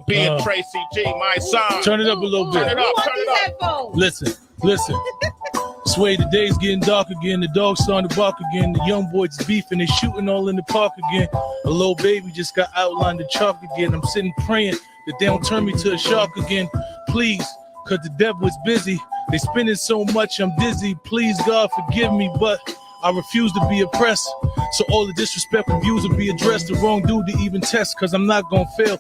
Being Tracy G, my son. Turn it up a little bit. Turn it up. Turn it up. Listen. Sway, the day's getting dark again. The dog's starting to bark again. The young boys beefing. They shooting all in the park again. A little baby just got outlined the chalk again. I'm sitting praying that they don't turn me to a shark again. Please, cause the devil is busy. They spending so much, I'm dizzy. Please, God, forgive me, but I refuse to be oppressed. So all the disrespectful views will be addressed. The wrong dude to even test, cause I'm not gonna fail.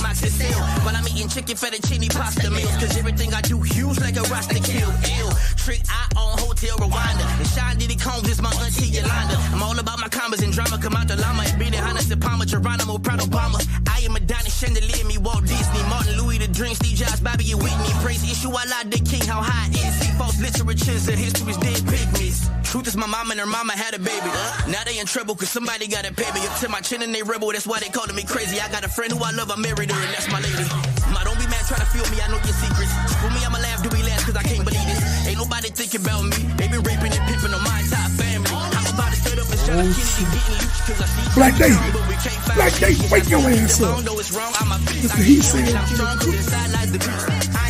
amoxicillin while I'm eating chicken fettuccine pasta meals. Cause everything I do huge like a roster kill. Ill. Trick I own Hotel Rwanda. And Sean Diddy Combs is my auntie Yolanda. I'm all about my commas and drama. Come out the llama and beat it. Hannes and Palmer, Geronimo, Proud Obama. I am Madonna, Chandelier, me Walt Disney, Martin Louis, the Drink, Steve Jobs, Bobby and Whitney. Praise issue, Allah the king, how high is he? False literatures, the history is dead pygmies. Truth is my mama and her mama had a baby. Now they in trouble cause somebody gotta pay me. Up to my chin and they rebel, that's why they calling me crazy. I got a friend who I love, I married her and that's my lady. Ma, don't be mad, try to feel me, I know your secrets. Screw me, I'ma laugh, do we laugh cause I can't believe this. Ain't nobody thinking about me. They been raping and pimping on my entire family. I'm about to straight up and shut up Kennedy getting loose cause I see Black David, Black David, wake your ass up. Mr.HeSaiD. I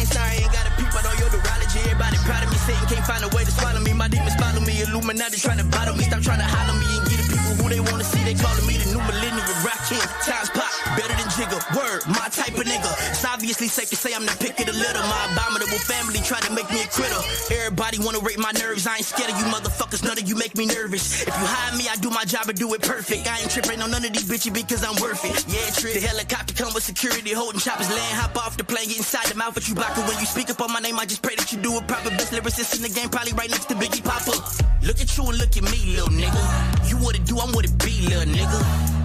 ain't sorry, ain't got a peep, I know your neurology. Everybody proud of me, Satan can't find a way to swallow me. My demons follow me, Illuminati trying to bottle me. Stop trying to holler me and get the people who they want to see. They calling me the new millennium, rock king. Times pop, better than Jigga. Word, my type of nigga. It's obviously safe to say I'm the pick of the litter. My abominable family try to make me a critter. Everybody wanna rape my nerves. I ain't scared of you motherfuckers, none of you make me nervous. If you hire me, I do my job and do it perfect. I ain't tripping on none of these bitches because I'm worth it. Yeah, trick. The helicopter come with security, holding choppers, land, hop off the plane, get inside the mouth of Chewbacca. When you speak up on my name, I just pray that you do it proper. Best lyricist in the game, probably right next to Biggie Papa. Look at you and look at me, little nigga. You what it do, I'm what it be, little nigga.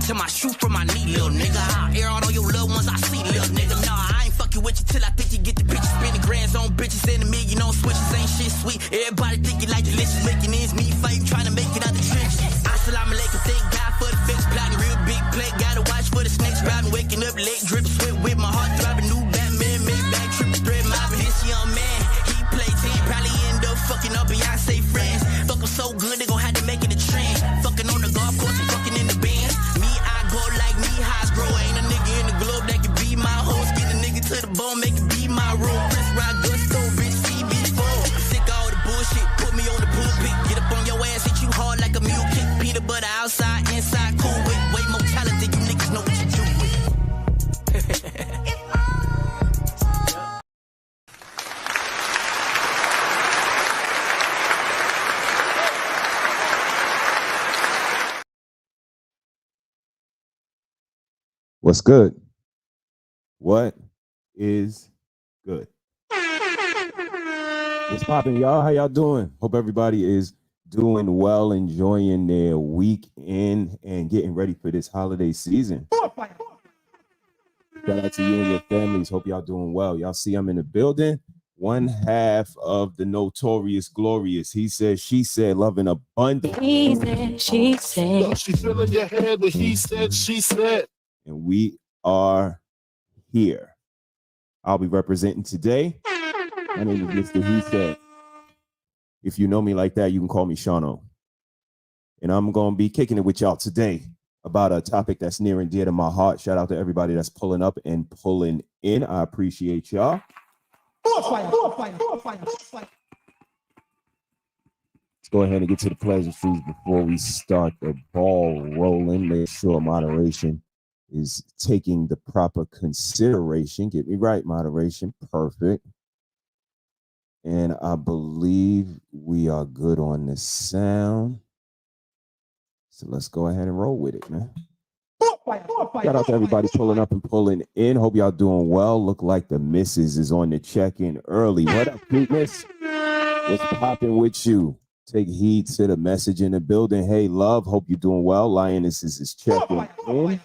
Till my shoe from my knee, little nigga. I'll air out all your loved ones I see, little nigga. Nah, I ain't fucking with you till I think you get the bitches. Spending grands on bitches and a million on switches. Ain't shit sweet. Everybody think you like delicious. Making ends meet, fighting, trying to make it out the trenches. Assalamu alaikum, thank God for the fix. Plotting real big play, gotta watch for the snakes. Driving, waking up late, drip, sweat with my heart throbbing. New Batman, made back, tripping, thread mobbing. This young man, he plays 10, probably end up fucking up Beyonce friends. Fuck 'em so good, they gon' have to make it a trend. Fucking on the golf course and fucking in the bands. Me, I go like me, highs grow. Ain't a nigga in the globe that can be my host. Get a nigga to the bone, make it be my room. Chris Rock, Gusto, bitch, CB4. Sick of all the bullshit, put me on the pulpit. Get up on your ass, hit you hard like a mule kick. Peanut butter outside, inside, cool with. Way more talent than you niggas know what you do with. What's good? What is good? What's poppin', y'all? How y'all doing? Hope everybody is doing well, enjoying their weekend and getting ready for this holiday season. Shout out to you and your families. Hope y'all doing well. Y'all see I'm in the building. One half of the notorious glorious. He said, she said, loving abundance. He said, she said. She filling your head with he said, she said. And we are here. I'll be representing today. My name is Mr.HeSaiD. If you know me like that, you can call me Shano. And I'm going to be kicking it with y'all today about a topic that's near and dear to my heart. Shout out to everybody that's pulling up and pulling in. I appreciate y'all. Let's go ahead and get to the pleasantries before we start the ball rolling. Make sure moderation is taking the proper consideration. Get me right, moderation. Perfect. And I believe we are good on the sound. So let's go ahead and roll with it, man. Shout out to everybody pulling up and pulling in. Hope y'all doing well. Look like the missus is on the check-in early. What up, cute miss? What's popping with you? Take heed to the message in the building. Hey, love. Hope you're doing well. Lioness is checking in.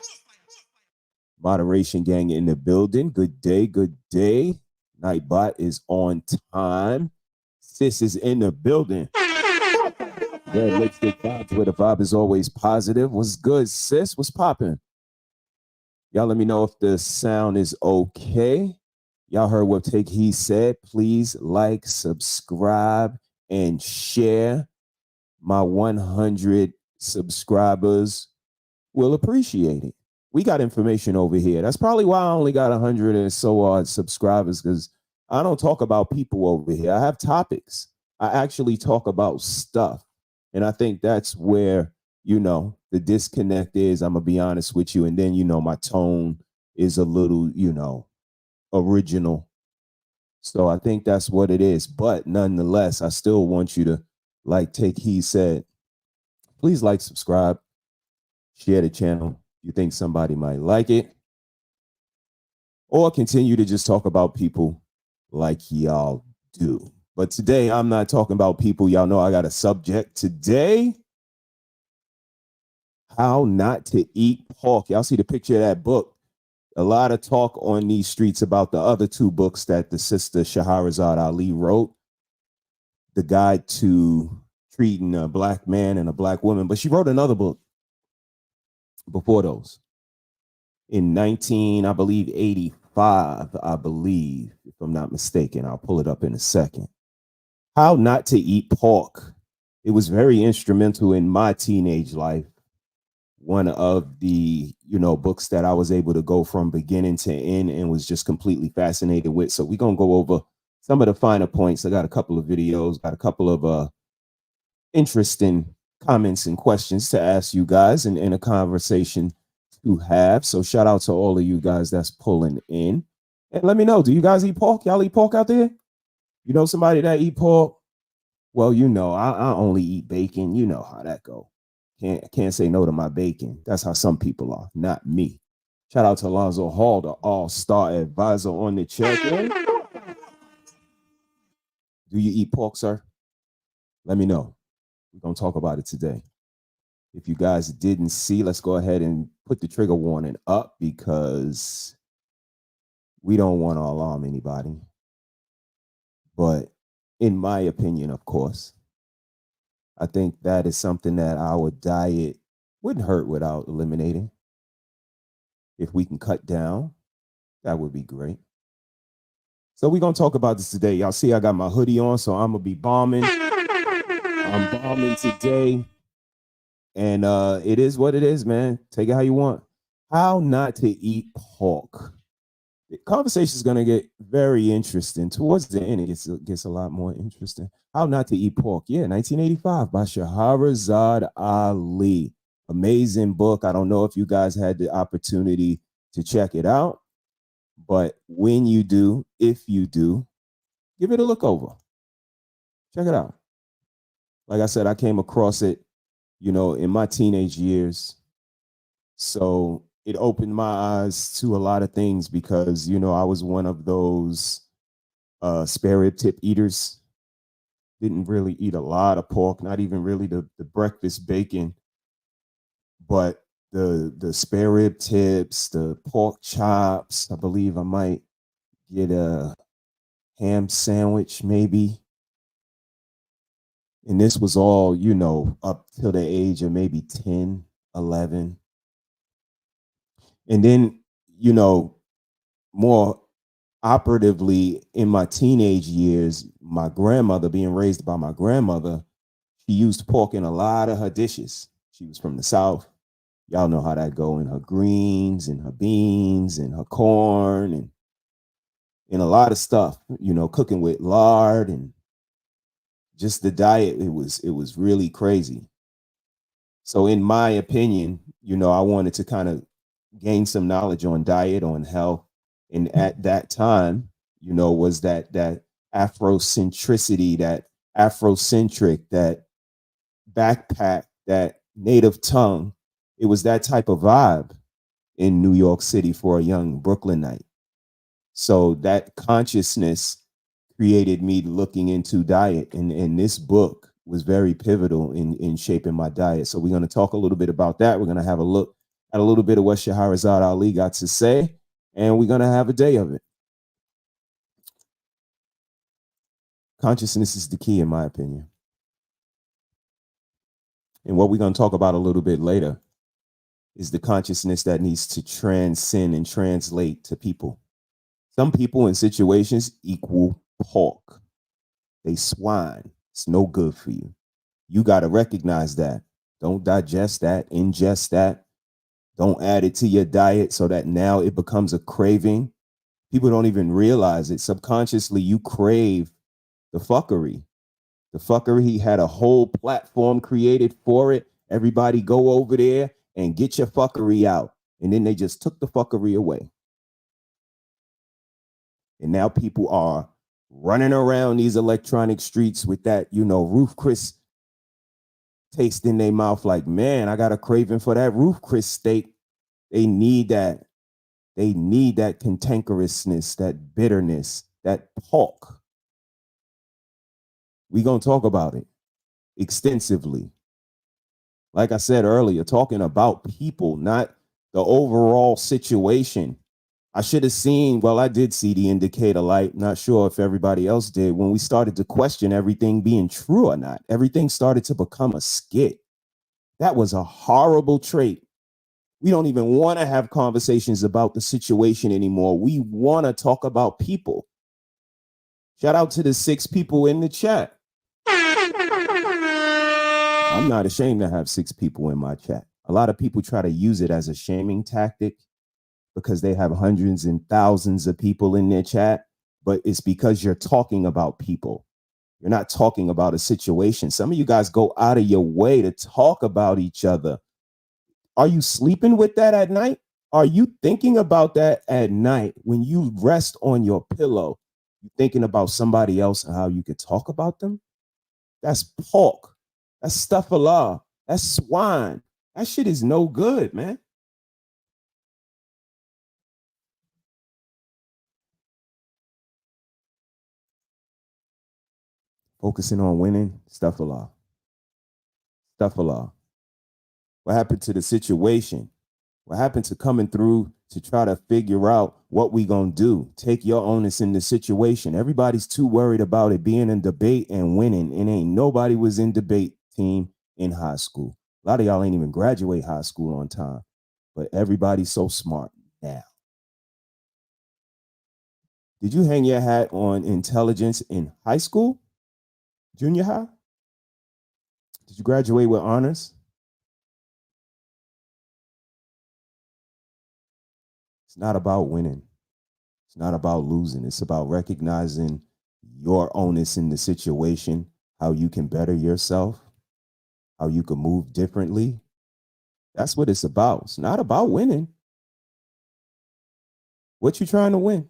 Moderation gang in the building. Good day, good day. Nightbot is on time. Sis is in the building. Red lipstick vibes where the vibe is always positive. What's good, sis? What's popping? Y'all let me know if the sound is okay. Y'all heard what Take Heed said. Please like, subscribe, and share. My 100 subscribers will appreciate it. We got information over here. That's probably why I only got 100 and so odd subscribers, because I don't talk about people over here. I have topics. I actually talk about stuff. And I think that's where, you know, the disconnect is. I'm going to be honest with you. And then, you know, my tone is a little, you know, original. So I think that's what it is. But nonetheless, I still want you to, like Take Heed said, please like, subscribe, share the channel. You think somebody might like it. or continue to just talk about people like y'all do. But today, I'm not talking about people. Y'all know I got a subject today. How not to eat pork. Y'all see the picture of that book. A lot of talk on these streets about the other two books that the sister Shahrazad Ali wrote. The Guide to Treating a Black Man and a Black Woman. But she wrote another book before those. In 85, I believe, if I'm not mistaken. I'll pull it up in a second. How Not to Eat Pork. It was very instrumental in my teenage life. One of the, books that I was able to go from beginning to end and was just completely fascinated with. So we're going to go over some of the finer points. I got a couple of videos, got a couple of interesting comments and questions to ask you guys and a conversation to have. So shout out to all of you guys that's pulling in. And let me know, do you guys eat pork? Y'all eat pork out there? You know somebody that eat pork? Well, I only eat bacon. You know how that go. Can't say no to my bacon. That's how some people are, not me. Shout out to Alonzo Hall, the all-star advisor on the check-in. Do you eat pork, sir? Let me know. We're going to talk about it today. If you guys didn't see, let's go ahead and put the trigger warning up because we don't want to alarm anybody. But in my opinion, of course, I think that is something that our diet wouldn't hurt without eliminating. If we can cut down, that would be great. So we're going to talk about this today. Y'all see I got my hoodie on, so I'm going to be bombing. I'm bombing today. And it is what it is, man. Take it how you want. How not to eat pork. The conversation is going to get very interesting. Towards the end, it gets a lot more interesting. How Not to Eat Pork. Yeah, 1985 by Shahrazad Ali. Amazing book. I don't know if you guys had the opportunity to check it out, but when you do, if you do, give it a look over. Check it out. Like I said, I came across it, in my teenage years. So it opened my eyes to a lot of things because, I was one of those spare rib tip eaters. Didn't really eat a lot of pork, not even really the breakfast bacon, but the spare rib tips, the pork chops. I believe I might get a ham sandwich maybe. And this was all, up till the age of maybe 10, 11. And then, more operatively in my teenage years, my grandmother, being raised by my grandmother, she used pork in a lot of her dishes. She was from the South. Y'all know how that go in her greens and her beans and her corn and a lot of stuff, cooking with lard and just the diet. It was really crazy. So in my opinion, I wanted to kind of gain some knowledge on diet, on health. And at that time, was that Afrocentricity, that Afrocentric, that backpack, that native tongue. It was that type of vibe in New York City for a young Brooklynite. So that consciousness created me looking into diet. And this book was very pivotal in shaping my diet. So we're going to talk a little bit about that. We're going to have a look at a little bit of what Shahrazad Ali got to say, and we're going to have a day of it. Consciousness is the key, in my opinion. And what we're going to talk about a little bit later is the consciousness that needs to transcend and translate to people. Some people in situations equal pork. They swine. It's no good for you. You got to recognize that. Don't digest that, ingest that. Don't add it to your diet so that now it becomes a craving. People don't even realize it. Subconsciously, you crave the fuckery. The fuckery, he had a whole platform created for it. Everybody go over there and get your fuckery out. And then they just took the fuckery away. And now people are running around these electronic streets with that, Roof Chris taste in their mouth like, man, I got a craving for that Roof Chris steak. They need that They need that cantankerousness, that bitterness, that talk. We're going to talk about it extensively. Like I said earlier, talking about people, not the overall situation. I should have seen, well, I did see the indicator light. Not sure if everybody else did. When we started to question everything being true or not, everything started to become a skit. That was a horrible trait. We don't even want to have conversations about the situation anymore. We want to talk about people. Shout out to the 6 people in the chat. I'm not ashamed to have 6 people in my chat. A lot of people try to use it as a shaming tactic because they have hundreds and thousands of people in their chat, but it's because you're talking about people. You're not talking about a situation. Some of you guys go out of your way to talk about each other. Are you sleeping with that at night? Are you thinking about that at night when you rest on your pillow? You thinking about somebody else and how you could talk about them? That's pork. That's stuff of law. That's swine. That shit is no good, man. Focusing on winning, stuff of law. Stuff of law. What happened to the situation? What happened to coming through to try to figure out what we gonna do? Take your onus in the situation. Everybody's too worried about it being in debate and winning. And ain't nobody was in debate team in high school. A lot of y'all ain't even graduate high school on time, but everybody's so smart now. Did you hang your hat on intelligence in high school? Junior high? Did you graduate with honors? It's not about winning. It's not about losing. It's about recognizing your onus in the situation, how you can better yourself, how you can move differently. That's what it's about. It's not about winning. What you trying to win?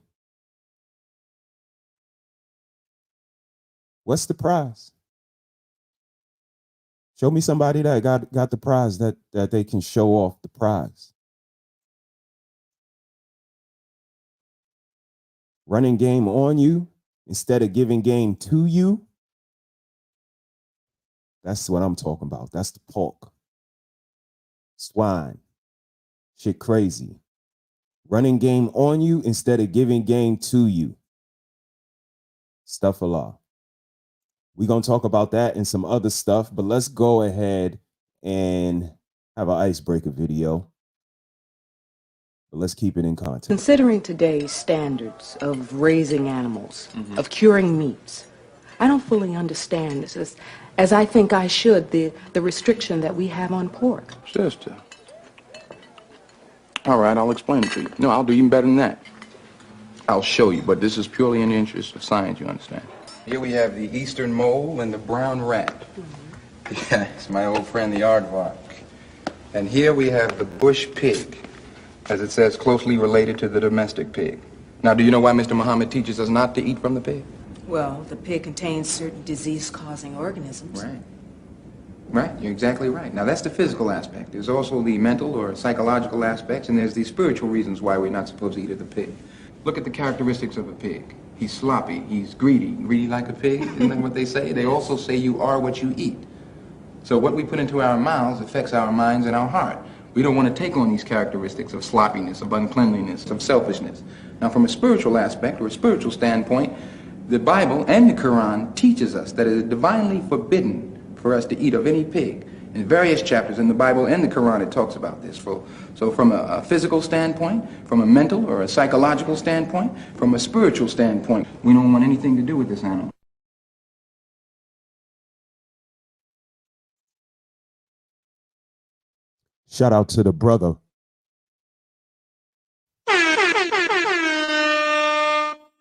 What's the prize? Show me somebody that got the prize that they can show off the prize. Running game on you instead of giving game to you. That's what I'm talking about. That's the pork. Swine. Shit crazy. Running game on you instead of giving game to you. Stuff of law. We're going to talk about that and some other stuff, but let's go ahead and have an icebreaker video. But let's keep it in context. Considering today's standards of raising animals, of curing meats, I don't fully understand this as I think I should, the restriction that we have on pork. Sister. All right, I'll explain it to you. No, I'll do even better than that. I'll show you, but this is purely in the interest of science, you understand. Here we have the eastern mole and the brown rat. Yeah, it's my old friend, the aardvark. And here we have the bush pig, as it says, closely related to the domestic pig. Now, do you know why Mr. Muhammad teaches us not to eat from the pig? Well, the pig contains certain disease-causing organisms. Right. Right, you're exactly right. Now, that's the physical aspect. There's also the mental or psychological aspects, and there's the spiritual reasons why we're not supposed to eat of the pig. Look at the characteristics of a pig. He's sloppy, he's greedy. Greedy like a pig, isn't that what they say? They also say you are what you eat. So what we put into our mouths affects our minds and our heart. We don't want to take on these characteristics of sloppiness, of uncleanliness, of selfishness. Now, from a spiritual aspect or a spiritual standpoint, the Bible and the Quran teaches us that it is divinely forbidden for us to eat of any pig. In various chapters in the Bible and the Quran, it talks about this. So from a physical standpoint, from a mental or a psychological standpoint, from a spiritual standpoint, we don't want anything to do with this animal. Shout out to the brother.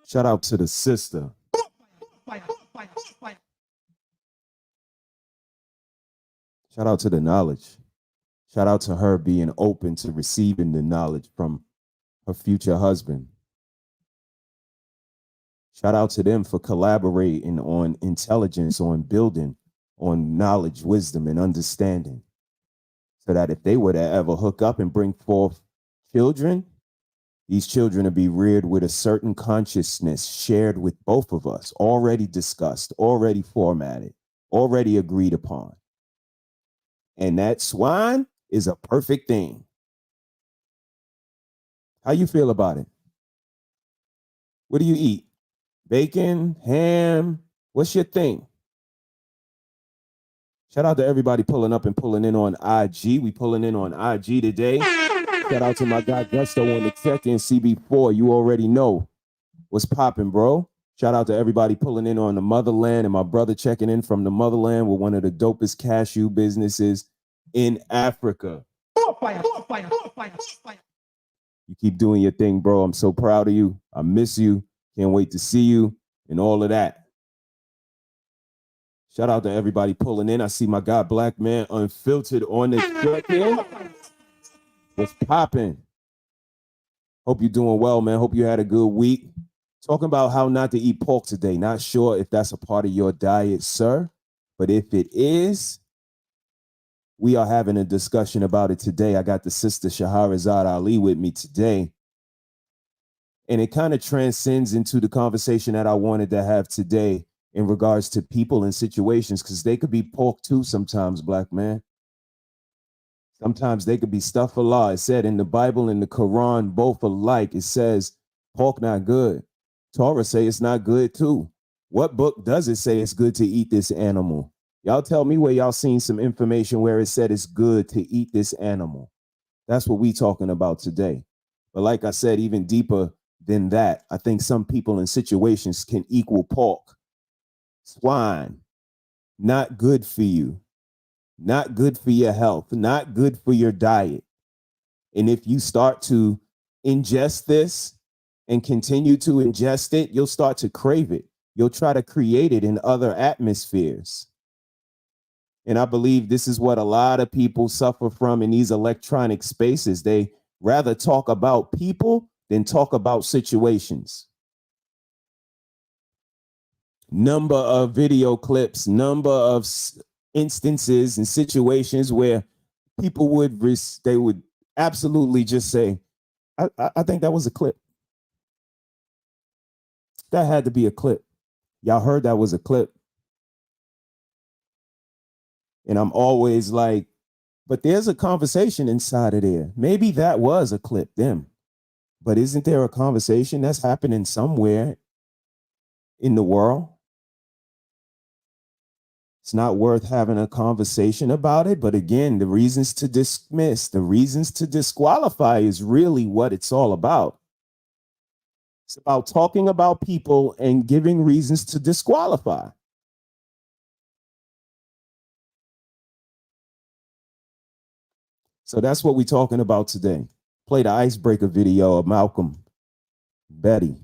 Shout out to the sister. Shout out to the knowledge. Shout out to her being open to receiving the knowledge from her future husband. Shout out to them for collaborating on intelligence, on building, on knowledge, wisdom, and understanding. So that if they were to ever hook up and bring forth children, These children to be reared with a certain consciousness shared with both of us, already discussed, already formatted, already agreed upon. And that swine is a perfect thing. How you feel about it? What do you eat? Bacon, ham? What's your thing? Shout out to everybody pulling up and pulling in on IG. We pulling in on IG today. Shout out to my guy Gusto on the check-in CB4. You already know what's popping, bro. Shout out to everybody pulling in on the motherland and my brother checking in from the motherland with one of the dopest cashew businesses in Africa. You keep doing your thing, bro. I'm so proud of you. I miss you. Can't wait to see you and all of that. Shout out to everybody pulling in. I see my guy Black Man Unfiltered on the check-in. What's popping? Hope you're doing well, man. Hope you had a good week. Talking about how not to eat pork today. Not sure if that's a part of your diet, sir. But if it is, we are having a discussion about it today. I got the sister Shahrazad Ali with me today. And it kind of transcends into the conversation that I wanted to have today in regards to people and situations, because they could be pork too sometimes, Black man. Sometimes they could be stuff for law. It said in the Bible and the Quran, both alike, it says pork not good. Torah say it's not good too. What book does it say it's good to eat this animal? Y'all tell me where y'all seen some information where it said it's good to eat this animal. That's what we talking about today. But like I said, even deeper than that, I think some people and situations can equal pork. Swine, not good for you, not good for your health, not good for your diet. And if you start to ingest this and continue to ingest it, you'll start to crave it. You'll try to create it in other atmospheres. And I believe this is what a lot of people suffer from in these electronic spaces. They rather talk about people than talk about situations. Number of video clips, number of instances and situations where people would absolutely just say, I think that was a clip. That had to be a clip. Y'all heard that was a clip. And I'm always like, but there's a conversation inside of there. Maybe that was a clip, them. But isn't there a conversation that's happening somewhere in the world? It's not worth having a conversation about it. But again, the reasons to dismiss, the reasons to disqualify is really what it's all about. It's about talking about people and giving reasons to disqualify. So that's what we're talking about today. Play the icebreaker video of Malcolm, Betty,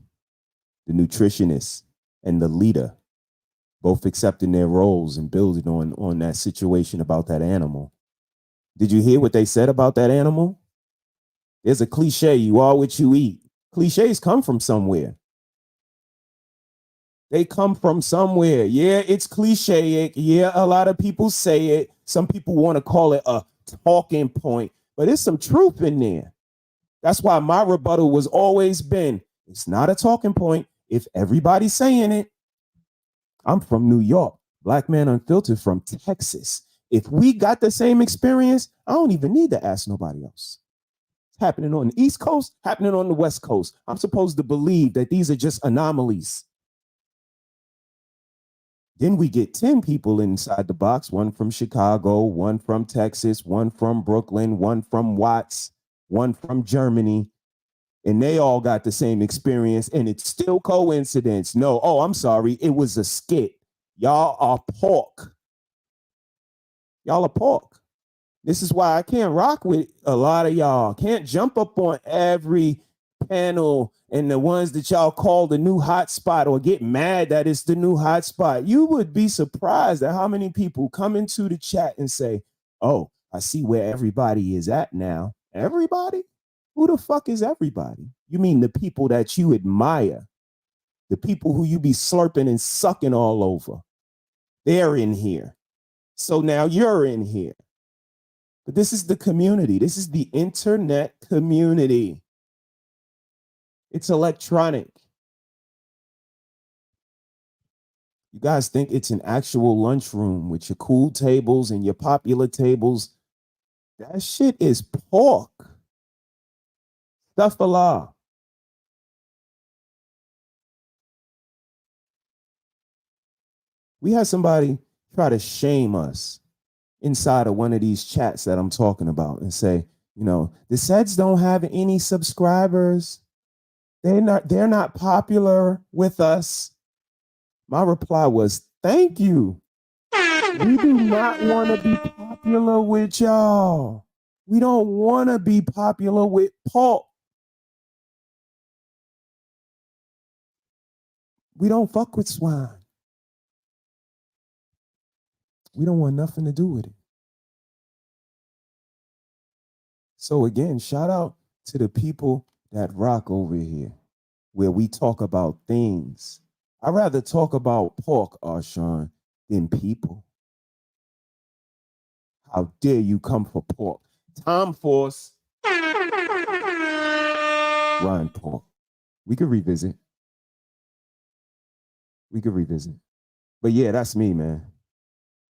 the nutritionist, and the leader, both accepting their roles and building on that situation about that animal. Did you hear what they said about that animal? There's a cliche, you are what you eat. Cliches come from somewhere. They come from somewhere. Yeah, it's cliche. Yeah, a lot of people say it. Some people want to call it a talking point, but there's some truth in there. That's why my rebuttal was always been, it's not a talking point if everybody's saying it. I'm from New York, Black Man Unfiltered from Texas. If we got the same experience, I don't even need to ask nobody else. It's happening on the East Coast, happening on the West Coast. I'm supposed to believe that these are just anomalies. Then we get 10 people inside the box, one from Chicago, one from Texas, one from Brooklyn, one from Watts, one from Germany, and they all got the same experience, and it's still coincidence. No, I'm sorry, it was a skit. Y'all are pork. Y'all are pork. This is why I can't rock with a lot of y'all. Can't jump up on every panel and the ones that y'all call the new hot spot or get mad that it's the new hot spot. You would be surprised at how many people come into the chat and say, oh, I see where everybody is at now. Everybody? Who the fuck is everybody? You mean the people that you admire, the people who you be slurping and sucking all over. They're in here. So now you're in here. But this is the community. This is the internet community. It's electronic. You guys think it's an actual lunchroom with your cool tables and your popular tables. That shit is pork. Stuff Allah. We had somebody try to shame us inside of one of these chats that I'm talking about and say, you know, the Sets don't have any subscribers. They're not popular with us. My reply was, thank you. We do not want to be popular with y'all. We don't want to be popular with Paul. We don't fuck with swine. We don't want nothing to do with it. So again, shout out to the people that rock over here, where we talk about things. I'd rather talk about pork, Arshawn, than people. How dare you come for pork? Tom Force. Ryan Pork. We could revisit. But yeah, that's me, man.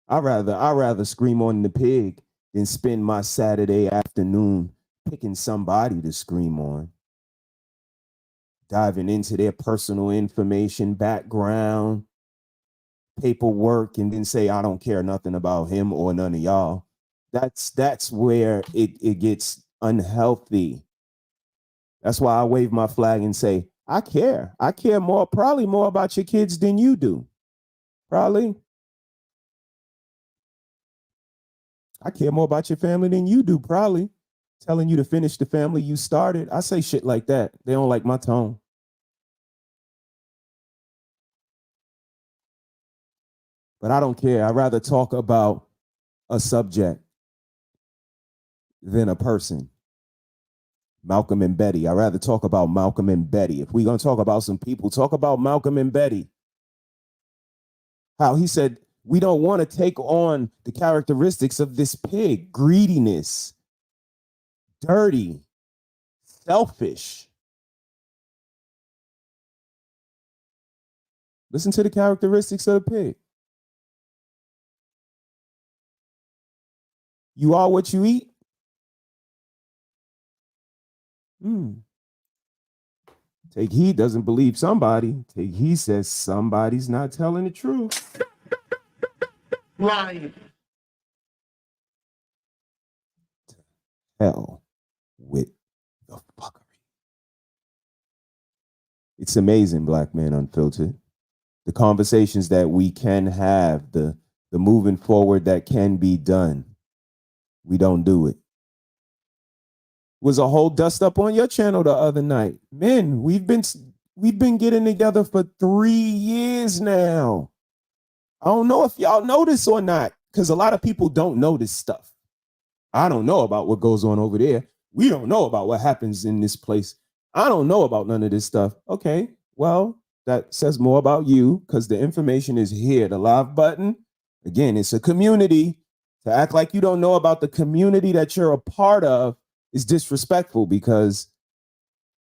I'd rather scream on the pig than spend my Saturday afternoon picking somebody to scream on. Diving into their personal information, background, paperwork, and then say, I don't care nothing about him or none of y'all. That's where it gets unhealthy. That's why I wave my flag and say, I care. I care more, probably more about your kids than you do. Probably. I care more about your family than you do, probably. Telling you to finish the family you started. I say shit like that. They don't like my tone. But I don't care. I'd rather talk about a subject than a person. Malcolm and Betty. I'd rather talk about Malcolm and Betty. If we're going to talk about some people, talk about Malcolm and Betty. How he said, we don't want to take on the characteristics of this pig. Greediness, dirty, selfish. Listen to the characteristics of the pig. You are what you eat. Take heed doesn't believe somebody. Take heed says somebody's not telling the truth. Lying. Hell with the fuckery. It's amazing, Black Man Unfiltered. The conversations that we can have, the moving forward that can be done. We don't do it. Was a whole dust up on your channel the other night. Men, we've been getting together for 3 years now. I don't know if y'all know this or not, because a lot of people don't know this stuff. I don't know about what goes on over there. We don't know about what happens in this place. I don't know about none of this stuff. Okay, well, that says more about you, because the information is here. The live button, again, it's a community. To act like you don't know about the community that you're a part of is disrespectful, because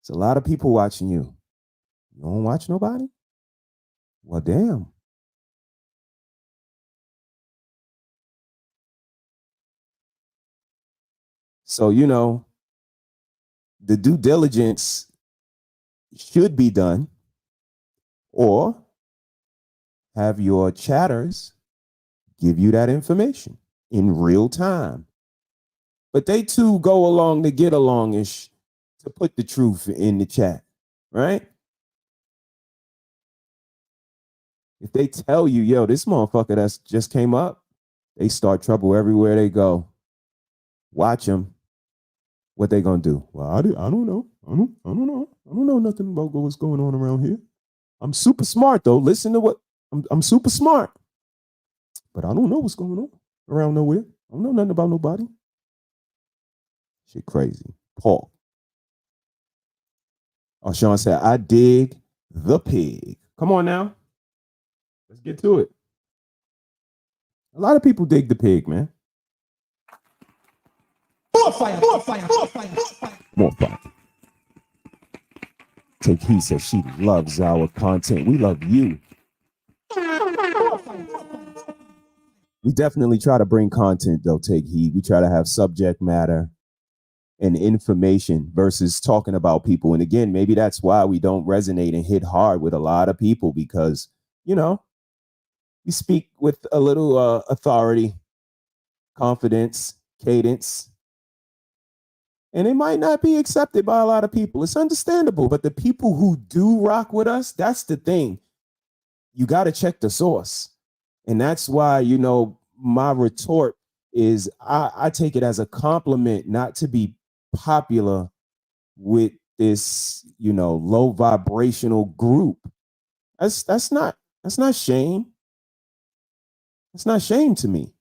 there's a lot of people watching you. You don't watch nobody? Well, damn. So, you know, the due diligence should be done, or have your chatters give you that information in real time. But they too go along to get along-ish to put the truth in the chat, right? If they tell you, yo, this motherfucker that's just came up, they start trouble everywhere they go. Watch them. What they gonna do? Well, I don't know. I don't know. I don't know nothing about what's going on around here. I'm super smart though. Listen to what I'm super smart, but I don't know what's going on around nowhere. I don't know nothing about nobody. Shit crazy. Paul. Oh, Sean said, I dig the pig. Come on now. Let's get to it. A lot of people dig the pig, man. More fire, more fire, more fire, more fire. More fire. Take Heat says she loves our content. We love you. We definitely try to bring content though, Take Heat. We try to have subject matter and information versus talking about people. And again, maybe that's why we don't resonate and hit hard with a lot of people, because, you know, we speak with a little authority, confidence, cadence, and it might not be accepted by a lot of people. It's understandable, but the people who do rock with us, that's the thing. You got to check the source. And that's why, you know, my retort is I take it as a compliment not to be popular with this, you know, low vibrational group. That's not shame. It's not shame to me,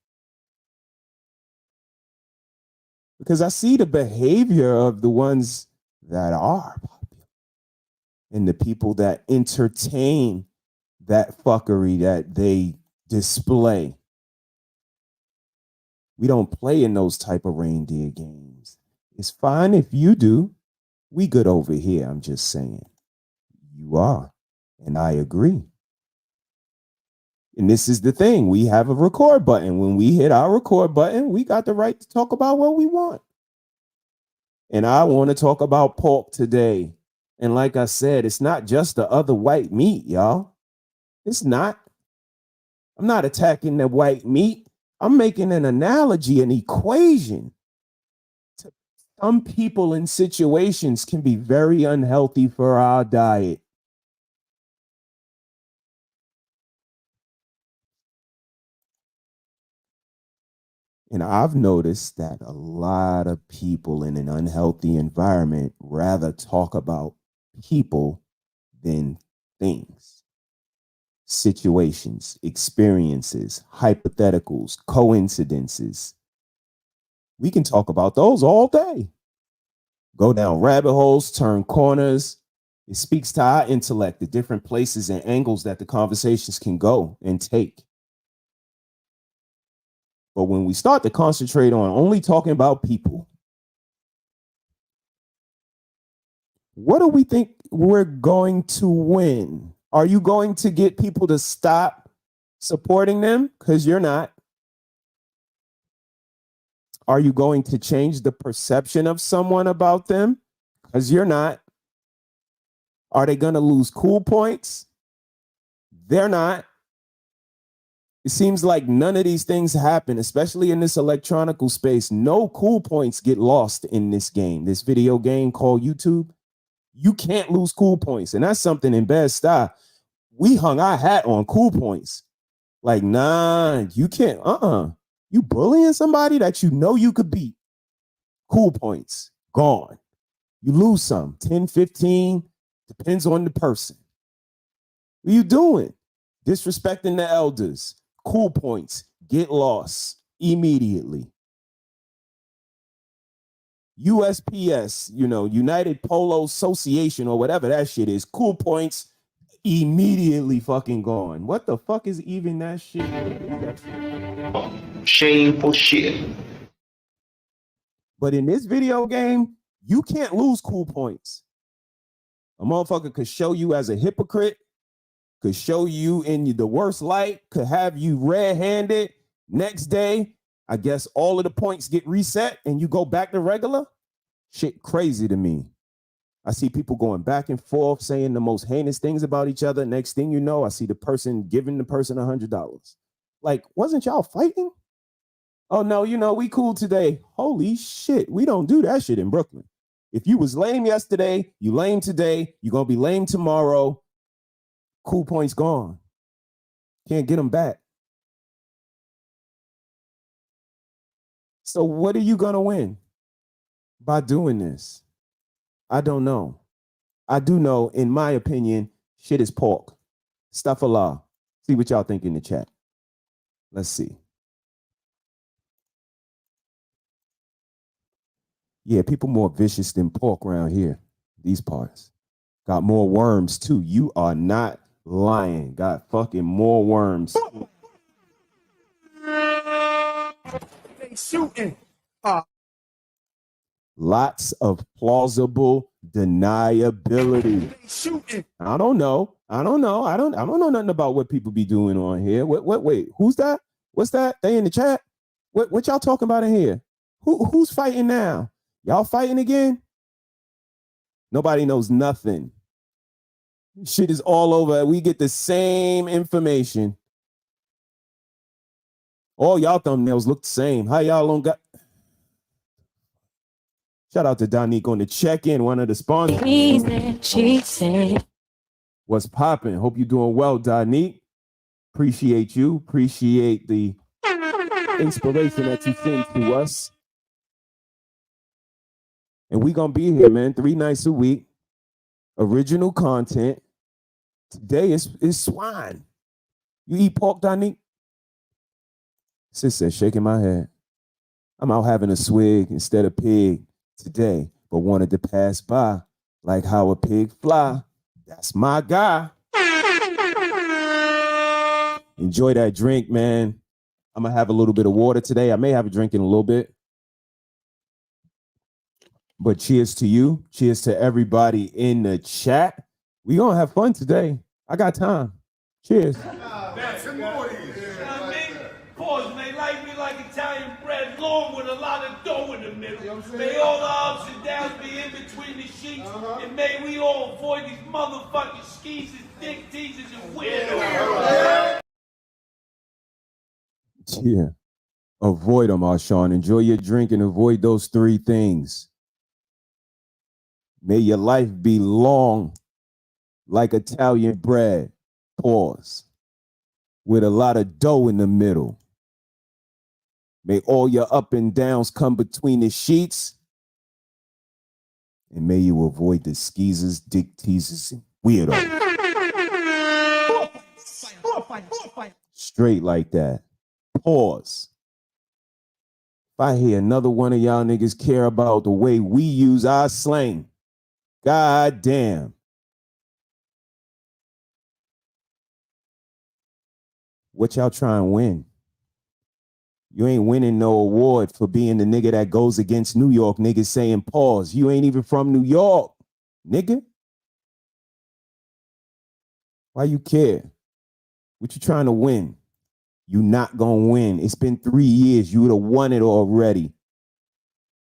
because I see the behavior of the ones that are popular and the people that entertain that fuckery that they display. We don't play in those type of reindeer games. It's fine if you do. We good over here. I'm just saying. You are. And I agree. And this is the thing. We have a record button. When we hit our record button, we got the right to talk about what we want. And I want to talk about pork today. And like I said, it's not just the other white meat, y'all. It's not. I'm not attacking the white meat. I'm making an analogy, an equation. Some people in situations can be very unhealthy for our diet. And I've noticed that a lot of people in an unhealthy environment rather talk about people than things, situations, experiences, hypotheticals, coincidences. We can talk about those all day. Go down rabbit holes, turn corners. It speaks to our intellect, the different places and angles that the conversations can go and take. But when we start to concentrate on only talking about people, what do we think we're going to win? Are you going to get people to stop supporting them? Because you're not. Are you going to change the perception of someone about them? Because you're not. Are they going to lose cool points? They're not. It seems like none of these things happen, especially in this electronical space. No cool points get lost in this game, this video game called YouTube. You can't lose cool points. And that's something in bad style. We hung our hat on cool points. Like, nah, you can't. You bullying somebody that you know you could beat. Cool points, gone. You lose some, 10, 15, depends on the person. What are you doing? Disrespecting the elders. Cool points, get lost immediately. USPS, you know, United Polo Association or whatever that shit is, cool points, immediately fucking gone. What the fuck is even that shit? Shameful shit. But in this video game, you can't lose cool points. A motherfucker could show you as a hypocrite, could show you in the worst light, could have you red-handed. Next day, I guess all of the points get reset and you go back to regular. Shit crazy to me. I see people going back and forth saying the most heinous things about each other. Next thing you know, I see the person giving the person $100. Like, wasn't y'all fighting? Oh, no, you know, we cool today. Holy shit, we don't do that shit in Brooklyn. If you was lame yesterday, you lame today, you're going to be lame tomorrow. Cool points gone. Can't get them back. So what are you going to win by doing this? I don't know. I do know, in my opinion, shit is pork. Stuff Allah. See what y'all think in the chat. Let's see. Yeah, people more vicious than pork around here. These parts. Got more worms too. You are not lying. Got fucking more worms. They shooting. Lots of plausible deniability. I don't know. I don't know nothing about what people be doing on here. Wait, who's that? What's that? They in the chat? What y'all talking about in here? Who's fighting now? Y'all fighting again? Nobody knows nothing. Shit is all over. We get the same information. All y'all thumbnails look the same. How y'all on got? Shout out to Donique on the check-in, one of the sponsors. She said. What's popping? Hope you're doing well, Donique. Appreciate you. Appreciate the inspiration that you send to us. And we gonna be here, man. 3 nights a week. Original content. Today is swine. You eat pork, Donique? Sis said, shaking my head. I'm out having a swig instead of pig today, but wanted to pass by like how a pig fly. That's my guy. Enjoy that drink, man. I'm gonna have a little bit of water today. I may have a drink in a little bit. But cheers to you. Cheers to everybody in the chat. We gonna have fun today. I got time. Cheers. Pause, may like me like Italian bread, long with a lot of dough in the middle. May all the ups and downs be in between the sheets, and may we all avoid these motherfucking skeezers, dick teasers, and weirdos. Yeah. Avoid them, Arshawn. Enjoy your drink and avoid those 3 things. May your life be long like Italian bread. Pause. With a lot of dough in the middle. May all your up and downs come between the sheets. And may you avoid the skeezers, dick teasers, and weirdos. Straight like that. Pause. If I hear another one of y'all niggas care about the way we use our slang, god damn. What y'all trying to win? You ain't winning no award for being the nigga that goes against New York niggas saying pause. You ain't even from New York, nigga. Why you care? What you trying to win? You not gonna win. It's been 3 years. You would have won it already.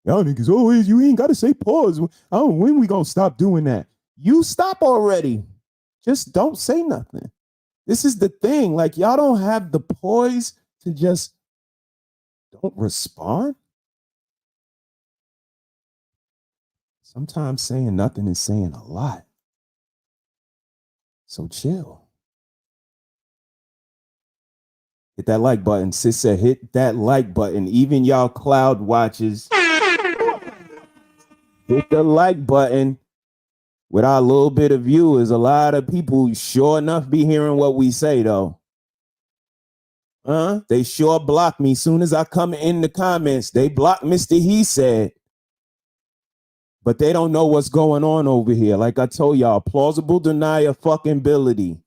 Y'all niggas always, you ain't gotta say pause. Oh, when we gonna stop doing that? You stop already. Just don't say nothing. This is the thing. Like, y'all don't have the poise to just don't respond. Sometimes saying nothing is saying a lot. So chill. Hit that like button. Sis said hit that like button. Even y'all cloud watchers. Hit the like button. With our little bit of viewers, a lot of people sure enough be hearing what we say, though. They sure block me soon as I come in the comments. They block Mr.HeSaiD. But they don't know what's going on over here. Like I told y'all, plausible denial fucking ability.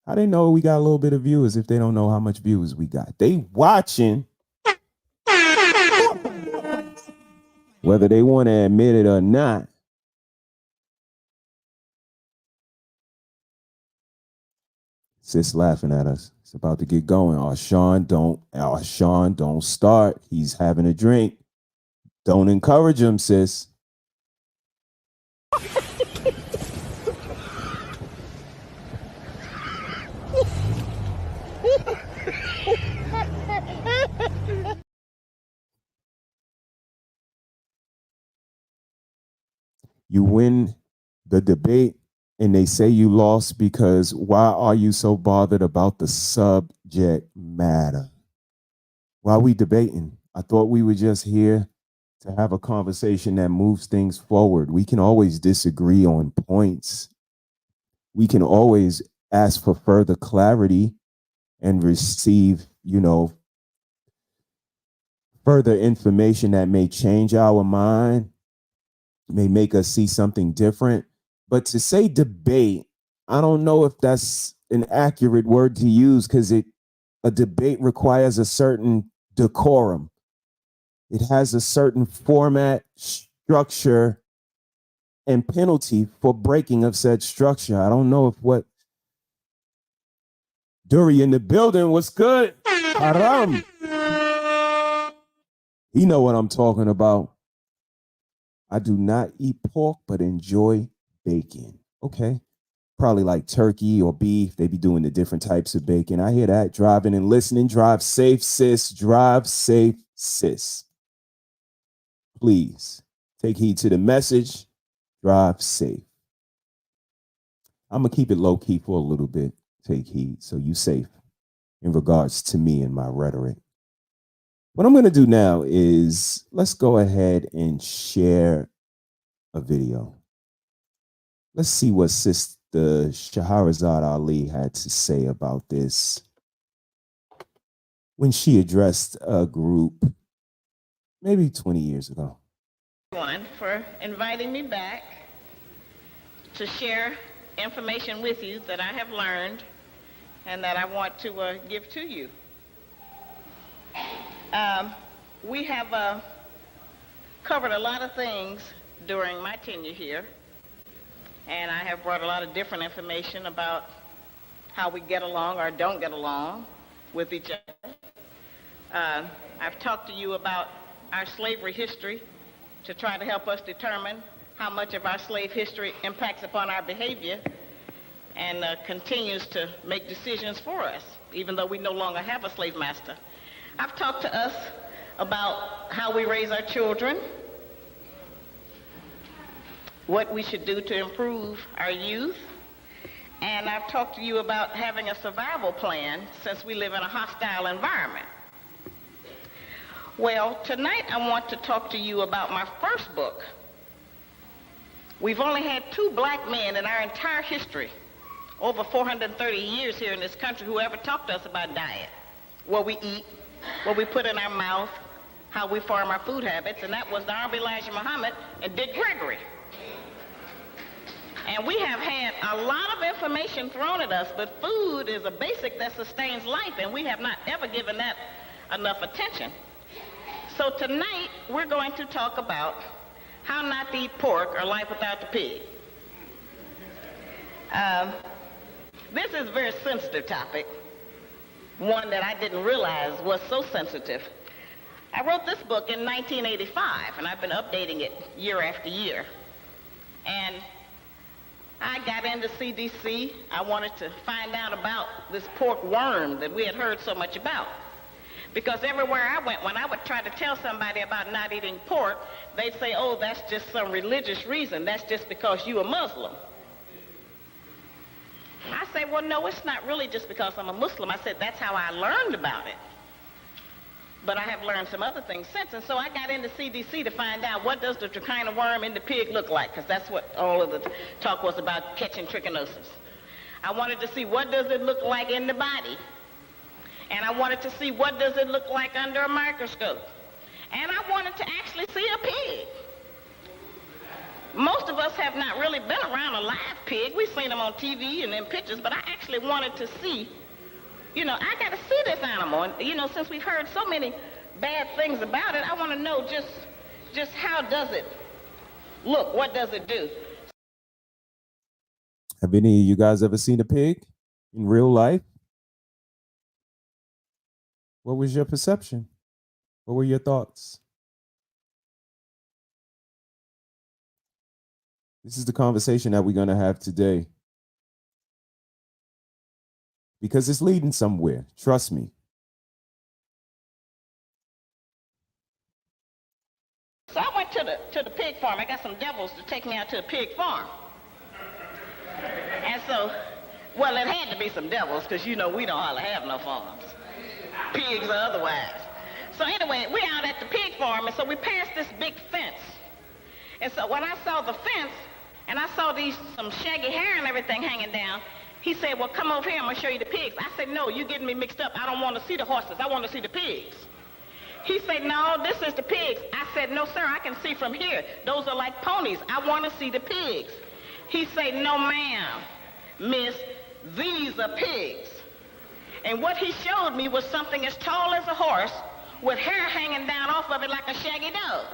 How they know we got a little bit of viewers if they don't know how much viewers we got? They watching. Whether they want to admit it or not. Sis laughing at us. It's about to get going. Arshawn, don't start. He's having a drink. Don't encourage him, sis. You win the debate and they say you lost because why are you so bothered about the subject matter? Why are we debating? I thought we were just here to have a conversation that moves things forward. We can always disagree on points. We can always ask for further clarity and receive, further information that may change our mind, may make us see something different. But to say debate, I don't know if that's an accurate word to use because it a debate requires a certain decorum. It has a certain format, structure, and penalty for breaking of said structure. I don't know if what Dury in the building was good. Haram. You know what I'm talking about. I do not eat pork, but enjoy bacon. Okay. Probably like turkey or beef. They be doing the different types of bacon. I hear that. Driving and listening. Drive safe, sis. Drive safe, sis. Please take heed to the message. Drive safe. I'm going to keep it low key for a little bit. Take heed so you safe in regards to me and my rhetoric. What I'm going to do now is let's go ahead and share a video. Let's see what Sister Shahrazad Ali had to say about this when she addressed a group maybe 20 years ago. For inviting me back to share information with you that I have learned and that I want to give to you. We have covered a lot of things during my tenure here, and I have brought a lot of different information about how we get along or don't get along with each other. I've talked to you about our slavery history to try to help us determine how much of our slave history impacts upon our behavior and continues to make decisions for us, even though we no longer have a slave master. I've talked to us about how we raise our children, what we should do to improve our youth, and I've talked to you about having a survival plan since we live in a hostile environment. Well, tonight I want to talk to you about my first book. We've only had 2 black men in our entire history, over 430 years here in this country, who ever talked to us about diet, what we eat, what we put in our mouth, how we form our food habits, and that was the Honorable Elijah Muhammad and Dick Gregory. And we have had a lot of information thrown at us, but food is a basic that sustains life, and we have not ever given that enough attention. So tonight, we're going to talk about how not to eat pork or life without the pig. This is a very sensitive topic, one that I didn't realize was so sensitive. I wrote this book in 1985, and I've been updating it year after year. And I got into CDC. I wanted to find out about this pork worm that we had heard so much about. Because everywhere I went, when I would try to tell somebody about not eating pork, they'd say, oh, that's just some religious reason. That's just because you're a Muslim. I say, well, no, it's not really just because I'm a Muslim. I said, that's how I learned about it. But I have learned some other things since. And so I got into CDC to find out, what does the trichina worm in the pig look like? Because that's what all of the talk was about, catching trichinosis. I wanted to see, what does it look like in the body? And I wanted to see, what does it look like under a microscope? And I wanted to actually see a pig. Most of us have not really been around a live pig. We've seen them on TV and in pictures, but I actually wanted to see, I got to see this animal. And, since we've heard so many bad things about it, I want to know just how does it look? What does it do? Have any of you guys ever seen a pig in real life? What was your perception? What were your thoughts? This is the conversation that we're going to have today. Because it's leading somewhere. Trust me. So I went to the pig farm. I got some devils to take me out to the pig farm. And so, well, it had to be some devils, because we don't hardly have no farms. Pigs or otherwise. So anyway, we're out at the pig farm, and so we passed this big fence. And so when I saw the fence, and I saw some shaggy hair and everything hanging down, he said, well, come over here, I'm going to show you the pigs. I said, no, you're getting me mixed up. I don't want to see the horses. I want to see the pigs. He said, no, this is the pigs. I said, no, sir, I can see from here. Those are like ponies. I want to see the pigs. He said, no, ma'am, miss, these are pigs. And what he showed me was something as tall as a horse with hair hanging down off of it like a shaggy dog.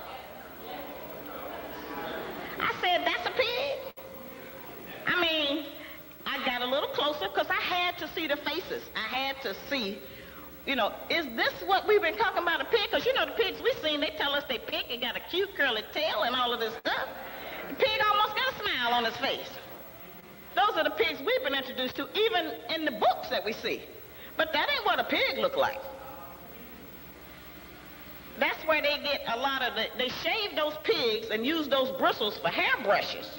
I said, that's a pig? I mean, I got a little closer because I had to see the faces. I had to see, you know, is this what we've been talking about, a pig? Because, you know, the pigs we've seen, they tell us they pig and got a cute curly tail and all of this stuff. The pig almost got a smile on his face. Those are the pigs we've been introduced to, even in the books that we see. But that ain't what a pig look like. That's where they get a lot of the, they shave those pigs and use those bristles for hair brushes.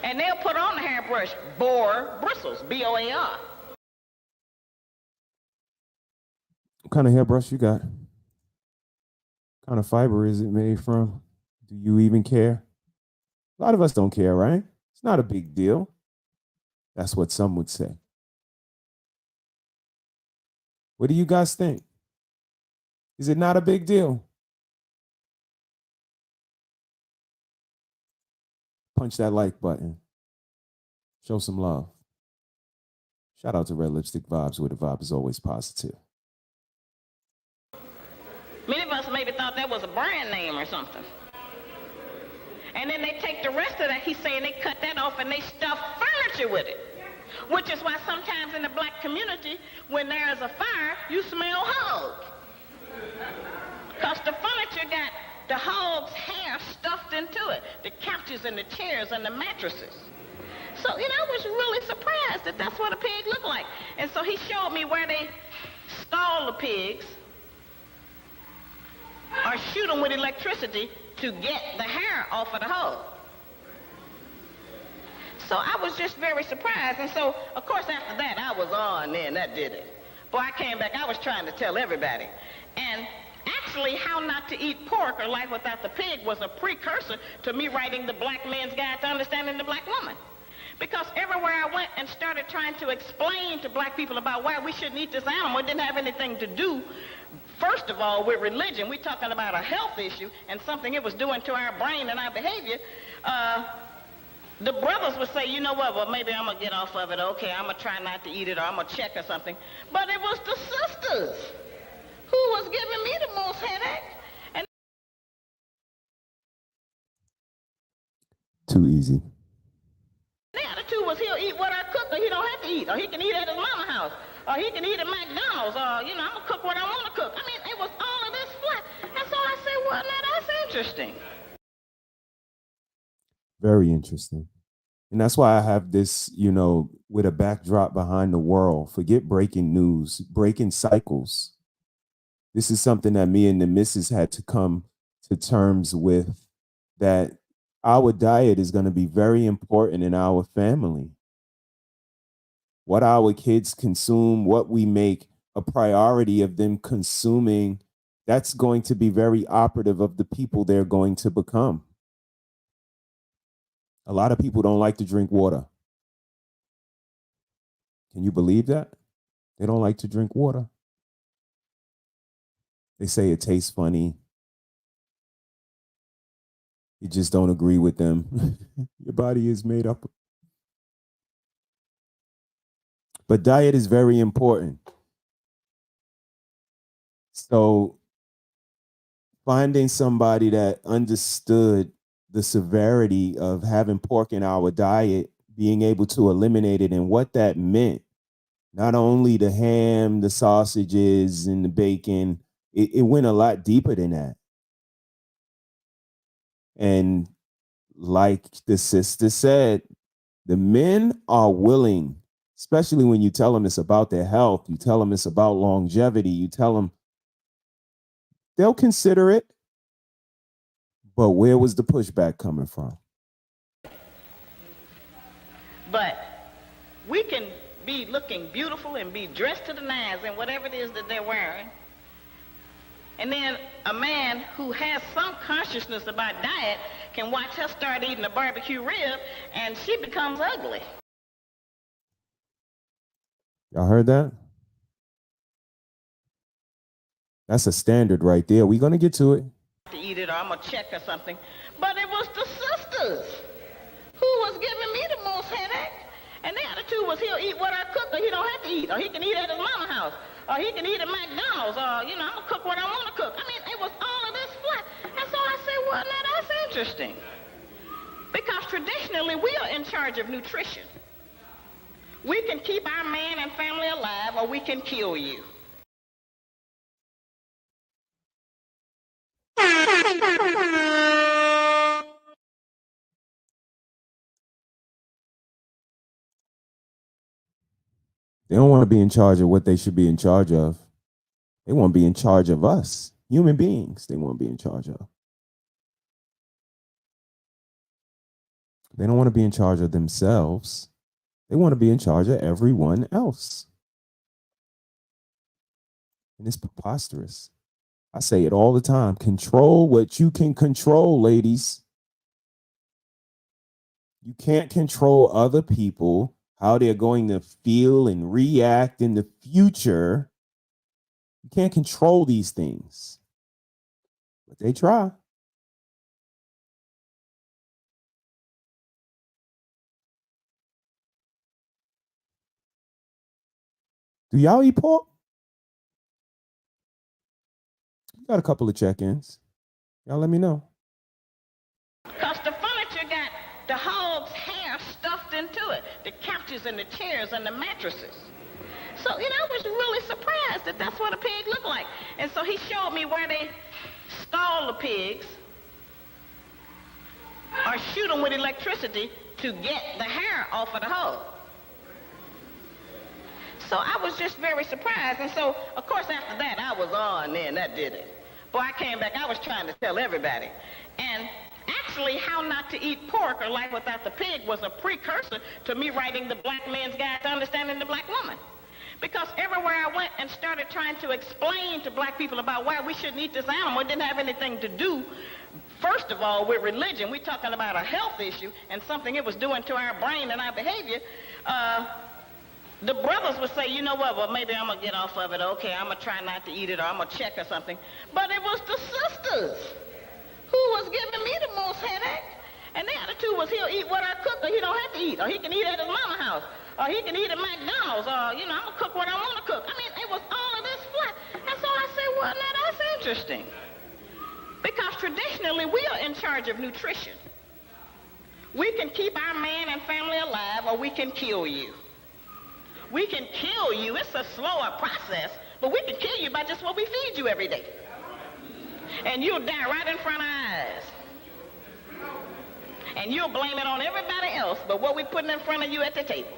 And they'll put on the hairbrush boar bristles, B-O-A-R. What kind of hairbrush you got? What kind of fiber is it made from? Do you even care? A lot of us don't care, right? It's not a big deal. That's what some would say. What do you guys think? Is it not a big deal? Punch that like button. Show some love. Shout out to Red Lipstick Vibes, where the vibe is always positive. Many of us maybe thought that was a brand name or something. And then they take the rest of that, he's saying they cut that off and they stuff furniture with it. Which is why sometimes in the black community, when there's a fire, you smell hog. Because the furniture got the hog's hair stuffed into it. The couches and the chairs and the mattresses. So, you know, I was really surprised that that's what a pig looked like. And so he showed me where they stall the pigs or shoot them with electricity to get the hair off of the hog. So I was just very surprised. And so, of course, after that, I was on then. That did it. Boy, I came back. I was trying to tell everybody. And actually, How Not to Eat Pork or Life Without the Pig was a precursor to me writing the Black Man's Guide to Understanding the Black Woman. Because everywhere I went and started trying to explain to black people about why we shouldn't eat this animal, it didn't have anything to do, first of all, with religion. We're talking about a health issue and something it was doing to our brain and our behavior. The brothers would say, you know what, well, maybe I'm going to get off of it. Okay, I'm going to try not to eat it, or I'm going to check or something. But it was the sisters who was giving me the most headache. And Too easy. the other two was he'll eat what I cook, or he don't have to eat, or he can eat at his mama's house, or he can eat at McDonald's, or, you know, I'm going to cook what I want to cook. I mean, it was all of this flat. And so I said, well, now that's interesting. Very interesting. And that's why I have this, you know, with a backdrop behind the world. Forget breaking news, breaking cycles. This is something that me and the missus had to come to terms with, that our diet is going to be very important in our family. What our kids consume, what we make a priority of them consuming, that's going to be very operative of the people they're going to become. A lot of people don't like to drink water. Can you believe that? They don't like to drink water. They say it tastes funny. You just don't agree with them. Your body is made up. But diet is very important. So finding somebody that understood the severity of having pork in our diet, being able to eliminate it, and what that meant, not only the ham, the sausages, and the bacon, it went a lot deeper than that. And like the sister said, the men are willing, especially when you tell them it's about their health, you tell them it's about longevity, you tell them they'll consider it. But where was the pushback coming from? But we can be looking beautiful and be dressed to the nines in whatever it is that they're wearing. And then a man who has some consciousness about diet can watch her start eating a barbecue rib and she becomes ugly. Y'all heard that? That's a standard right there. We're going to get to it. To eat it, or I'm going to check or something. But it was the sisters who was giving me the most headache. And the other two was he'll eat what I cook, or he don't have to eat, or or he can eat at his mama's house, or he can eat at McDonald's, or, you know, I'm going to cook what I want to cook. I mean, it was all of this flat. And so I said, well, now that's interesting. Because traditionally, we are in charge of nutrition. We can keep our man and family alive, or we can kill you. They don't want to be in charge of what they should be in charge of. They want to be in charge of us, human beings. They want to be in charge of. They don't want to be in charge of themselves. They want to be in charge of everyone else. And it's preposterous. I say it all the time. Control what you can control, ladies. You can't control other people, how they're going to feel and react in the future. You can't control these things. But they try. Do y'all eat pork? Got a couple of check-ins. Y'all let me know. Because the furniture got the hog's hair stuffed into it, the couches and the chairs and the mattresses. So, you know, I was really surprised that that's what a pig looked like. And so he showed me where they scald the pigs or shoot them with electricity to get the hair off of the hog. So I was just very surprised. And so, of course, after that, I was on there, and that did it. Boy, I came back, I was trying to tell everybody. And actually, How Not to Eat Pork or Life Without the Pig was a precursor to me writing the Black Man's Guide to Understanding the Black Woman. Because everywhere I went and started trying to explain to black people about why we shouldn't eat this animal, it didn't have anything to do, first of all, with religion. We're talking about a health issue and something it was doing to our brain and our behavior. The brothers would say, you know what, well, maybe I'm going to get off of it. Okay, I'm going to try not to eat it, or I'm going to check or something. But it was the sisters who was giving me the most headache. And the attitude was, he'll eat what I cook, or he don't have to eat. Or he can eat at his mama's house. Or he can eat at McDonald's. Or, you know, I'm going to cook what I want to cook. I mean, it was all of this flat. And so I said, well, now that's interesting. Because traditionally, we are in charge of nutrition. We can keep our man and family alive, or we can kill you. We can kill you. It's a slower process, but we can kill you by just what we feed you every day. And you'll die right in front of our eyes. And you'll blame it on everybody else but what we're putting in front of you at the table.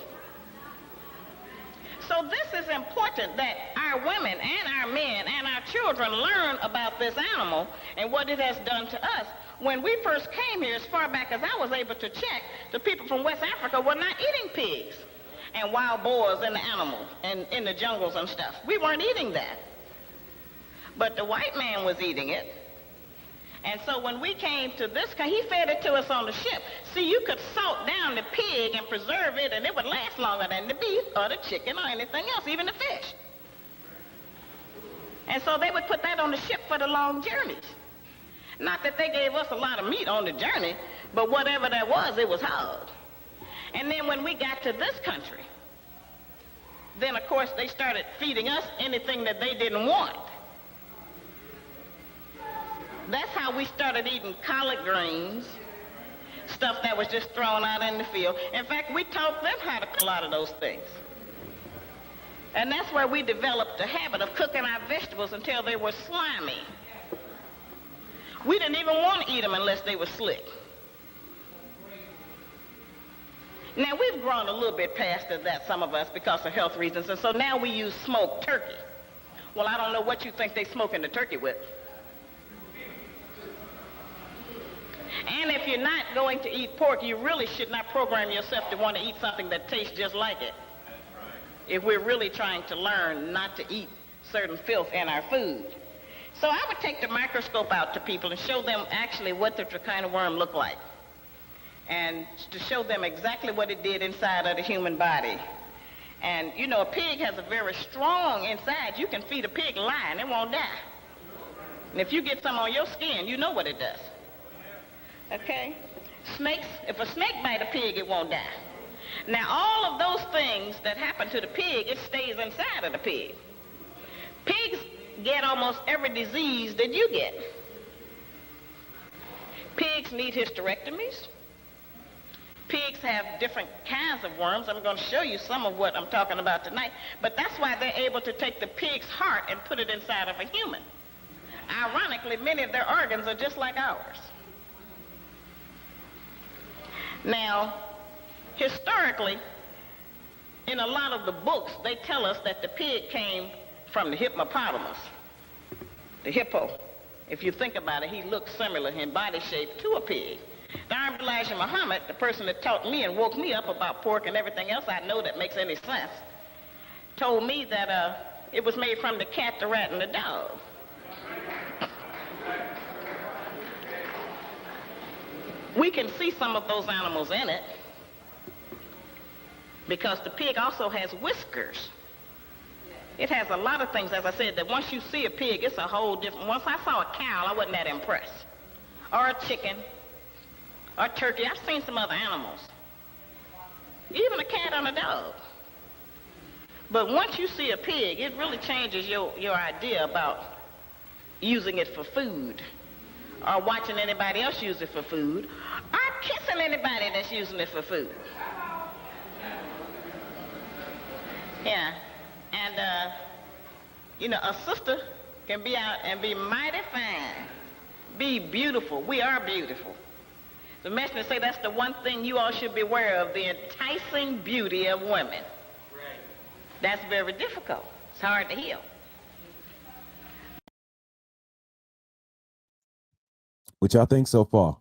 So this is important that our women and our men and our children learn about this animal and what it has done to us. When we first came here, as far back as I was able to check, the people from West Africa were not eating pigs and wild boars and the animals and in the jungles and stuff. We weren't eating that. But the white man was eating it. And so when we came to this, he fed it to us on the ship. See, you could salt down the pig and preserve it, and it would last longer than the beef or the chicken or anything else, even the fish. And so they would put that on the ship for the long journeys. Not that they gave us a lot of meat on the journey, but whatever that was, it was hard. And then when we got to this country, then of course they started feeding us anything that they didn't want. That's how we started eating collard greens, stuff that was just thrown out in the field. In fact, we taught them how to cook a lot of those things. And that's where we developed the habit of cooking our vegetables until they were slimy. We didn't even want to eat them unless they were slick. Now, we've grown a little bit past that, some of us, because of health reasons, and so now we use smoked turkey. Well, I don't know what you think they smoking the turkey with. And if you're not going to eat pork, you really should not program yourself to want to eat something that tastes just like it. If we're really trying to learn not to eat certain filth in our food. So I would take the microscope out to people and show them actually what the trichina worm looked like. And to show them exactly what it did inside of the human body. And, you know, a pig has a very strong inside. You can feed a pig lye and it won't die. And if you get some on your skin, you know what it does. Okay? Snakes, if a snake bite a pig, it won't die. Now, all of those things that happen to the pig, it stays inside of the pig. Pigs get almost every disease that you get. Pigs need hysterectomies. Pigs have different kinds of worms. I'm going to show you some of what I'm talking about tonight. But that's why they're able to take the pig's heart and put it inside of a human. Ironically, many of their organs are just like ours. Now, historically, in a lot of the books, they tell us that the pig came from the hippopotamus, the hippo. If you think about it, he looks similar in body shape to a pig. The Honorable Elijah Muhammad, the person that taught me and woke me up about pork and everything else I know that makes any sense, told me that it was made from the cat, the rat, and the dog. We can see some of those animals in it because the pig also has whiskers. It has a lot of things, as I said, that once you see a pig, it's a whole different. Once I saw a cow, I wasn't that impressed. Or a chicken, or turkey. I've seen some other animals. Even a cat and a dog. But once you see a pig, it really changes your idea about using it for food, or watching anybody else use it for food, or kissing anybody that's using it for food. Yeah. And, you know, a sister can be out and be mighty fine, be beautiful. We are beautiful. The messenger say that's the one thing you all should be aware of, the enticing beauty of women. That's very difficult. It's hard to heal. What y'all think so far?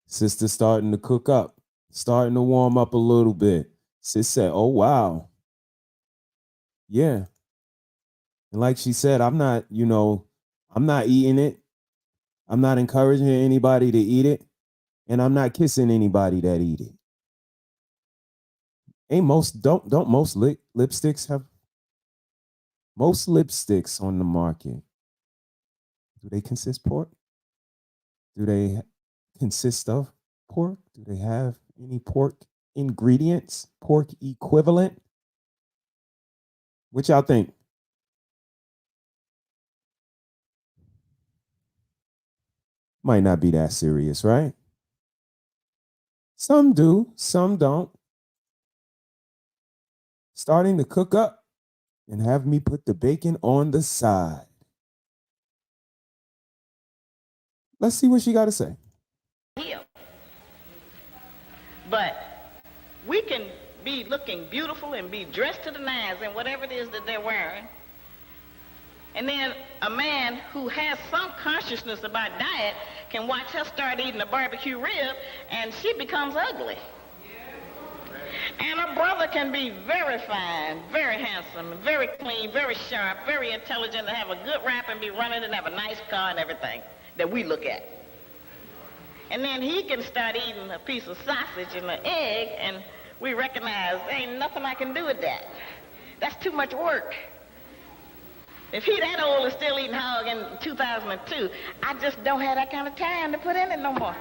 Sister starting to cook up, starting to warm up a little bit. Sis said, oh, wow. Yeah. And like she said, I'm not eating it. I'm not encouraging anybody to eat it. And I'm not kissing anybody that eat it. Don't most lipsticks have most lipsticks on the market? Do they consist pork? Do they consist of pork? Do they have any pork ingredients, pork equivalent? What y'all think? Might not be that serious, right? Some do, some don't. Starting to cook up and have me put the bacon on the side. Let's see what she got to say. But we can be looking beautiful and be dressed to the nines in whatever it is that they're wearing. And then a man who has some consciousness about diet can watch her start eating a barbecue rib and she becomes ugly. And a brother can be very fine, very handsome, very clean, very sharp, very intelligent, and have a good rap and be running and have a nice car and everything that we look at. And then he can start eating a piece of sausage and an egg, and we recognize there ain't nothing I can do with that. That's too much work. If he that old is still eating hog in 2002, I just don't have that kind of time to put in it no more.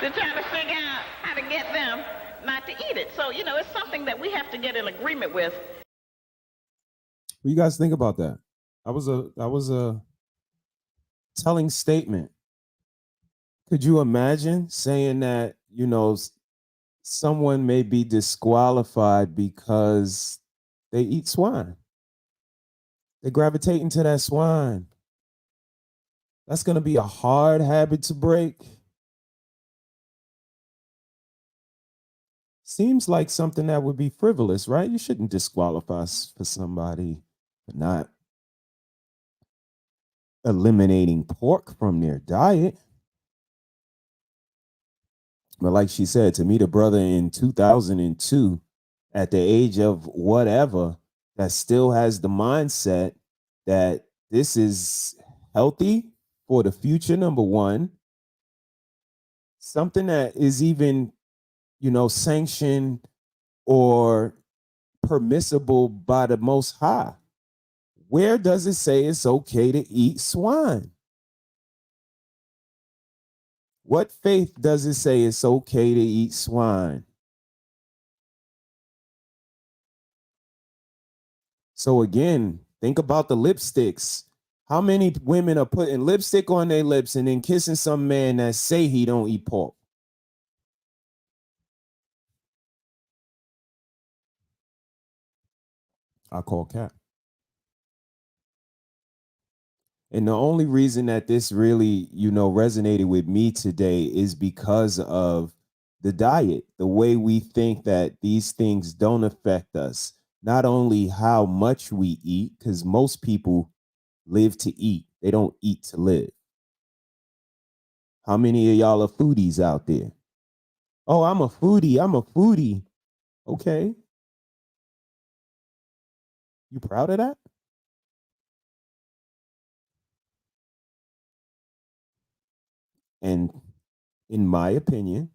To try to figure out how to get them not to eat it. So, you know, it's something that we have to get in agreement with. What do you guys think about that? That was a telling statement. Could you imagine saying that, you know, someone may be disqualified because they eat swine? They gravitate into that swine. That's going to be a hard habit to break. Seems like something that would be frivolous, right? You shouldn't disqualify for somebody for not eliminating pork from their diet. But like she said, to meet a brother in 2002 at the age of whatever that still has the mindset that this is healthy for the future, number one, something that is even, you know, sanctioned or permissible by the Most High. Where does it say it's okay to eat swine? What faith does it say it's okay to eat swine? So again, think about the lipsticks. How many women are putting lipstick on their lips and then kissing some man that say he don't eat pork? I call cap. And the only reason that this really, resonated with me today is because of the diet, the way we think that these things don't affect us. Not only how much we eat, because most people live to eat, they don't eat to live. How many of y'all are foodies out there? Oh, I'm a foodie. Okay. You proud of that? And in my opinion,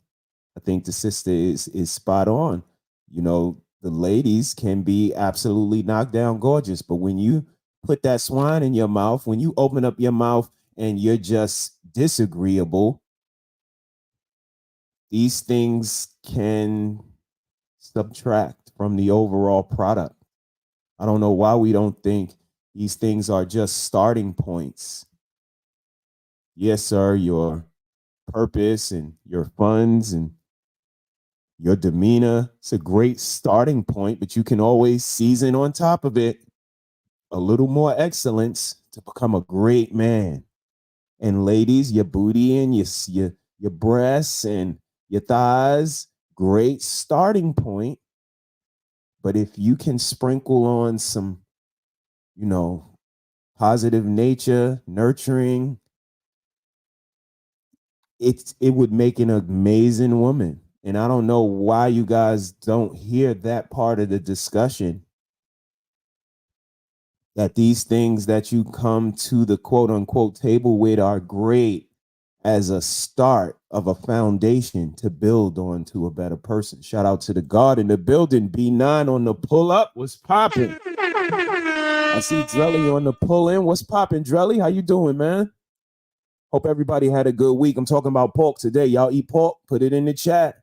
I think the sister is spot on. The ladies can be absolutely knocked down gorgeous, but when you put that swine in your mouth, when you open up your mouth and you're just disagreeable, these things can subtract from the overall product. I don't know why we don't think these things are just starting points. Yes, sir, your purpose and your funds and your demeanor, it's a great starting point, but you can always season on top of it a little more excellence to become a great man. And ladies, your booty and your breasts and your thighs, great starting point. But if you can sprinkle on some, positive nature, nurturing, it would make an amazing woman. And I don't know why you guys don't hear that part of the discussion, that these things that you come to the quote unquote table with are great as a start of a foundation to build on to a better person. Shout out to the God in the building. B9 on the pull up. What's popping? I see Drelly on the pull in. What's popping, Drelly? How you doing, man? Hope everybody had a good week. I'm talking about pork today. Y'all eat pork? Put it in the chat.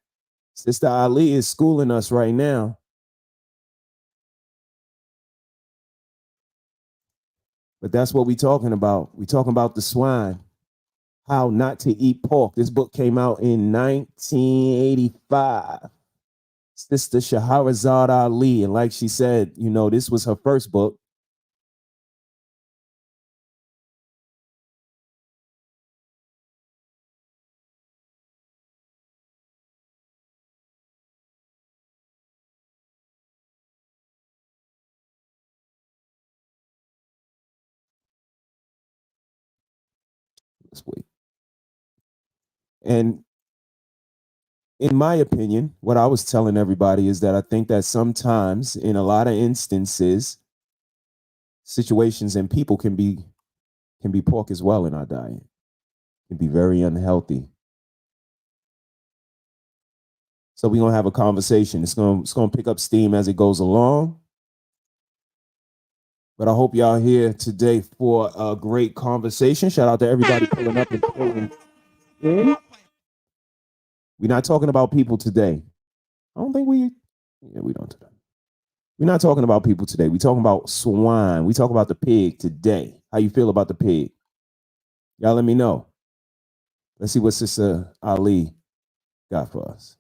Sister Ali is schooling us right now. But that's what we're talking about. We're talking about the swine. How Not to Eat Pork. This book came out in 1985. Sister Shahrazad Ali. And like she said, this was her first book. Let's wait. And in my opinion, what I was telling everybody is that I think that sometimes, in a lot of instances, situations and people can be pork as well in our diet. Can be very unhealthy. So we're gonna have a conversation. It's gonna pick up steam as it goes along. But I hope y'all here today for a great conversation. Shout out to everybody pulling up and pulling in. We're not talking about people today. I don't think we don't today. We're not talking about people today. We're talking about swine. We talk about the pig today. How you feel about the pig? Y'all let me know. Let's see what Sister Ali got for us.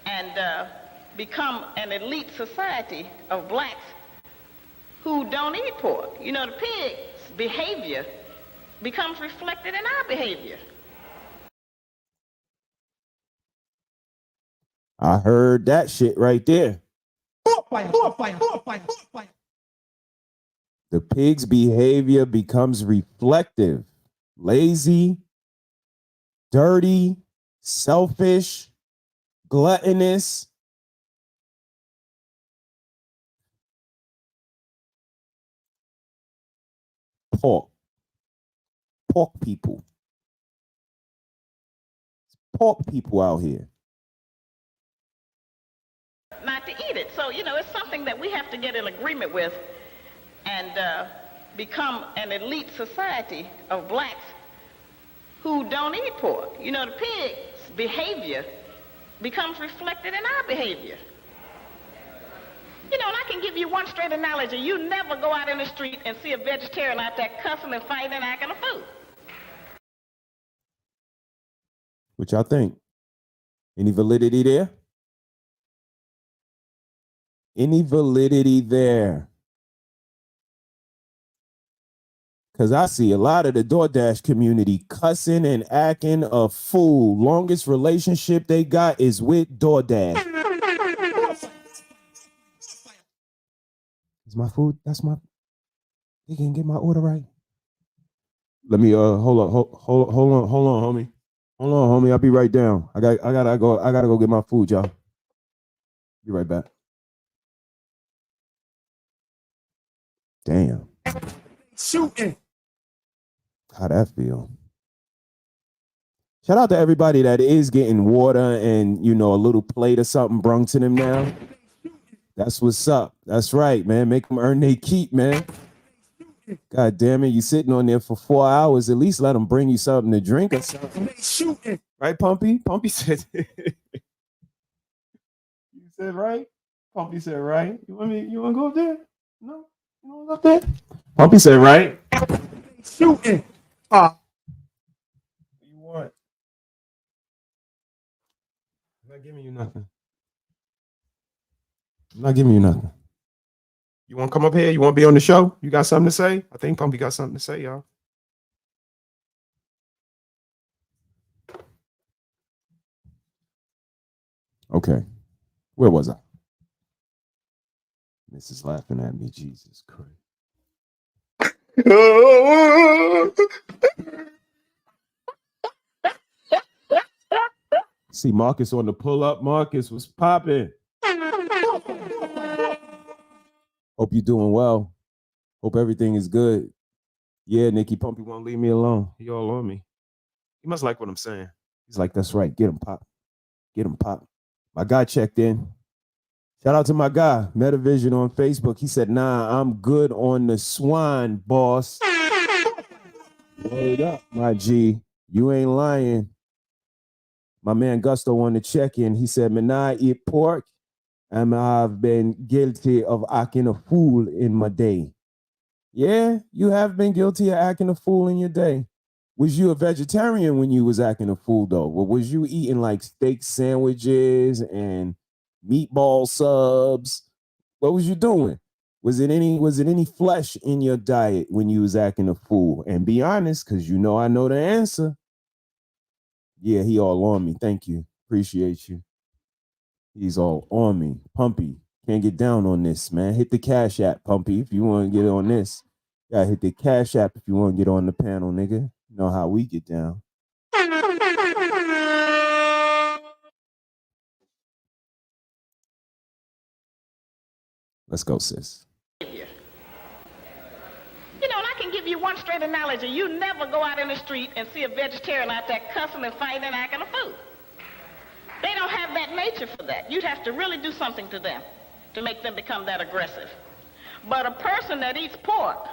And become an elite society of blacks who don't eat pork. The pig's behavior becomes reflected in our behavior. I heard that shit right there. The pig's behavior becomes reflective, lazy, dirty, selfish, gluttonous. Pork people. Pork people out here. Not to eat it. So, it's something that we have to get in agreement with and become an elite society of blacks who don't eat pork. You know, the pig's behavior becomes reflected in our behavior. You know, and I can give you one straight analogy. You never go out in the street and see a vegetarian out there cussing and fighting and acting a fool. What y'all think? Any validity there? Any validity there? Because I see a lot of the DoorDash community cussing and acting a fool. Longest relationship they got is with DoorDash. Is my food? That's my... You can get my order right? Let me, hold on, homie. Hold on, homie. I'll be right down. I gotta go get my food, y'all. Be right back. Damn. Shooting. How that feel? Shout out to everybody that is getting water and, you know, a little plate or something brung to them now. That's what's up. That's right, man. Make them earn their keep, man. God damn it. You sitting on there for 4 hours. At least let them bring you something to drink or something. Shooting. Right, Pumpy? Pumpy said... You said right? Pumpy said right. You want to go up there? No? You want to go up there? Pumpy said right. Shooting. What do you want? I'm not giving you nothing. I'm not giving you nothing. You want to come up here? You want to be on the show? You got something to say? I think Pumpy got something to say, y'all. Okay. Where was I? This is laughing at me. Jesus Christ. See Marcus on the pull-up. Marcus was popping. Hope you're doing well. Hope everything is good. Yeah, Nikki Pumpy won't leave me alone. He all on me. He must like what I'm saying. He's like, that's right. Get him, Pop. Get him, Pop. My guy checked in. Shout out to my guy, Metavision on Facebook. He said, nah, I'm good on the swine, boss. Word up, my G. You ain't lying. My man Gusto on the check-in. He said, man, I eat pork and I've been guilty of acting a fool in my day. Yeah, you have been guilty of acting a fool in your day. Was you a vegetarian when you was acting a fool, though? Or was you eating like steak sandwiches and meatball subs? What was you doing? Was it any flesh in your diet when you was acting a fool? And be honest, because you know I know the answer. Yeah, he all on me. Thank you. Appreciate you. He's all on me. Pumpy, can't get down on this, man. Hit the Cash App, Pumpy, if you want to get on this. Yeah, hit the Cash App if you want to get on the panel, nigga. You know how we get down. Let's go, sis. You know, and I can give you one straight analogy. You never go out in the street and see a vegetarian out there cussing and fighting and acting a fool. They don't have that nature for that. You'd have to really do something to them to make them become that aggressive. But a person that eats pork,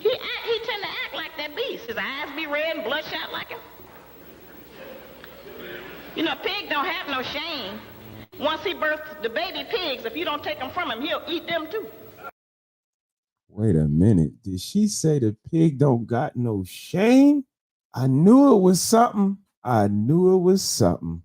he tend to act like that beast. His eyes be red and bloodshot like him. You know, a pig don't have no shame. Once he births the baby pigs, if you don't take them from him, he'll eat them too. Wait a minute. Did she say the pig don't got no shame? I knew it was something. I knew it was something.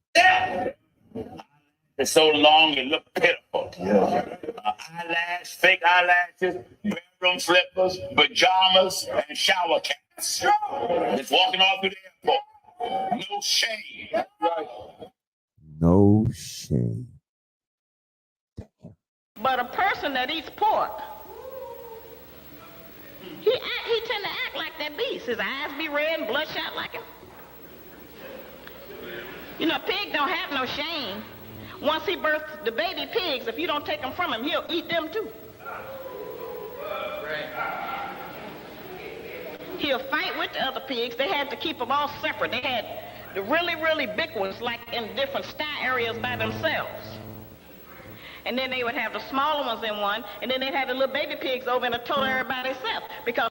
It's so long it look pitiful. Yeah. Eyelash, fake eyelashes, bedroom slippers, pajamas, and shower caps. It's walking off through the airport. No shame. Right. No shame. But a person that eats pork, he tend to act like that beast. His eyes be red and bloodshot like him. You know, a pig don't have no shame. Once he births the baby pigs, if you don't take them from him, he'll eat them too. He'll fight with the other pigs. They had to keep them all separate. They had the really, really big ones, like in different sty areas by themselves. And then they would have the smaller ones in one, and then they'd have the little baby pigs over in a total area by themselves. Because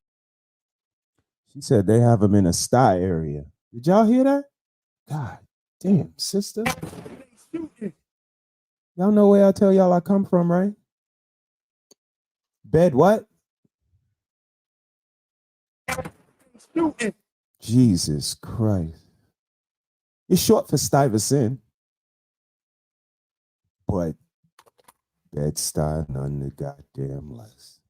She said they have them in a sty area. Did y'all hear that? God damn, sister. Y'all know where I tell y'all I come from, right? Bed what? Jesus Christ. It's short for Stuyvesant, but Bed-Stuy none the goddamn less.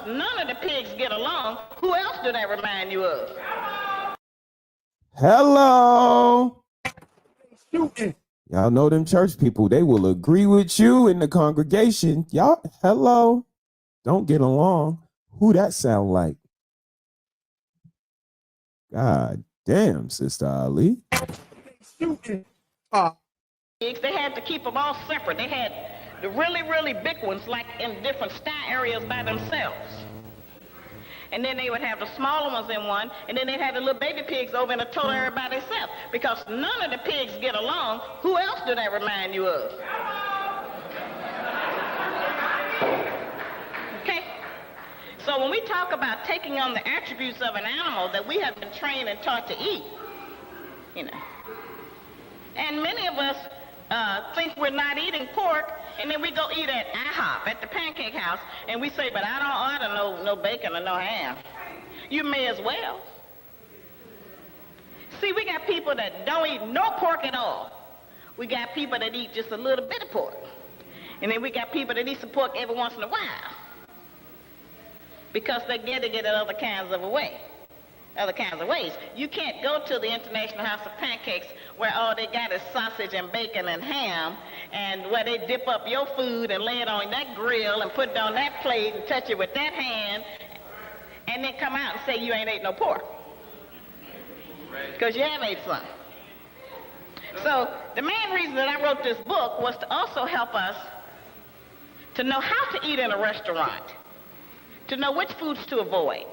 None of the pigs get along. Who else do that remind you of? Hello. Y'all know them church people, they will agree with you in the congregation. Y'all, hello. Don't get along. Who that sound like? God damn, Sister Ali. They had to keep them all separate. They had the really, really big ones like in different sty areas by themselves. And then they would have the smaller ones in one, and then they'd have the little baby pigs over in a total area by themselves. Because none of the pigs get along. Who else do that remind you of? Okay? So when we talk about taking on the attributes of an animal that we have been trained and taught to eat, you know, and many of us think we're not eating pork, and then we go eat at IHOP, at the Pancake House, and we say, but I don't order no bacon or no ham. You may as well. See, we got people that don't eat no pork at all. We got people that eat just a little bit of pork. And then we got people that eat some pork every once in a while. Because they get it other kinds of ways. You can't go to the International House of Pancakes where all they got is sausage and bacon and ham, and where they dip up your food and lay it on that grill and put it on that plate and touch it with that hand, and then come out and say you ain't ate no pork. Because you have ate some. So the main reason that I wrote this book was to also help us to know how to eat in a restaurant, to know which foods to avoid.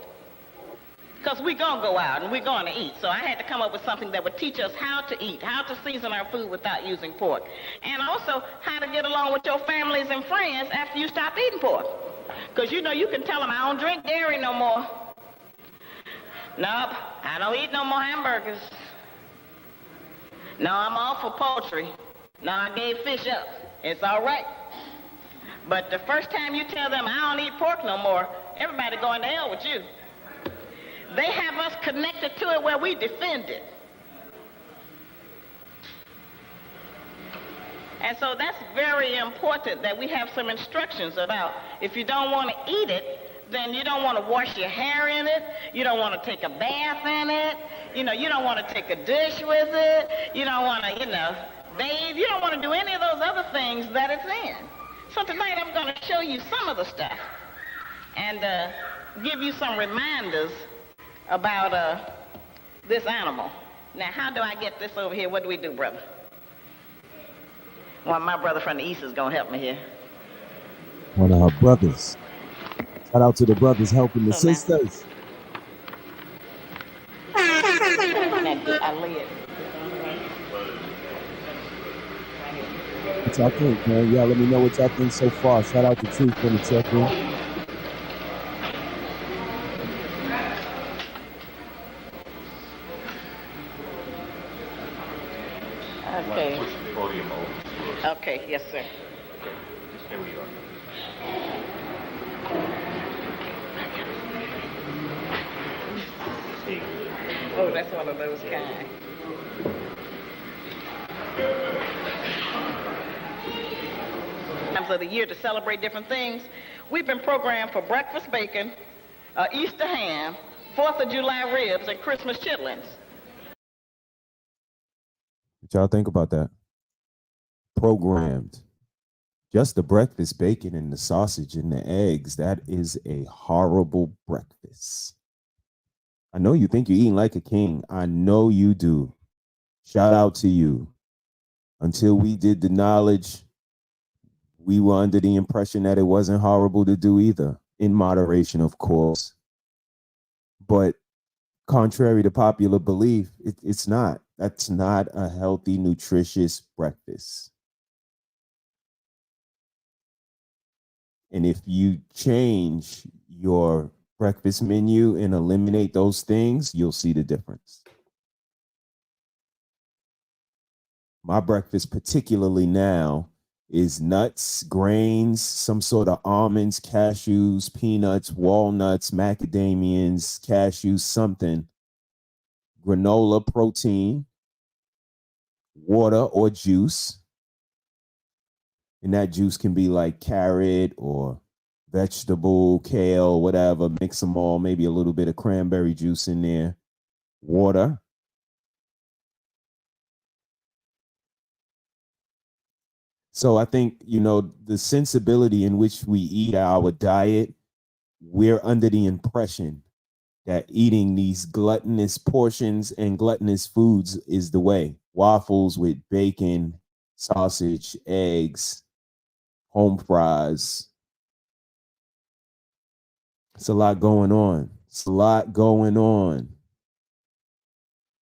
Because we're going to go out and we're going to eat. So I had to come up with something that would teach us how to eat, how to season our food without using pork. And also how to get along with your families and friends after you stop eating pork. Because, you know, you can tell them, I don't drink dairy no more. Nope, I don't eat no more hamburgers. No, I'm all for poultry. No, I gave fish up. It's all right. But the first time you tell them, I don't eat pork no more, everybody going to hell with you. They have us connected to it where we defend it. And so that's very important that we have some instructions about if you don't want to eat it, then you don't want to wash your hair in it, you don't want to take a bath in it, you know, you don't want to take a dish with it, you don't want to, bathe, you don't want to do any of those other things that it's in. So tonight I'm going to show you some of the stuff and give you some reminders about this animal. Now, how do I get this over here? What do we do, brother? Well, my brother from the east is going to help me here. One of her brothers. Shout out to the brothers helping the sisters. I lay it. What y'all think, man? Yeah, let me know what y'all think so far. Shout out to Truth for the check-in. Okay. Push the podium over. Okay, yes, sir. Here we are. Oh, that's one of those kind. Times of the year to celebrate different things. We've been programmed for breakfast bacon, Easter ham, 4th of July ribs, and Christmas chitlins. What y'all think about that? Programmed. Just the breakfast bacon and the sausage and the eggs. That is a horrible breakfast. I know you think you're eating like a king. I know you do. Shout out to you. Until we did the knowledge, we were under the impression that it wasn't horrible to do either. In moderation, of course. But contrary to popular belief, it's not. That's not a healthy, nutritious breakfast. And if you change your breakfast menu and eliminate those things, you'll see the difference. My breakfast, particularly now, is nuts, grains, some sort of almonds, cashews, peanuts, walnuts, macadamians, cashews, something, granola protein, water or juice. And that juice can be like carrot or vegetable, kale, whatever. Mix them all, maybe a little bit of cranberry juice in there, water. So I think, the sensibility in which we eat our diet, we're under the impression that eating these gluttonous portions and gluttonous foods is the way. Waffles with bacon, sausage, eggs, home fries. It's a lot going on. It's a lot going on.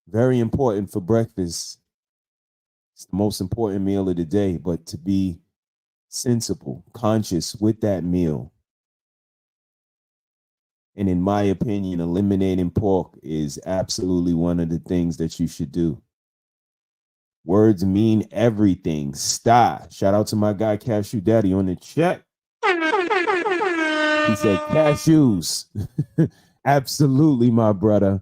Very important for breakfast. It's the most important meal of the day, but to be sensible, conscious with that meal. And in my opinion, eliminating pork is absolutely one of the things that you should do. Words mean everything. Shout out to my guy Cashew Daddy on the chat. He said cashews. Absolutely, my brother.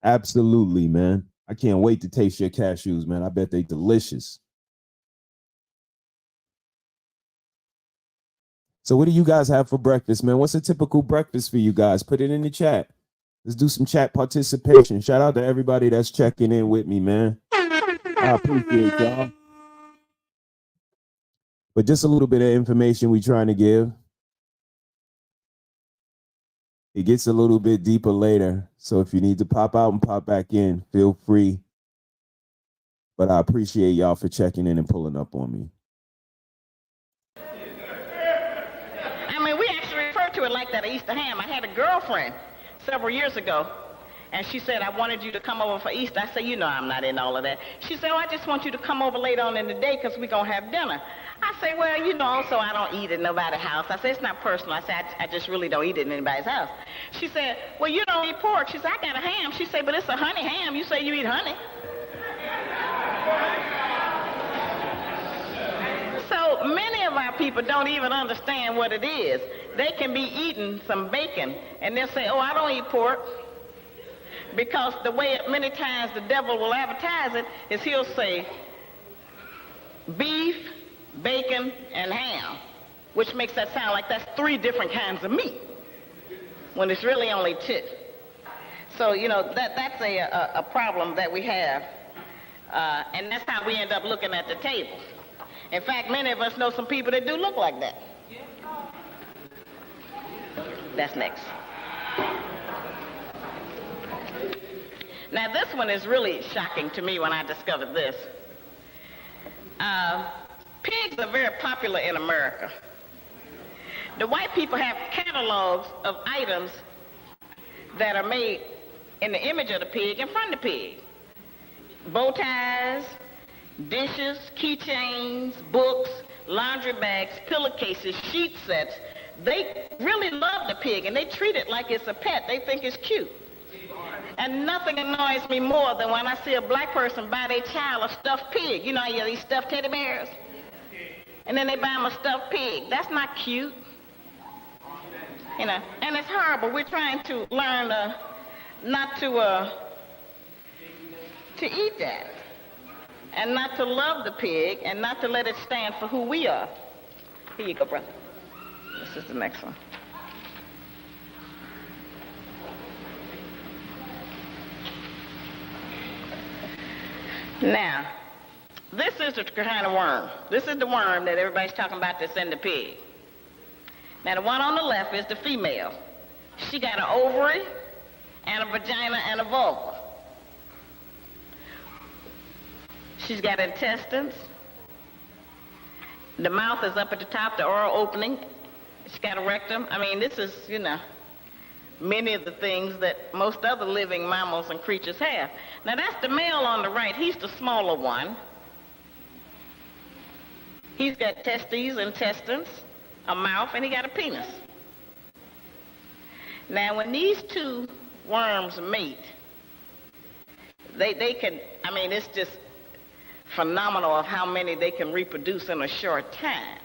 Absolutely, man. I can't wait to taste your cashews, man. I bet they delicious. So what do you guys have for breakfast, man? What's a typical breakfast for you guys? Put it in the chat. Let's do some chat participation. Shout out to everybody that's checking in with me, man. I appreciate y'all. But just a little bit of information we're trying to give. It gets a little bit deeper later. So if you need to pop out and pop back in, feel free. But I appreciate y'all for checking in and pulling up on me. I mean, we actually refer to it like that, Easter ham. I had a girlfriend several years ago, and she said, I wanted you to come over for Easter. I said, I'm not in all of that. She said, I just want you to come over later on in the day because we're going to have dinner. I say, well, also I don't eat at nobody's house. I said, it's not personal. I said, I just really don't eat it in anybody's house. She said, well, you don't eat pork. She said, I got a ham. She said, but it's a honey ham. You say you eat honey. So many of our people don't even understand what it is. They can be eating some bacon, and they'll say, I don't eat pork. Because the way many times the devil will advertise it is he'll say beef, bacon, and ham, which makes that sound like that's 3 different kinds of meat, when it's really only 2. So, that's a problem that we have, and that's how we end up looking at the table. In fact, many of us know some people that do look like that. That's next. Now, this one is really shocking to me when I discovered this. Pigs are very popular in America. The white people have catalogs of items that are made in the image of the pig and from the pig. Bow ties, dishes, keychains, books, laundry bags, pillowcases, sheet sets. They really love the pig, and they treat it like it's a pet. They think it's cute. And nothing annoys me more than when I see a black person buy their child a stuffed pig. You know how you have these stuffed teddy bears? And then they buy them a stuffed pig. That's not cute. And it's horrible. We're trying to learn not to eat that. And not to love the pig, and not to let it stand for who we are. Here you go, brother. This is the next one. Now, this is the kind of worm. This is the worm that everybody's talking about that's in the pig. Now, the one on the left is the female. She got an ovary and a vagina and a vulva. She's got intestines. The mouth is up at the top, the oral opening. She's got a rectum. I mean, this is, many of the things that most other living mammals and creatures have. Now, that's the male on the right. He's the smaller one. He's got testes, intestines, a mouth, and he got a penis. Now, when these two worms mate, they can, I mean, it's just phenomenal of how many they can reproduce in a short time.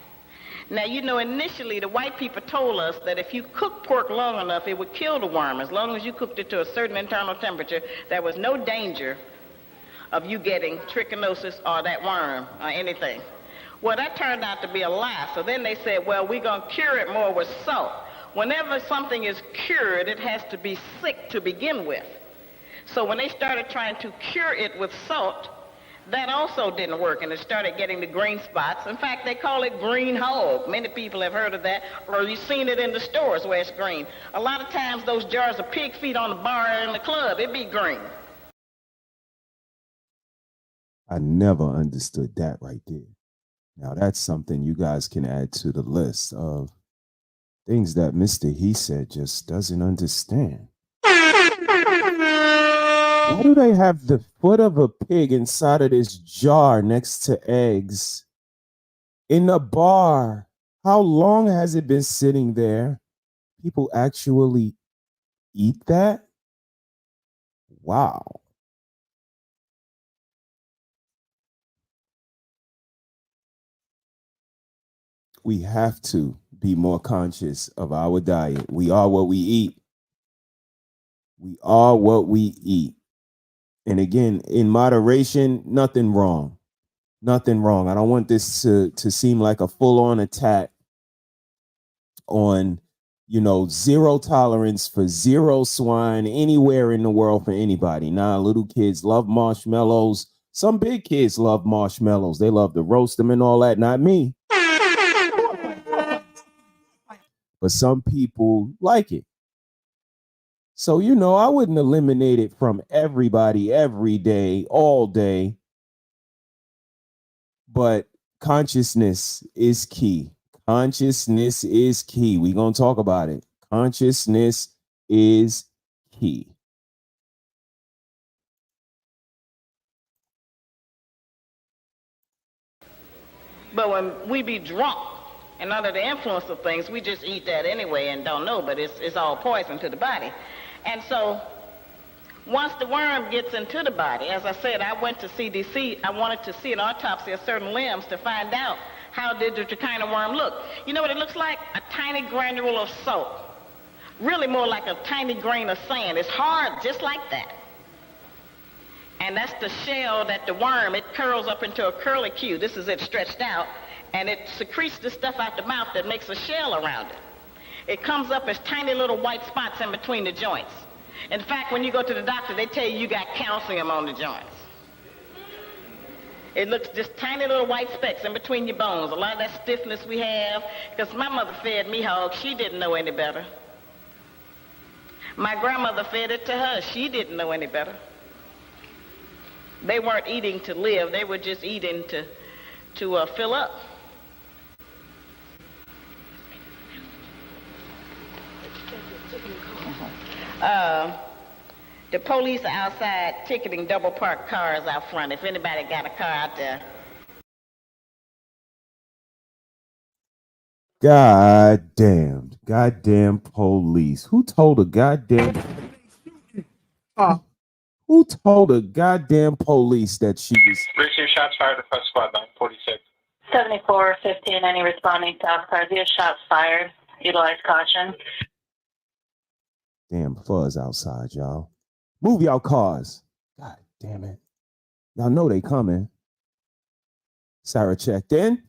Now, you know, initially the white people told us that if you cook pork long enough, it would kill the worm. As long as you cooked it to a certain internal temperature, there was no danger of you getting trichinosis or that worm or anything. Well, that turned out to be a lie. So then they said, well, we're going to cure it more with salt. Whenever something is cured, it has to be sick to begin with. So when they started trying to cure it with salt, that also didn't work, and it started getting the green spots. In fact, they call it green hog. Many people have heard of that, or you've seen it in the stores where it's green. A lot of times those jars of pig feet on the bar in the club, it'd be green. I never understood that right there. Now that's something you guys can add to the list of things that Mr.HeSaiD just doesn't understand. Why do they have the foot of a pig inside of this jar next to eggs in the bar? How long has it been sitting there? People actually eat that? Wow. We have to be more conscious of our diet. We are what we eat. We are what we eat. And again, in moderation, nothing wrong. Nothing wrong. I don't want this to seem like a full-on attack on, you know, zero tolerance for zero swine anywhere in the world for anybody. Nah, little kids love marshmallows. Some big kids love marshmallows. They love to roast them and all that. Not me. But some people like it. So, you know, I wouldn't eliminate it from everybody every day, all day. But consciousness is key. Consciousness is key. We're going to talk about it. Consciousness is key. But when we be drunk and under the influence of things, we just eat that anyway and don't know, but it's all poison to the body. And so once the worm gets into the body, as I said, I went to CDC. I wanted to see an autopsy of certain limbs to find out how did the trichina worm look. You know what it looks like? A tiny granule of salt. Really more like a tiny grain of sand. It's hard just like that. And that's the shell that the worm, it curls up into a curlicue. This is it stretched out. And it secretes the stuff out the mouth that makes a shell around it. It comes up as tiny little white spots in between the joints. In fact, when you go to the doctor, they tell you you got calcium on the joints. It looks just tiny little white specks in between your bones. A lot of that stiffness we have, because my mother fed me hog, she didn't know any better. My grandmother fed it to her, she didn't know any better. They weren't eating to live, they were just eating to fill up. The police are outside ticketing double parked cars out front. If anybody got a car out there. Goddamn police. Who told a goddamn police that she was... Receive shots fired at squad 946. 7415, any responding South Cardia, shots fired. Utilize caution. Damn fuzz outside, y'all. Move y'all cars. God damn it. Y'all know they coming. Sarah checked in.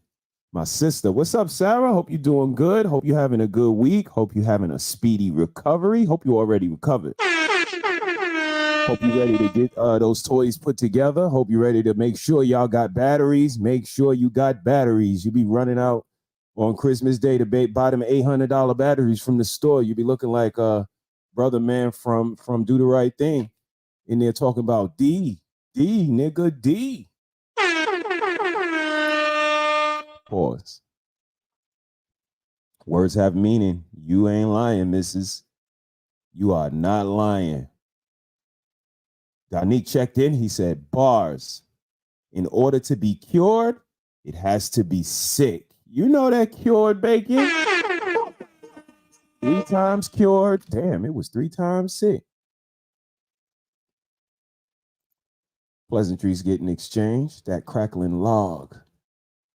My sister. What's up, Sarah? Hope you're doing good. Hope you're having a good week. Hope you're having a speedy recovery. Hope you already recovered. Hope you're ready to get those toys put together. Hope you're ready to make sure y'all got batteries. Make sure you got batteries. You be running out on Christmas Day to buy them $800 batteries from the store. You be looking like brother man from Do the Right Thing in there talking about D nigga D. Pause. Words have meaning. You ain't lying, missus. You are not lying. Danique checked in. He said, bars. In order to be cured, it has to be sick. You know that cured bacon? 3 times cured. Damn, it was 3 times sick. Pleasantries getting exchanged. That crackling log.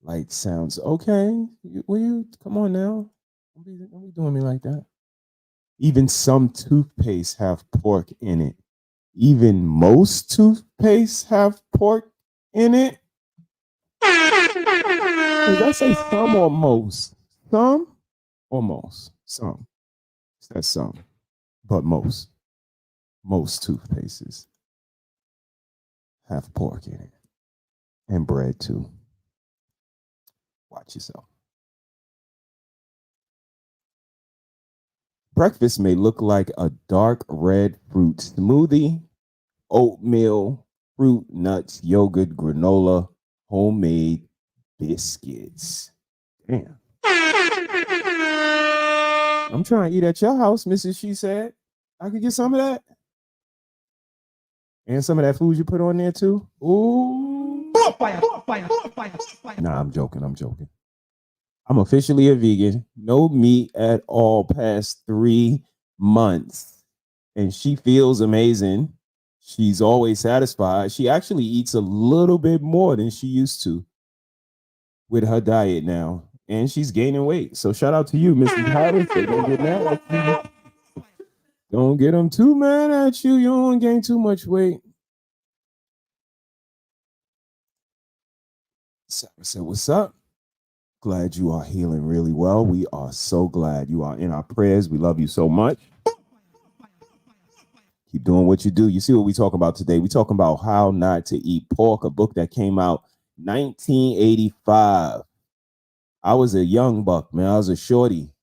Light sounds. Okay. Will you come on now? Don't be doing me like that. Even some toothpaste have pork in it. Even most toothpaste have pork in it. Did I say some or most? Some or most? Some. That's some. But most. Most toothpastes have pork in it. And bread too. Watch yourself. Breakfast may look like a dark red fruit smoothie, oatmeal, fruit, nuts, yogurt, granola, homemade biscuits. Damn. I'm trying to eat at your house, Mrs. She said. I could get some of that. And some of that food you put on there too. Ooh. Nah, I'm joking. I'm officially a vegan. No meat at all past 3 months. And she feels amazing. She's always satisfied. She actually eats a little bit more than she used to with her diet now. And she's gaining weight. So shout out to you, Mr. Harris. Don't get mad at you. Don't get them too mad at you. You don't gain too much weight. Sarah said, what's up? Glad you are healing really well. We are so glad you are in our prayers. We love you so much. Keep doing what you do. You see what we talk about today? We talking about How Not to Eat Pork, a book that came out 1985. I was a young buck, man. I was a shorty.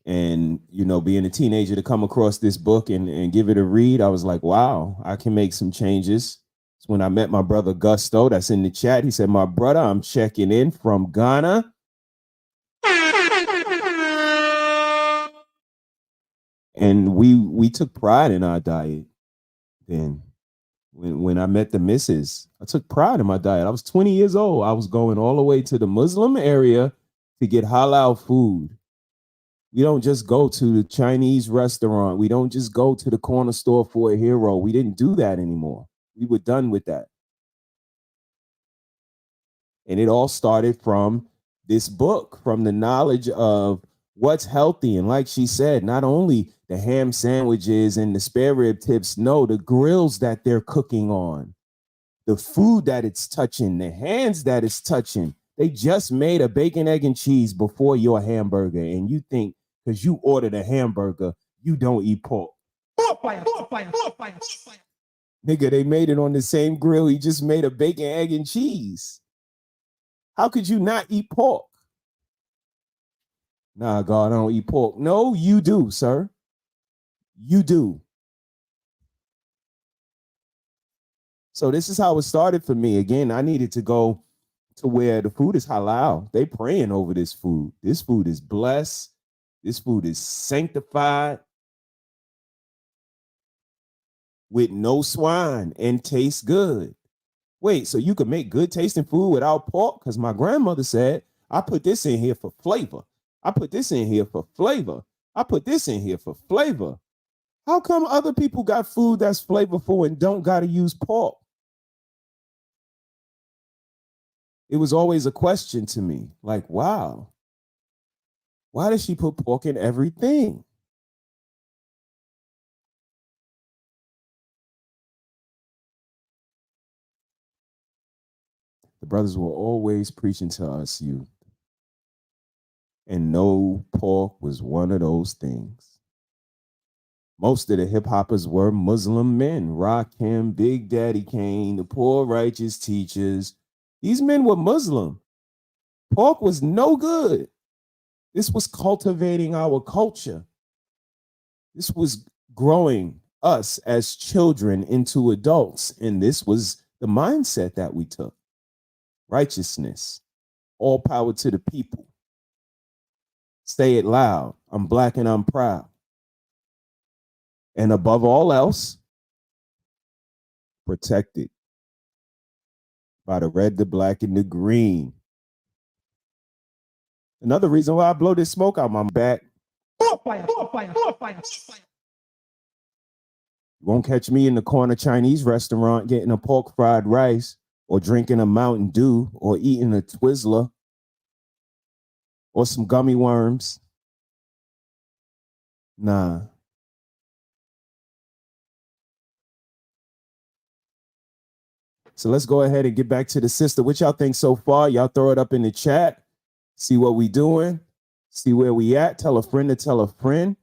And, you know, being a teenager to come across this book and give it a read, I was like, wow, I can make some changes. It's when I met my brother Gusto, that's in the chat. He said, my brother, I'm checking in from Ghana. And we took pride in our diet then. When I met the missus, I took pride in my diet. I was 20 years old. I was going all the way to the Muslim area to get halal food. We don't just go to the Chinese restaurant. We don't just go to the corner store for a hero. We didn't do that anymore. We were done with that. And it all started from this book, from the knowledge of what's healthy. And like she said, not only the ham sandwiches and the spare rib tips, no, the grills that they're cooking on, the food that it's touching, the hands that it's touching. They just made a bacon, egg, and cheese before your hamburger. And you think because you ordered a hamburger, you don't eat pork. Nigga, they made it on the same grill. He just made a bacon, egg, and cheese. How could you not eat pork? Nah, God, I don't eat pork. No, you do, sir. You do. So this is how it started for me. Again, I needed to go to where the food is halal. They praying over this food. This food is blessed. This food is sanctified with no swine and tastes good. Wait, so you can make good tasting food without pork? Because my grandmother said, I put this in here for flavor. I put this in here for flavor. I put this in here for flavor. How come other people got food that's flavorful and don't got to use pork? It was always a question to me, like, wow, why does she put pork in everything? The brothers were always preaching to us, youth. And no, pork was one of those things. Most of the hip hoppers were Muslim men. Rakim, Big Daddy Kane, the poor righteous teachers. These men were Muslim. Pork was no good. This was cultivating our culture. This was growing us as children into adults. And this was the mindset that we took. Righteousness, all power to the people. Say it loud. I'm black and I'm proud. And above all else, protected by the red, the black, and the green. Another reason why I blow this smoke out my back. You won't catch me in the corner Chinese restaurant getting a pork fried rice or drinking a Mountain Dew or eating a Twizzler or some gummy worms. Nah. So let's go ahead and get back to the sister. What y'all think so far? Y'all throw it up in the chat. See what we doing. See where we at. Tell a friend to tell a friend.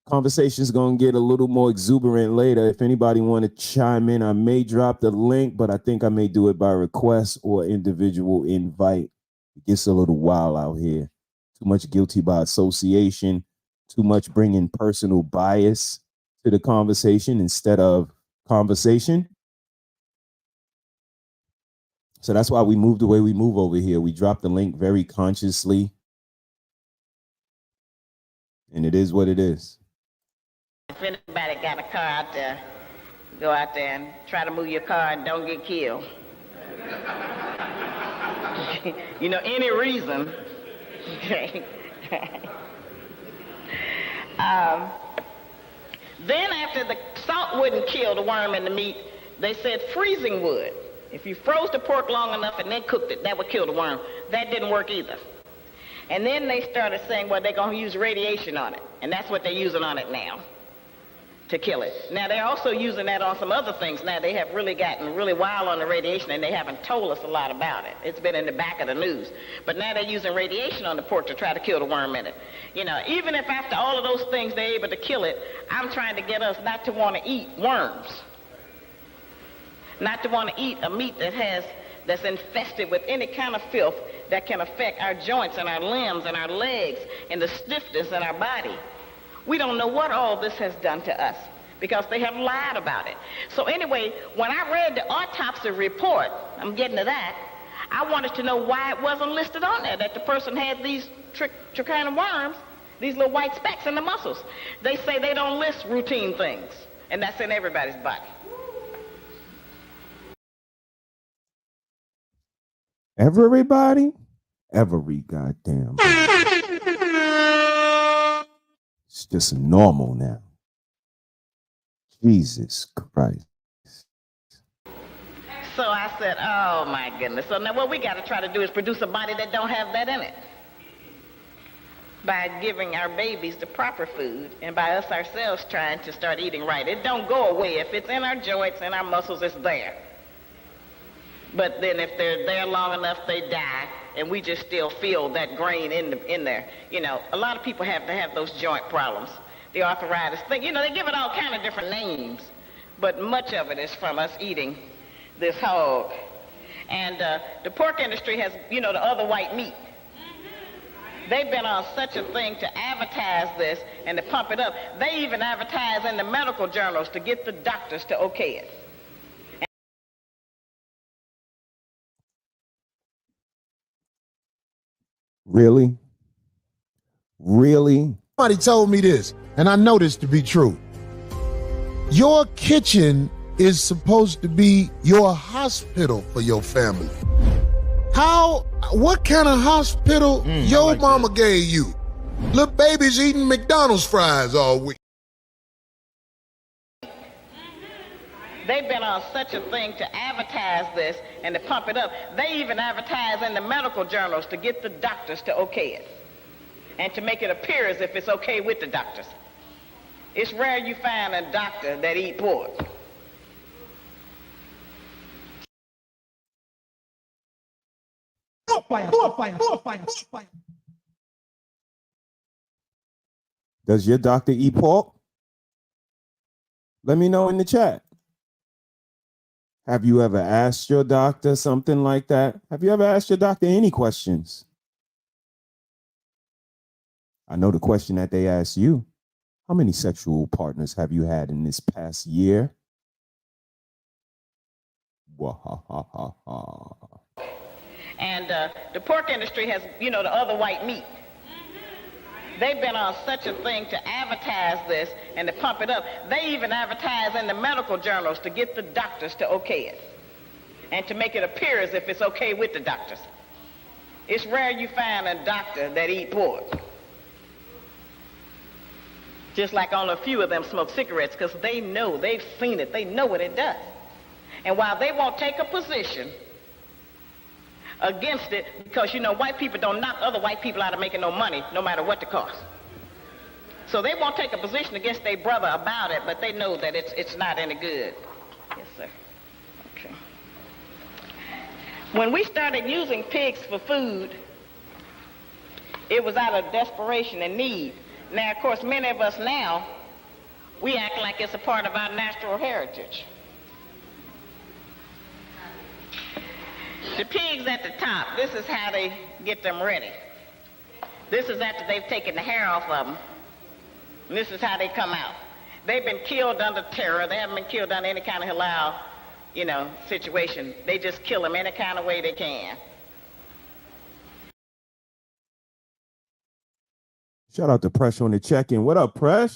Conversation's going to get a little more exuberant later. If anybody want to chime in, I may drop the link, but I think I may do it by request or individual invite. It gets a little wild out here. Too much guilty by association. Too much bringing personal bias to the conversation instead of conversation. So that's why we move the way we move over here. We drop the link very consciously. And it is what it is. If anybody got a car out there, go out there and try to move your car and don't get killed. You know, any reason. Then after the salt wouldn't kill the worm in the meat, they said freezing would. If you froze the pork long enough and then cooked it, that would kill the worm. That didn't work either. And then they started saying, well, they're going to use radiation on it. And that's what they're using on it now, to kill it. Now, they're also using that on some other things. Now, they have really gotten really wild on the radiation, and they haven't told us a lot about it. It's been in the back of the news. But now they're using radiation on the pork to try to kill the worm in it. You know, even if after all of those things they're able to kill it, I'm trying to get us not to want to eat worms. Not to want to eat a meat that's infested with any kind of filth that can affect our joints and our limbs and our legs and the stiffness in our body. We don't know what all this has done to us because they have lied about it. So anyway, when I read the autopsy report, I'm getting to that, I wanted to know why it wasn't listed on there that the person had these trichina worms, these little white specks in the muscles. They say they don't list routine things, and that's in everybody's body. Everybody? Every goddamn body. It's just normal now. Jesus Christ. So I said, oh my goodness. So now what we got to try to do is produce a body that don't have that in it. By giving our babies the proper food and by us ourselves trying to start eating right. It don't go away. If it's in our joints and our muscles, it's there. But then if they're there long enough, they die, and we just still feel that grain in there. You know, a lot of people have to have those joint problems, the arthritis thing. You know, they give it all kind of different names, but much of it is from us eating this hog. And the pork industry has, you know, the other white meat. They've been on such a thing to advertise this and to pump it up. They even advertise in the medical journals to get the doctors to okay it. Really? Really? Somebody told me this, and I know this to be true. Your kitchen is supposed to be your hospital for your family. What kind of hospital your mama gave you? Little babies eating McDonald's fries all week. They've been on such a thing to advertise this and to pump it up. They even advertise in the medical journals to get the doctors to okay it and to make it appear as if it's okay with the doctors. It's rare you find a doctor that eat pork. Does your doctor eat pork? Let me know in the chat. Have you ever asked your doctor something like that? Have you ever asked your doctor any questions? I know the question that they ask you. How many sexual partners have you had in this past year? And the pork industry has, you know, the other white meat. They've been on such a thing to advertise this and to pump it up. They even advertise in the medical journals to get the doctors to okay it and to make it appear as if it's okay with the doctors. It's rare you find a doctor that eat pork. Just like only a few of them smoke cigarettes because they know, they've seen it, they know what it does. And while they won't take a position against it, because you know white people don't knock other white people out of making no money, no matter what the cost. So they won't take a position against their brother about it, but they know that it's not any good. Yes, sir. Okay. When we started using pigs for food, it was out of desperation and need. Now, of course, many of us now, we act like it's a part of our natural heritage. The pigs at the top, this is how they get them ready. This is after they've taken the hair off of them. And this is how they come out. They've been killed under terror. They haven't been killed under any kind of halal, situation. They just kill them any kind of way they can. Shout out to Presh on the check-in. What up, Presh?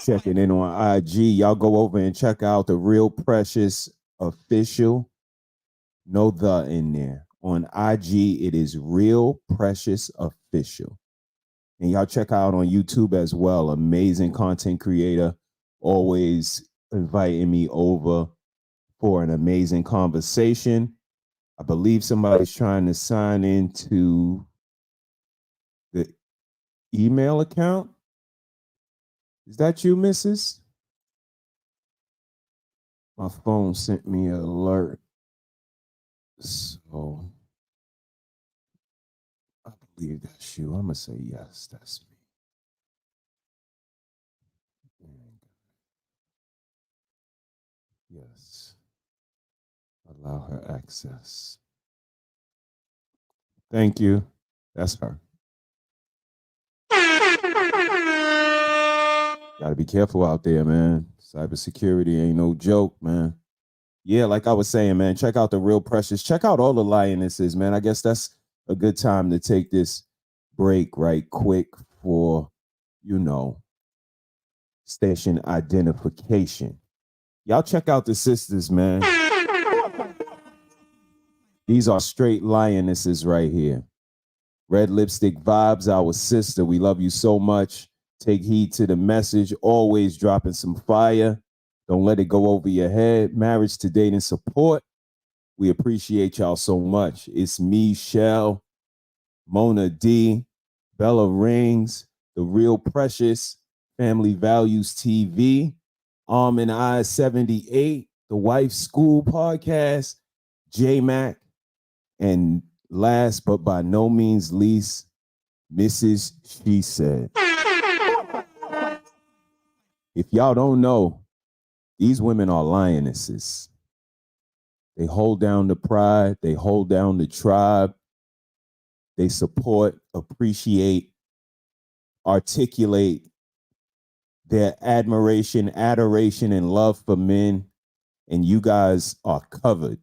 Checking in on IG. Y'all go over and check out the Real Precious Official. No the in there. On IG, it is Real Precious Official. And y'all check out on YouTube as well. Amazing content creator. Always inviting me over for an amazing conversation. I believe somebody's trying to sign into the email account. Is that you, Mrs.? My phone sent me an alert. So I believe that's you. I'm going to say yes, that's me. Yes. Allow her access. Thank you. That's her. Gotta be careful out there, man. Cybersecurity ain't no joke, man. Yeah, like I was saying, man, check out the Real Precious. Check out all the lionesses, man. I guess that's a good time to take this break right quick for, station identification. Y'all check out the sisters, man. These are straight lionesses right here. Red Lipstick Vibes, our sister. We love you so much. Take heed to the message. Always dropping some fire. Don't let it go over your head. Marriage to Dating Support. We appreciate y'all so much. It's me, Shell, Mona D, Bella Rings, The Real Precious, Family Values TV, and I 78, The Wife School Podcast, J-Mac, and last but by no means least, Mrs.HeSaiD. If y'all don't know, these women are lionesses. They hold down the pride. They hold down the tribe. They support, appreciate, articulate their admiration, adoration, and love for men. And you guys are covered.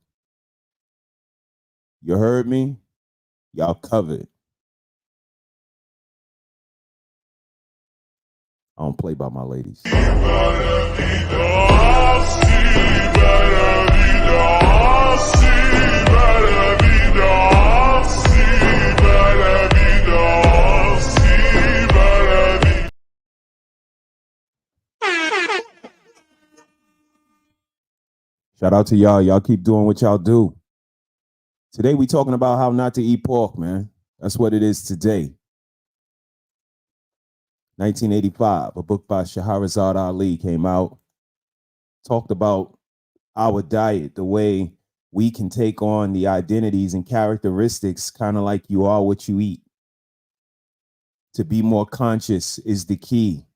You heard me? Y'all covered. I don't play by my ladies. Shout out to y'all. Y'all keep doing what y'all do. Today we talking about how not to eat pork, man. That's what it is today. 1985, a book by Shahrazad Ali came out. Talked about our diet, the way we can take on the identities and characteristics, kind of like you are what you eat. To be more conscious is the key.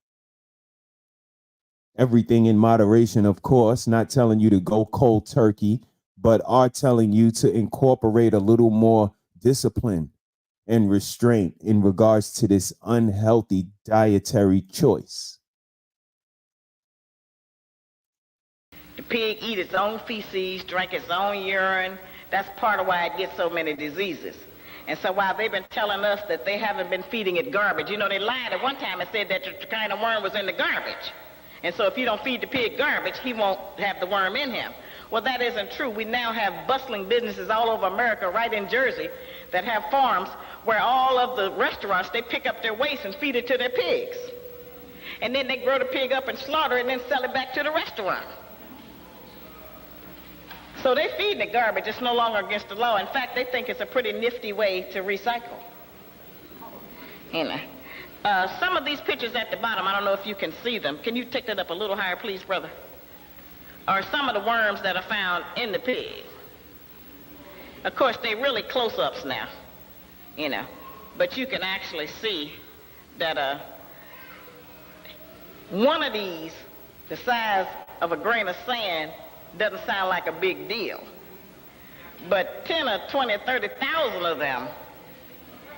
Everything in moderation, of course, not telling you to go cold turkey, but are telling you to incorporate a little more discipline and restraint in regards to this unhealthy dietary choice. The pig eat its own feces, drink its own urine. That's part of why it gets so many diseases. And so while they've been telling us that they haven't been feeding it garbage, they lied at one time and said that the kind of worm was in the garbage. And so if you don't feed the pig garbage, he won't have the worm in him. Well, that isn't true. We now have bustling businesses all over America, right in Jersey, that have farms where all of the restaurants, they pick up their waste and feed it to their pigs. And then they grow the pig up and slaughter it and then sell it back to the restaurant. So they're feeding the garbage. It's no longer against the law. In fact, they think it's a pretty nifty way to recycle. You know. Some of these pictures at the bottom, I don't know if you can see them. Can you take that up a little higher, please, brother? Are some of the worms that are found in the pig. Of course, they're really close-ups now, you know. But you can actually see that one of these, the size of a grain of sand, doesn't sound like a big deal. But 10 or 20 or 30,000 of them,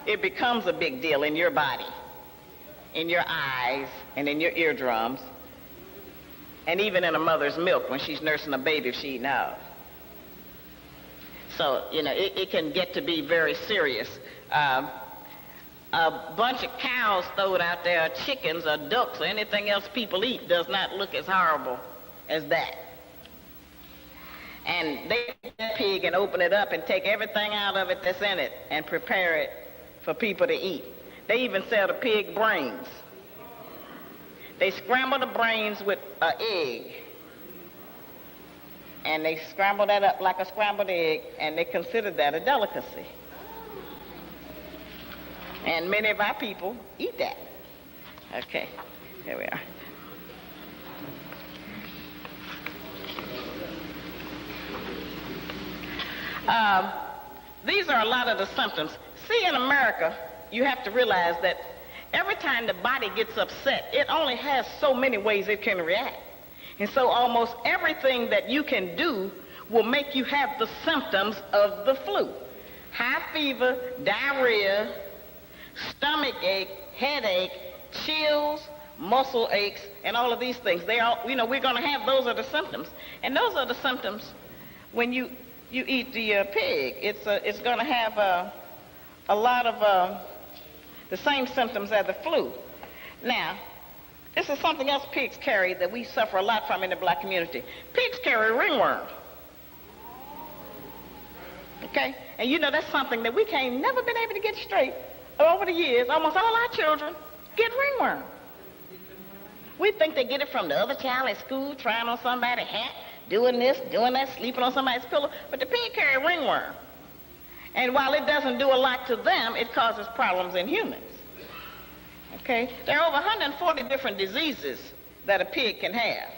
it becomes a big deal in your body, in your eyes, and in your eardrums, and even in a mother's milk when she's nursing a baby if she eats out. So, you know, it can get to be very serious. A bunch of cows thrown out there, or chickens, or ducks, or anything else people eat does not look as horrible as that. And they take that pig and open it up and take everything out of it that's in it and prepare it for people to eat. They even sell the pig brains. They scramble the brains with an egg. And they scramble that up like a scrambled egg, and they consider that a delicacy. And many of our people eat that. Okay, here we are. These are a lot of the symptoms. See, in America, you have to realize that every time the body gets upset, it only has so many ways it can react. And so almost everything that you can do will make you have the symptoms of the flu. High fever, diarrhea, stomach ache, headache, chills, muscle aches, and all of these things. They all, you know, we're going to have those are the symptoms. And those are the symptoms when you eat the pig. It's going to have a lot of the same symptoms as the flu. Now, this is something else pigs carry that we suffer a lot from in the black community. Pigs carry ringworm. Okay? And you know that's something that we can't never been able to get straight over the years. Almost all our children get ringworm. We think they get it from the other child at school, trying on somebody's hat, doing this, doing that, sleeping on somebody's pillow. But the pig carry ringworm. And while it doesn't do a lot to them, it causes problems in humans. Okay? There are over 140 different diseases that a pig can have.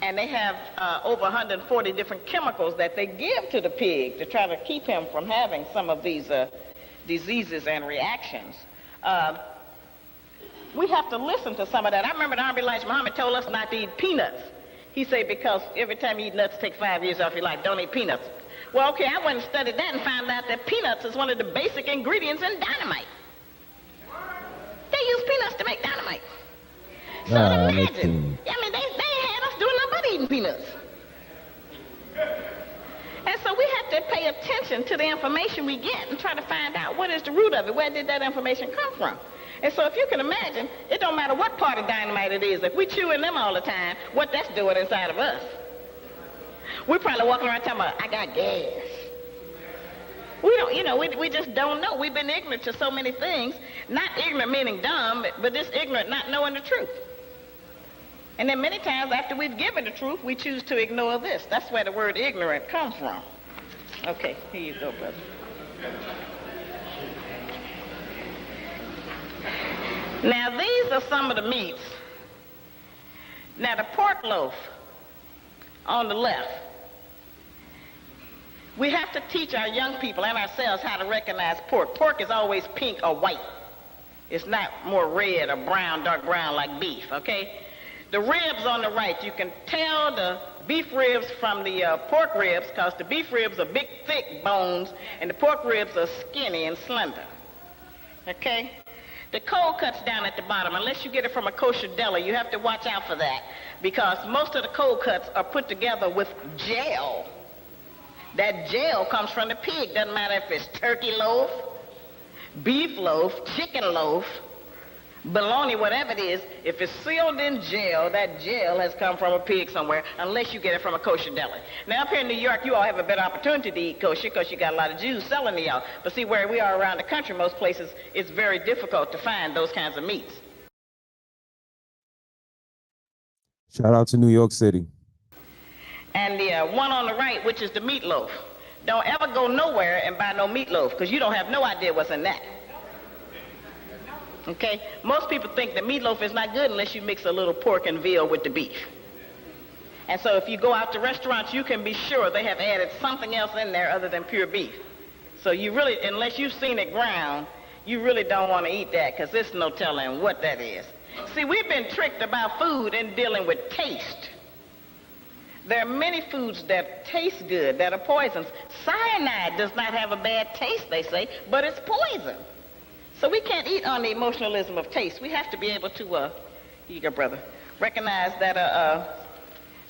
And they have over 140 different chemicals that they give to the pig to try to keep him from having some of these diseases and reactions. We have to listen to some of that. I remember the Honorable Elijah Muhammad told us not to eat peanuts. He said because every time you eat nuts, take 5 years off your life. Don't eat peanuts. Well, okay, I went and studied that and found out that peanuts is one of the basic ingredients in dynamite. They use peanuts to make dynamite. So imagine, I mean, they had us doing nothing but eating peanuts. And so we have to pay attention to the information we get and try to find out what is the root of it. Where did that information come from? And so if you can imagine, it don't matter what part of dynamite it is. If we chewing them all the time, what that's doing inside of us. We're probably walking around talking about, I got gas. We don't, you know, we just don't know. We've been ignorant to so many things. Not ignorant meaning dumb, but just ignorant not knowing the truth. And then many times after we've given the truth, we choose to ignore this. That's where the word ignorant comes from. Okay, here you go, brother. Now, these are some of the meats. Now, the pork loaf on the left. We have to teach our young people and ourselves how to recognize pork. Pork is always pink or white. It's not more red or brown, dark brown like beef, okay? The ribs on the right, you can tell the beef ribs from the pork ribs because the beef ribs are big, thick bones, and the pork ribs are skinny and slender, okay? The cold cuts down at the bottom. Unless you get it from a kosher deli, you have to watch out for that because most of the cold cuts are put together with gel. That gel comes from the pig. Doesn't matter if it's turkey loaf, beef loaf, chicken loaf, Bologna, whatever it is, if it's sealed in gel, that gel has come from a pig somewhere, unless you get it from a kosher deli. Now, up here in New York, you all have a better opportunity to eat kosher because you got a lot of Jews selling to y'all. But see, where we are around the country, most places, it's very difficult to find those kinds of meats. Shout out to New York City. And the one on the right, which is the meatloaf. Don't ever go nowhere and buy no meatloaf because you don't have no idea what's in that. Okay? Most people think the meatloaf is not good unless you mix a little pork and veal with the beef. And so if you go out to restaurants, you can be sure they have added something else in there other than pure beef. So you really, unless you've seen it ground, you really don't want to eat that because there's no telling what that is. See, we've been tricked about food in dealing with taste. There are many foods that taste good, that are poisons. Cyanide does not have a bad taste, they say, but it's poison. So we can't eat on the emotionalism of taste. We have to be able to, here you go, brother, recognize that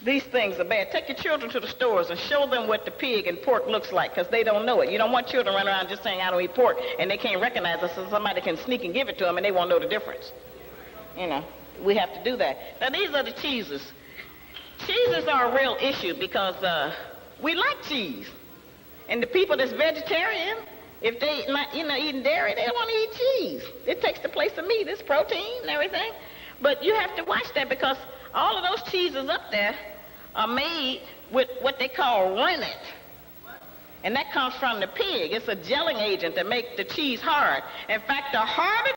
these things are bad. Take your children to the stores and show them what the pig and pork looks like, because they don't know it. You don't want children running around just saying, I don't eat pork, and they can't recognize it, so somebody can sneak and give it to them, and they won't know the difference. You know, we have to do that. Now, these are the cheeses. Cheeses are a real issue because we like cheese. And the people that's vegetarian, if they not, eating dairy, they don't want to eat cheese. It takes the place of meat. It's protein and everything. But you have to watch that because all of those cheeses up there are made with what they call rennet. And that comes from the pig. It's a gelling agent that makes the cheese hard. In fact, the harder...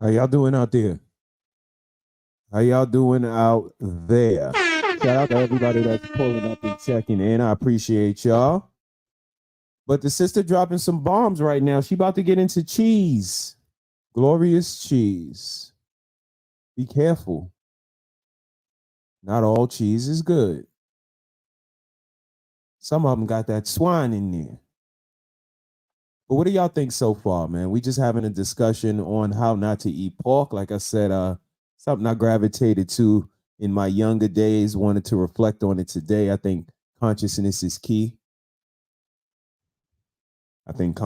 How y'all doing out there? How y'all doing out there? Shout out to everybody that's pulling up and checking in. I appreciate y'all. But the sister dropping some bombs right now. She about to get into cheese. Glorious cheese. Be careful. Not all cheese is good. Some of them got that swine in there. But what do y'all think so far, man? We just having a discussion on how not to eat pork. Like I said, something I gravitated to in my younger days, wanted to reflect on it today. I think consciousness is key. I think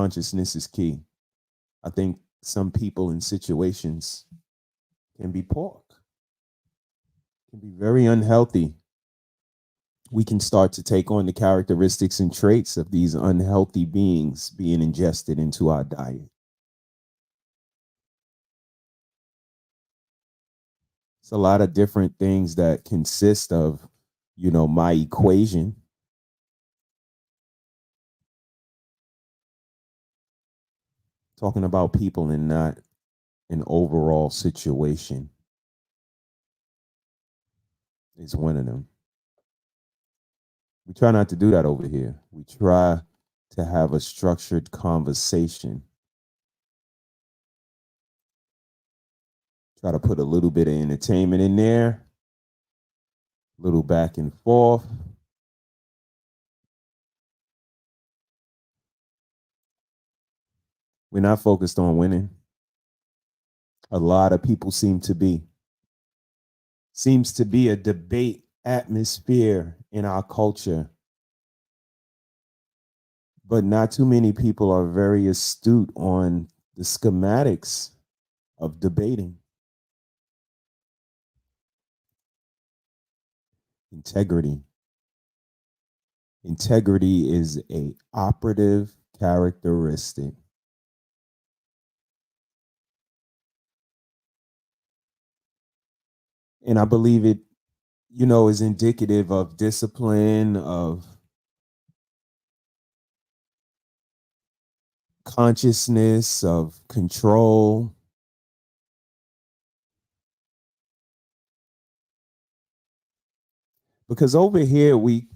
some people in situations can be pork, can be very unhealthy. We can start to take on the characteristics and traits of these unhealthy beings being ingested into our diet. It's a lot of different things that consist of, my equation. Talking about people and not an overall situation is one of them. We try not to do that over here. We try to have a structured conversation. Try to put a little bit of entertainment in there, a little back and forth. We're not focused on winning. A lot of people seems to be a debate atmosphere in our culture. But not too many people are very astute on the schematics of debating. Integrity. Integrity is an operative characteristic. And I believe it, is indicative of discipline, of consciousness, of control. Because over here, we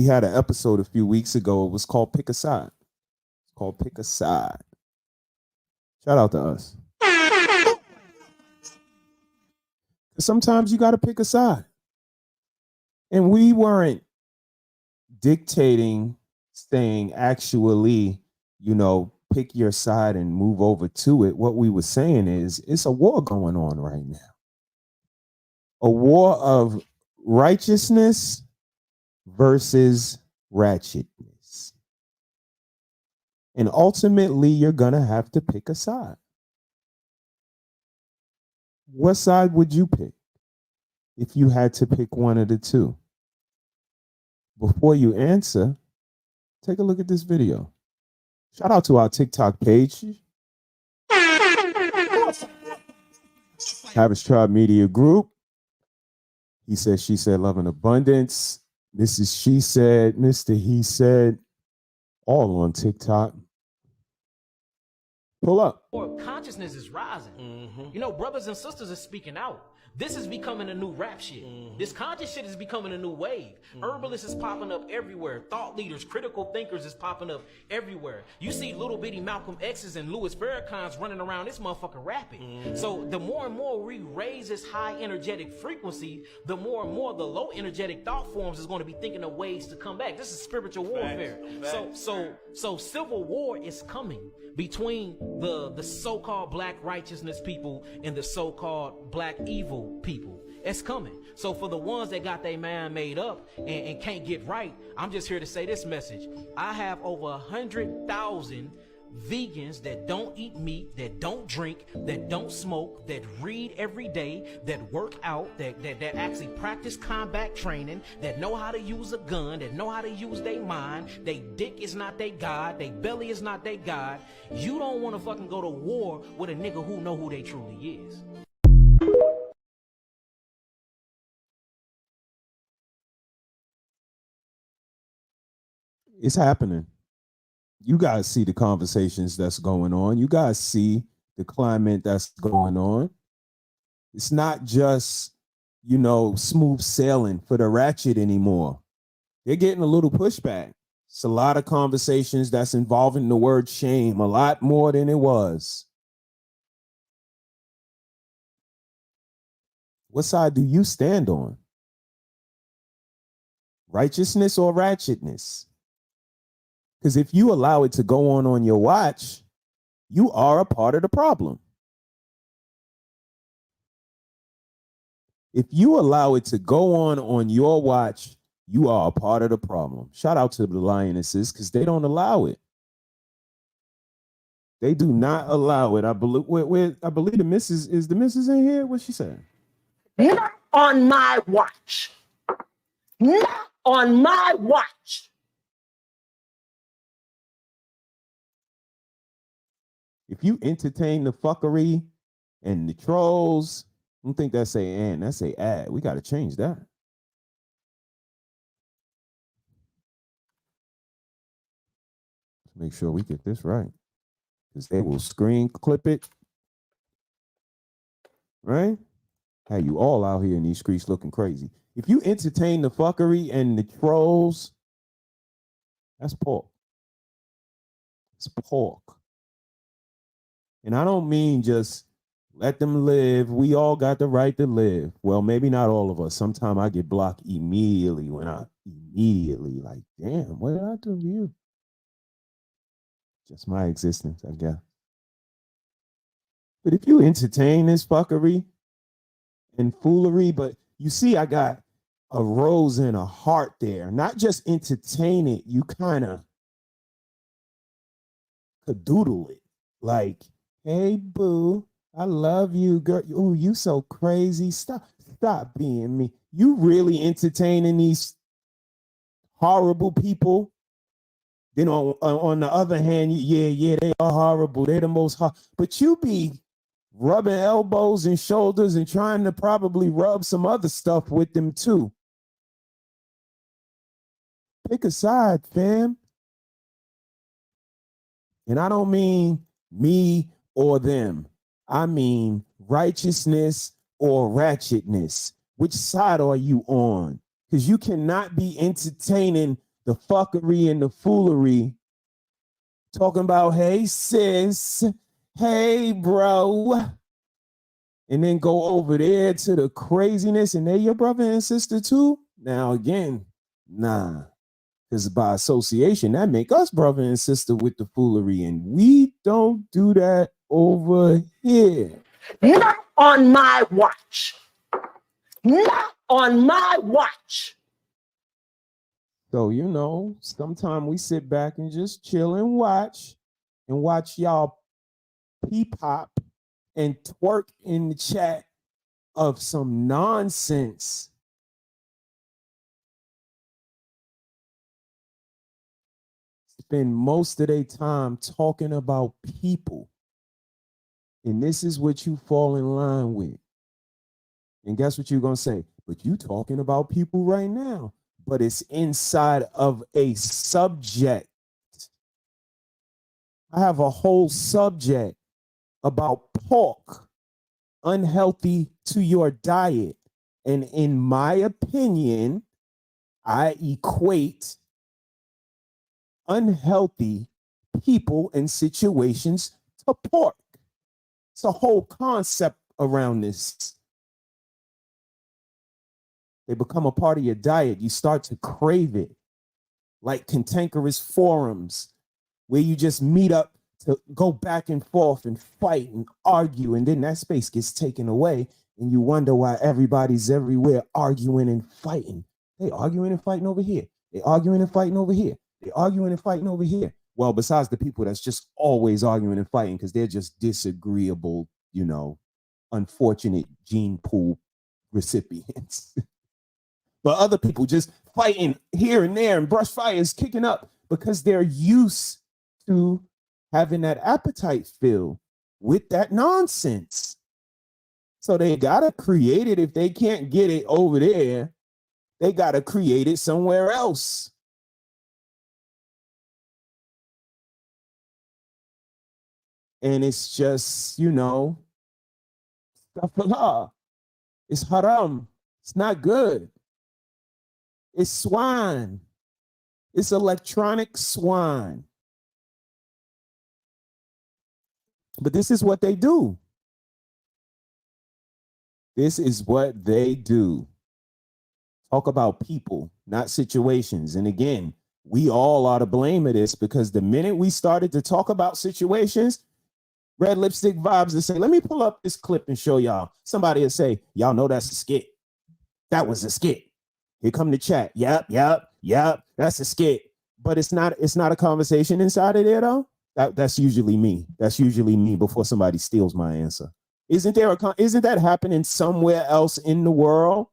had an episode a few weeks ago. It was called Pick a Side. It's called Pick a Side. Shout out to us. Sometimes you got to pick a side. And we weren't dictating, saying actually, pick your side and move over to it. What we were saying is it's a war going on right now. A war of righteousness versus ratchetness. And ultimately, you're going to have to pick a side. What side would you pick if you had to pick one of the two? Before you answer, take a look at this video. Shout out to our TikTok page. Harris Tribe Media Group. He said, she said, love and abundance. Mrs. She said, Mr.HeSaiD, all on TikTok. Pull up. Consciousness is rising. You know, brothers and sisters are speaking out. This is becoming a new rap shit. This conscious shit is becoming a new wave. Herbalists is popping up everywhere. Thought leaders, critical thinkers is popping up everywhere. You see little bitty Malcolm X's and Louis Farrakhan's running around this motherfucker rapping. So the more and more we raise this high energetic frequency, the more and more the low energetic thought forms is going to be thinking of ways to come back. This is spiritual warfare. So civil war is coming between the so-called black righteousness people and the so-called black evil people. It's coming. So for the ones that got their mind made up and can't get right, I'm just here to say this message. I have over 100,000 vegans that don't eat meat, that don't drink, that don't smoke, that read every day, that work out, that actually practice combat training, that know how to use a gun, that know how to use their mind. They dick is not their God, they belly is not their God. You don't want to fucking go to war with a nigga who know who they truly is. It's happening. You guys see the conversations that's going on. You guys see the climate that's going on. It's not just, smooth sailing for the ratchet anymore. They're getting a little pushback. It's a lot of conversations that's involving the word shame, a lot more than it was. What side do you stand on? Righteousness or ratchetness? Because if you allow it to go on your watch, you are a part of the problem. If you allow it to go on your watch, you are a part of the problem. Shout out to the lionesses because they don't allow it. They do not allow it. I believe the missus is the missus in here. What she said? Not on my watch. Not on my watch. If you entertain the fuckery and the trolls, I don't think that's a and, that's a ad. We got to change that. Make sure we get this right. Because they will screen clip it. Right? How you all out here in these streets looking crazy. If you entertain the fuckery and the trolls, that's pork. It's pork. And I don't mean just let them live. We all got the right to live. Well, maybe not all of us. Sometimes I get blocked immediately like, damn, what did I do to you? Just my existence, I guess. But if you entertain this fuckery and foolery, but you see, I got a rose and a heart there. Not just entertain it, you kind of cadoodle it. Like, hey, boo, I love you, girl. Oh, you so crazy. Stop being me. You really entertaining these horrible people. Then on the other hand, yeah, they are horrible. They're the most but you be rubbing elbows and shoulders and trying to probably rub some other stuff with them too. Pick a side, fam. And I don't mean me or them. I mean righteousness or ratchetness. Which side are you on? Because you cannot be entertaining the fuckery and the foolery, talking about, hey, sis, hey, bro, and then go over there to the craziness, and they're your brother and sister too? Now, again, nah. Because by association, that make us brother and sister with the foolery, and we don't do that over here. Not on my watch. Not on my watch. So, sometimes we sit back and just chill and watch. and watch y'all pop and twerk in the chat of some nonsense. Spend most of their time talking about people. And this is what you fall in line with. And guess what you're going to say? But you talking about people right now. But it's inside of a subject. I have a whole subject about pork, unhealthy to your diet. And in my opinion, I equate unhealthy people and situations to pork. It's a whole concept around this. They become a part of your diet. You start to crave it, like cantankerous forums where you just meet up to go back and forth and fight and argue, and then that space gets taken away, and you wonder why everybody's everywhere arguing and fighting. They arguing and fighting over here. They arguing and fighting over here. They arguing and fighting over here. Well, besides the people that's just always arguing and fighting because they're just disagreeable, unfortunate gene pool recipients. But other people just fighting here and there, and brush fire is kicking up because they're used to having that appetite filled with that nonsense. So they got to create it. If they can't get it over there, they got to create it somewhere else. And it's just, stuff Allah. It's haram. It's not good. It's swine. It's electronic swine. But this is what they do. This is what they do. Talk about people, not situations. And again, we all are to blame of this because the minute we started to talk about situations, Red Lipstick Vibes will say, let me pull up this clip and show y'all. Somebody will say, y'all know that's a skit. That was a skit. Here come the chat. Yep. That's a skit. But it's not a conversation inside of there though. That's usually me. That's usually me before somebody steals my answer. Isn't that happening somewhere else in the world?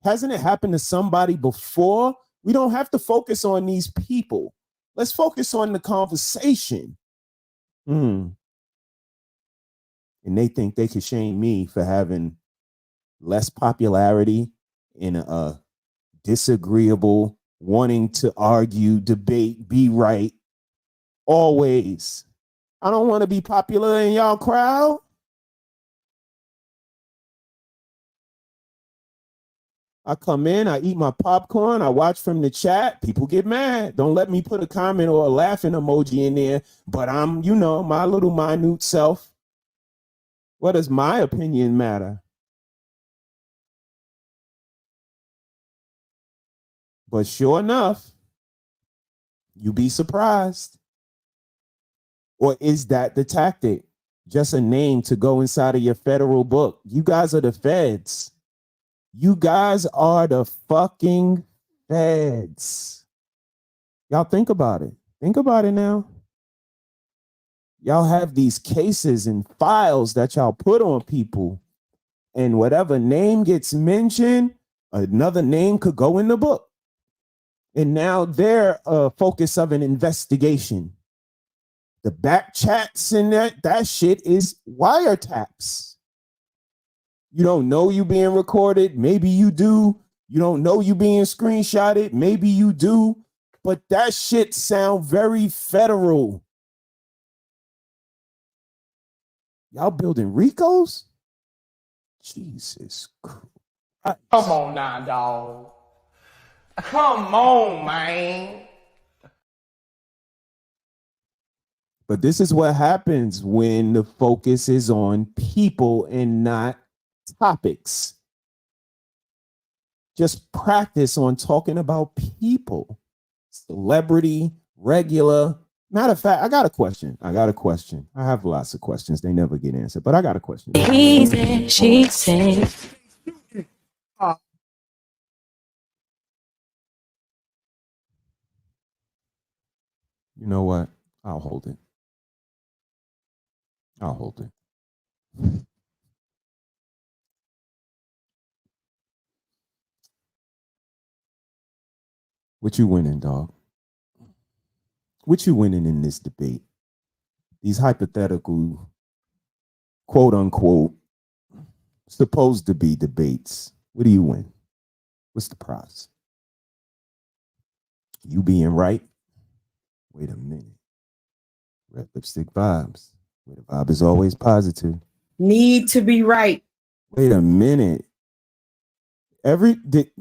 Hasn't it happened to somebody before? We don't have to focus on these people. Let's focus on the conversation. And they think they could shame me for having less popularity in a disagreeable, wanting to argue, debate, be right, always. I don't want to be popular in y'all crowd. I come in, I eat my popcorn, I watch from the chat. People get mad. Don't let me put a comment or a laughing emoji in there, but I'm, my little minute self. What does my opinion matter? But sure enough, you be surprised. Or is that the tactic? Just a name to go inside of your federal book. You guys are the feds. You guys are the fucking feds. Y'all think about it. Think about it now. Y'all have these cases and files that y'all put on people, and whatever name gets mentioned, another name could go in the book. And now they're a focus of an investigation. The back chats and that shit is wiretaps. You don't know you being recorded. Maybe you do. You don't know you being screenshotted. Maybe you do. But that shit sound very federal. Y'all building Ricos? Jesus Christ. Come on now, dog. Come on, man. But this is what happens when the focus is on people and not topics. Just practice on talking about people. Celebrity, regular. Matter of fact, I got a question. I have lots of questions. They never get answered, but I got a question. He said, she said. You know what? I'll hold it. I'll hold it. What you winning, dog? What you winning in this debate? These hypothetical, quote unquote, supposed to be debates. What do you win? What's the prize? You being right? Wait a minute. Red lipstick vibes. Where the vibe is always positive. Need to be right. Wait a minute. Did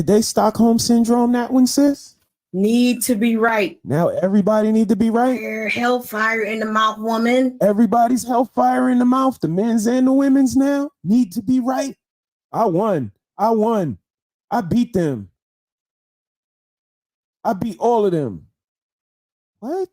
they Stockholm syndrome that one, sis? Need to be right. Now everybody need to be right. Hellfire in the mouth, woman. Everybody's hellfire in the mouth. The men's and the women's now need to be right. I won. I beat them. I beat all of them. What?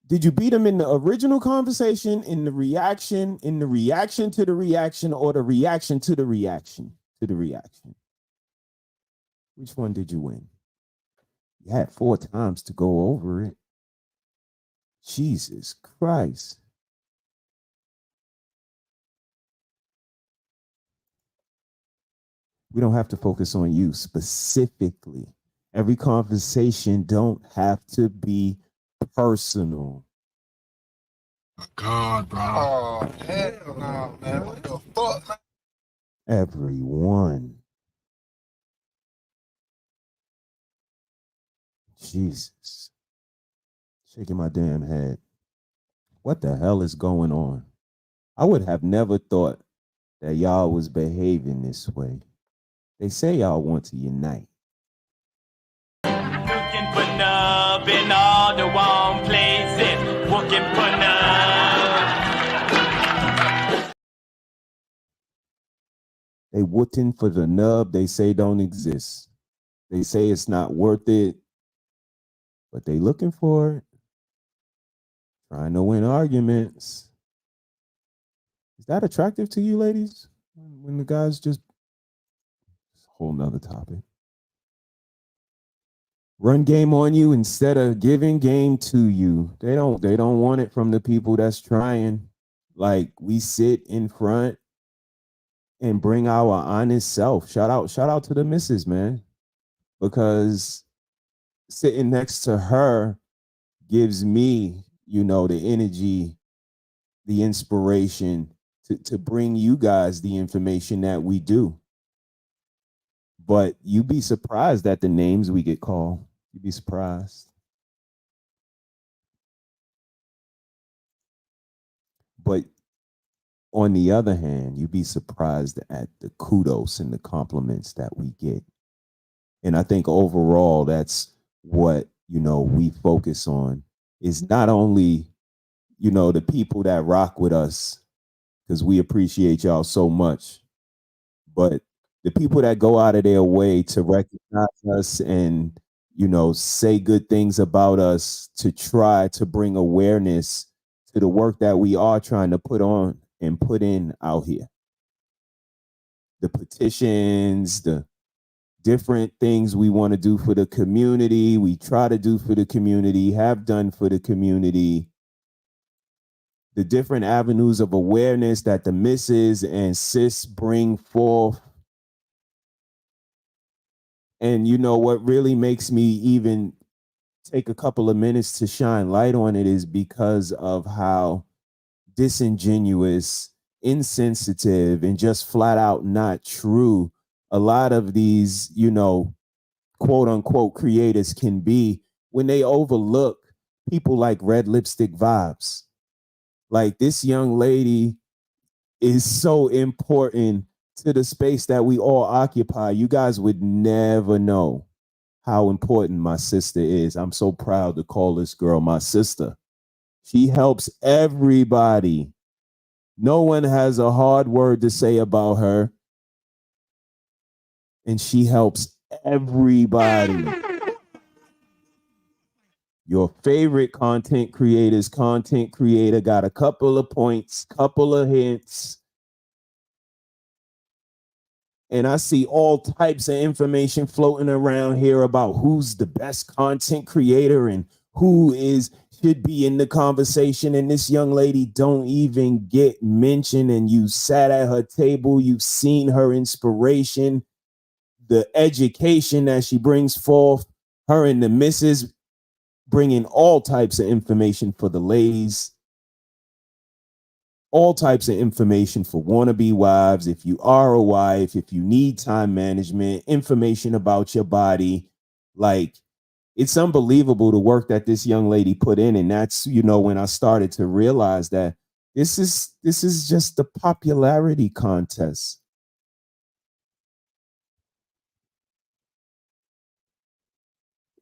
Did you beat them in the original conversation, in the reaction to the reaction, or the reaction to the reaction to the reaction? Which one did you win? You had 4 times to go over it. Jesus Christ. We don't have to focus on you specifically. Every conversation don't have to be personal. God, bro. Oh, hell no, man. What the fuck? Everyone. Jesus. Shaking my damn head. What the hell is going on? I would have never thought that y'all was behaving this way. They say y'all want to unite. Looking for love in all the wrong places. Looking for love. They wooting for the nub they say don't exist. They say it's not worth it, but they looking for it. Trying to win arguments. Is that attractive to you, ladies? When the guys just whole nother topic. Run game on you instead of giving game to you. They don't want it from the people that's trying. Like, we sit in front and bring our honest self. Shout out to the missus, man. Because sitting next to her gives me, the energy, the inspiration to bring you guys the information that we do. But you'd be surprised at the names we get called. You'd be surprised. But on the other hand, you'd be surprised at the kudos and the compliments that we get. And I think overall, that's what, we focus on, is not only, the people that rock with us, because we appreciate y'all so much, but the people that go out of their way to recognize us and, say good things about us, to try to bring awareness to the work that we are trying to put on and put in out here. The petitions, the different things we want to do for the community, we try to do for the community, have done for the community. The different avenues of awareness that the missus and sis bring forth. And what really makes me even take a couple of minutes to shine light on it is because of how disingenuous, insensitive, and just flat out not true a lot of these, quote unquote creators can be when they overlook people like Red Lipstick Vibes. Like, this young lady is so important to the space that we all occupy. You guys would never know how important my sister is. I'm so proud to call this girl my sister. She helps everybody. No one has a hard word to say about her. And she helps everybody. Your favorite content creator got a couple of points, couple of hints. And I see all types of information floating around here about who's the best content creator and who should be in the conversation, and this young lady don't even get mentioned, and you sat at her table, you've seen her inspiration, the education that she brings forth, her and the missus bringing all types of information for the ladies, all types of information for wannabe wives, if you are a wife, if you need time management, information about your body. Like, it's unbelievable the work that this young lady put in. And that's, when I started to realize that this is just the popularity contest.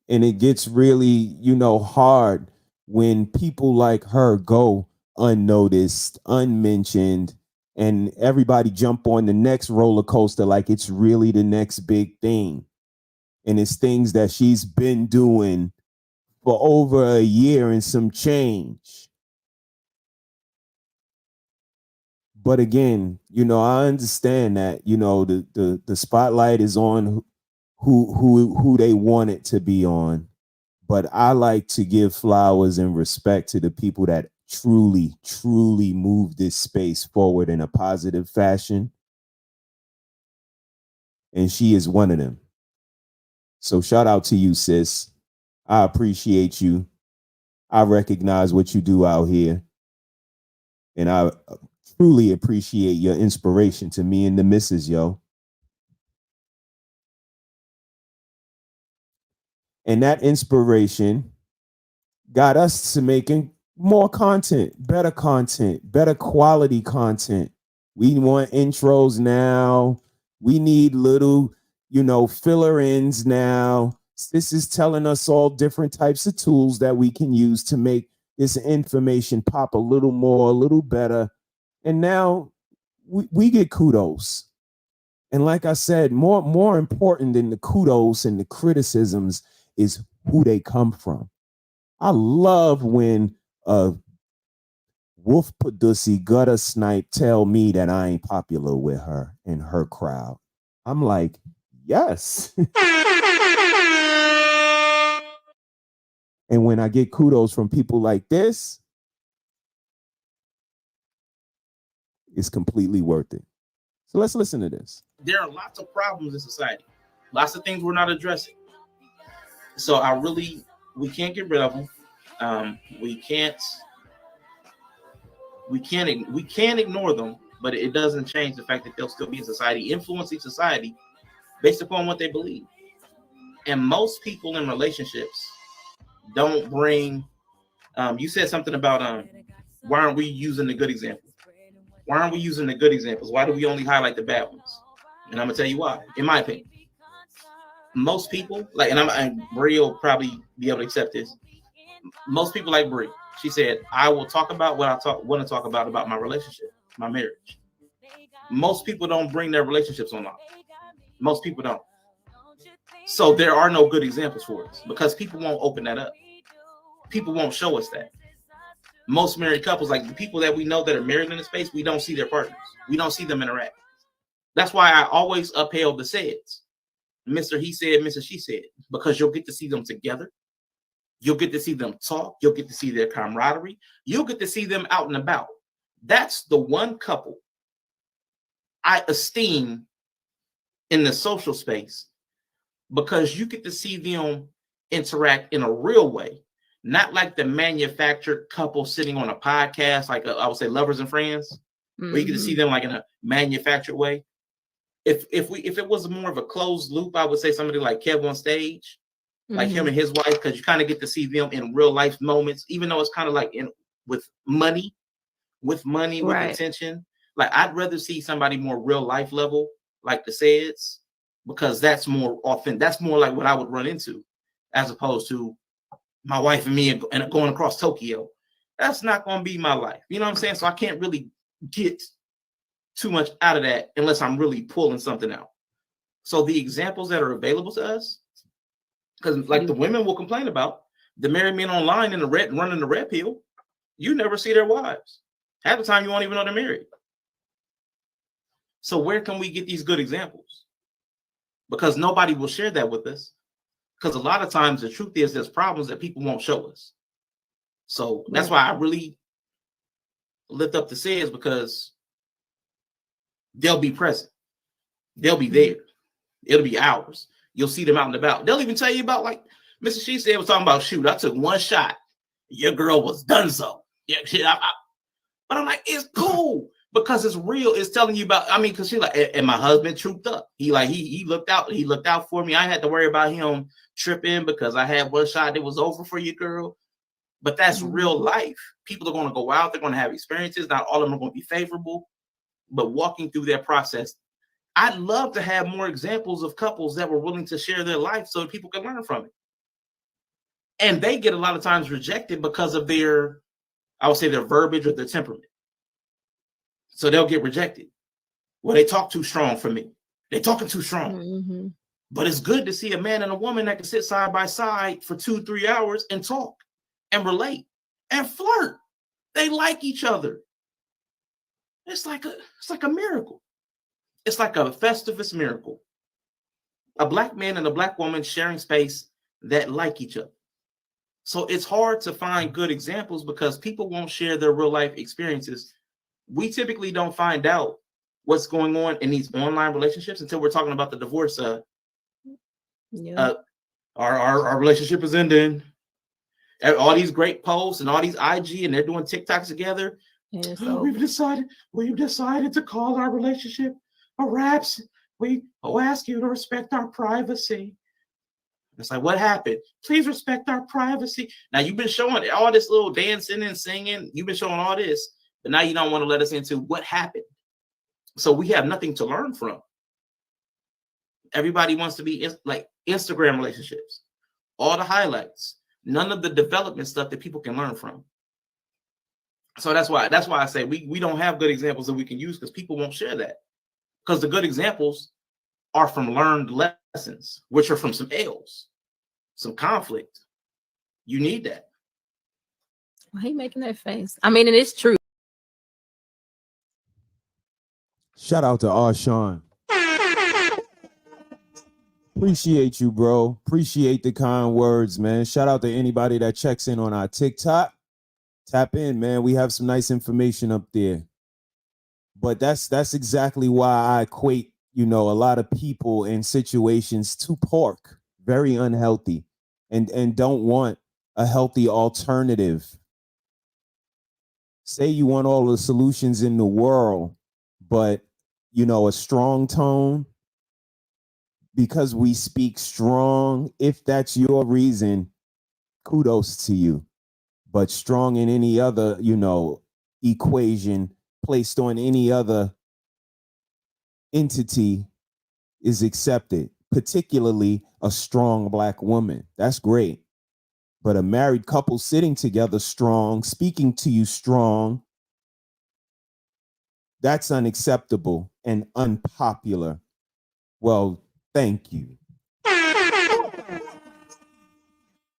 And it gets really, hard when people like her go unnoticed, unmentioned, and everybody jump on the next roller coaster like it's really the next big thing. And it's things that she's been doing for over a year and some change. But again, I understand that, the spotlight is on who they want it to be on. But I like to give flowers and respect to the people that truly, truly move this space forward in a positive fashion. And she is one of them. So shout out to you, sis. I appreciate you. I recognize what you do out here. And I truly appreciate your inspiration to me and the missus, yo. And that inspiration got us to making more content, better quality content. We want intros now. We need little, filler ins now. This is telling us all different types of tools that we can use to make this information pop a little more, a little better. And now we get kudos. And like I said, more important than the kudos and the criticisms is who they come from. I love when Wolf Padussy gutter snipe tell me that I ain't popular with her and her crowd. I'm like, yes. And when I get kudos from people like this, it's completely worth it. So let's listen to this. There are lots of problems in society, lots of things we're not addressing. So we can't get rid of them. We can't ignore them, but it doesn't change the fact that they'll still be in society, influencing society based upon what they believe. And most people in relationships don't bring. You said something about why aren't we using the good examples? Why aren't we using the good examples? Why do we only highlight the bad ones? And I'm gonna tell you why. In my opinion, most people and Brie will probably be able to accept this. Most people like Brie. She said, "I will talk about what I want to talk about my relationship, my marriage." Most people don't bring their relationships online. Most people don't. So there are no good examples for us because people won't open that up. People won't show us that. Most married couples, like the people that we know that are married in the space, we don't see their partners. We don't see them interact. That's why I always upheld the saids. Mr.HeSaiD, Mrs.HeSaiD, because you'll get to see them together. You'll get to see them talk. You'll get to see their camaraderie. You'll get to see them out and about. That's the one couple I esteem in the social space because you get to see them interact in a real way, not like the manufactured couple sitting on a podcast, like I would say Lovers and Friends, where you get to see them like in a manufactured way. If it was more of a closed loop, I would say somebody like Kev on stage, like him and his wife, because you kind of get to see them in real life moments, even though it's kind of like with money, with attention. Like I'd rather see somebody more real life level, like the Saids, because that's more often. That's more like what I would run into, as opposed to my wife and me and going across Tokyo. That's not going to be my life. You know what I'm saying? So I can't really get too much out of that unless I'm really pulling something out. So the examples that are available to us, because like the women will complain about the married men online in the red running the red pill, you never see their wives. Half the time you won't even know they're married. So where can we get these good examples? Because nobody will share that with us. Because a lot of times the truth is there's problems that people won't show us. So that's why I really lift up the SAIDs, because they'll be present. They'll be there. It'll be ours. You'll see them out and about. They'll even tell you about, like Mr.HeSaiD was talking about, shoot, I took one shot. Your girl was done so. Yeah, shit. But I'm like, it's cool because it's real. It's telling you about, I mean, because she's like, and my husband trooped up. He looked out for me. I had to worry about him tripping because I had one shot that was over for you, girl. But that's real life. People are going to go out. They're going to have experiences. Not all of them are going to be favorable. But walking through that process, I'd love to have more examples of couples that were willing to share their life so that people can learn from it. And they get a lot of times rejected because of their, I would say, their verbiage or their temperament. So they'll get rejected. Well, they talk too strong for me. They're talking too strong. But it's good to see a man and a woman that can sit side by side for 2-3 hours and talk and relate and flirt. They like each other. It's like a miracle. It's like a Festivus miracle. A black man and a black woman sharing space that like each other. So it's hard to find good examples because people won't share their real life experiences. We typically don't find out what's going on in these online relationships until we're talking about the divorce. Our relationship is ending. All these great posts and all these IG and they're doing TikToks together. We've decided to call our relationship a wraps. We ask you to respect our privacy. It's like, what happened? Please respect our privacy. Now you've been showing all this little dancing and singing. You've been showing all this, but now you don't want to let us into what happened. So we have nothing to learn from. Everybody wants to be like Instagram relationships, all the highlights, none of the development stuff that people can learn from. So that's why I say we don't have good examples that we can use because people won't share that. Because the good examples are from learned lessons, which are from some L's, some conflict. You need that. Why are you making that face? I mean, it is true. Shout out to Arshawn. Appreciate you, bro. Appreciate the kind words, man. Shout out to anybody that checks in on our TikTok. Tap in, man. We have some nice information up there. But that's exactly why I equate, a lot of people in situations to pork. Very unhealthy. And don't want a healthy alternative. Say you want all the solutions in the world, but a strong tone, because we speak strong, if that's your reason, kudos to you. But strong in any other, equation placed on any other entity is accepted, particularly a strong black woman. That's great. But a married couple sitting together strong, speaking to you strong, that's unacceptable and unpopular. Well, thank you.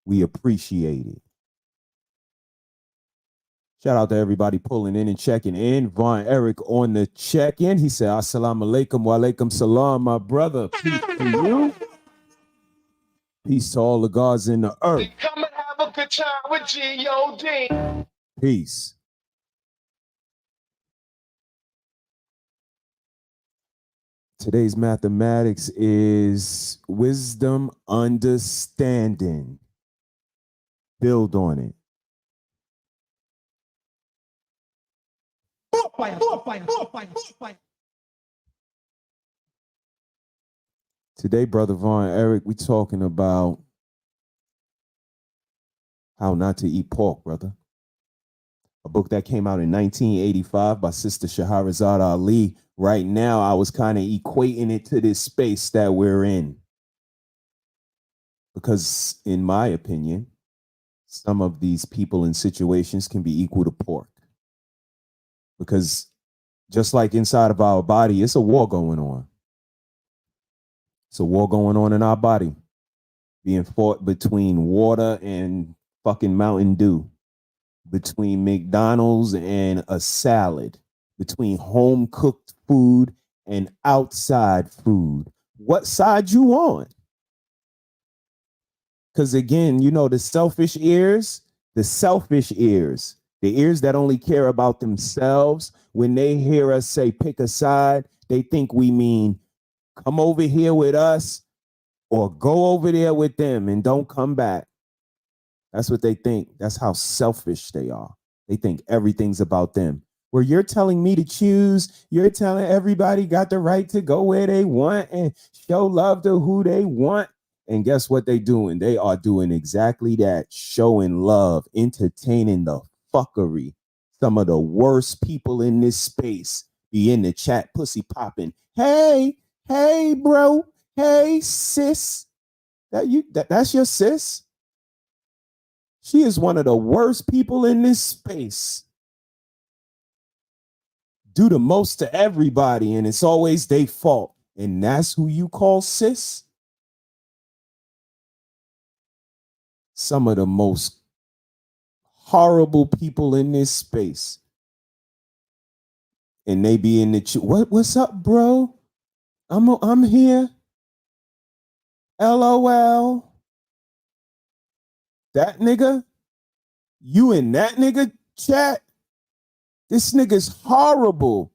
We appreciate it. Shout out to everybody pulling in and checking in. Von Eric on the check-in. He said, Assalamu alaikum wa alaikum salam, my brother. Peace to you. Peace to all the gods in the earth. Come and have a good time with G.O.D. Peace. Today's mathematics is wisdom, understanding. Build on it. Today, Brother Von Eric, we talking about how not to eat pork, brother. A book that came out in 1985 by Sister Shahrazad Ali. Right now, I was kind of equating it to this space that we're in. Because in my opinion, some of these people and situations can be equal to pork. Because just like inside of our body, it's a war going on. It's a war going on in our body, being fought between water and fucking Mountain Dew, between McDonald's and a salad, between home cooked food and outside food. What side you on? Because again, you know, the selfish ears, the ears that only care about themselves, when they hear us say pick a side, they think we mean come over here with us or go over there with them and don't come back. That's what they think. That's how selfish they are. They think everything's about them. Where you're telling me to choose, you're telling everybody got the right to go where they want and show love to who they want. And guess what they doing? They are doing exactly that, showing love, entertaining the fuckery. Some of the worst people in this space be in the chat, pussy popping. Hey, bro. Hey, sis. That's your sis? She is one of the worst people in this space. Do the most to everybody, and it's always their fault. And that's who you call sis? Some of the most horrible people in this space. And they be in the what's up, bro? I'm here. LOL. That nigga? You in that nigga chat? This nigga's horrible.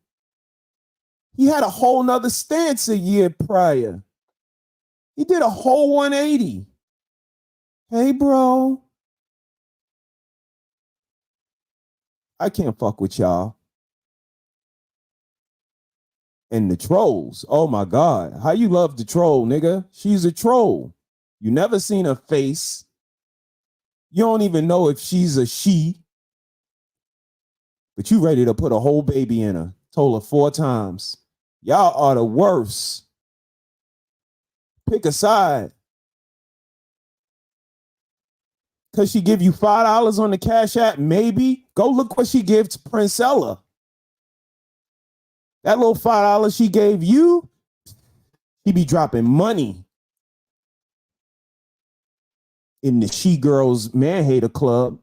He had a whole nother stance a year prior. He did a whole 180. Hey, bro. I can't fuck with y'all. And the trolls. Oh my God. How you love the troll, nigga? She's a troll. You never seen her face. You don't even know if she's a she. But you ready to put a whole baby in her. Told her 4 times. Y'all are the worst. Pick a side. Because she give you $5 on the Cash App, maybe. Go look what she gave to Princella. That little $5 she gave you, she be dropping money in the She Girls Man Hater Club.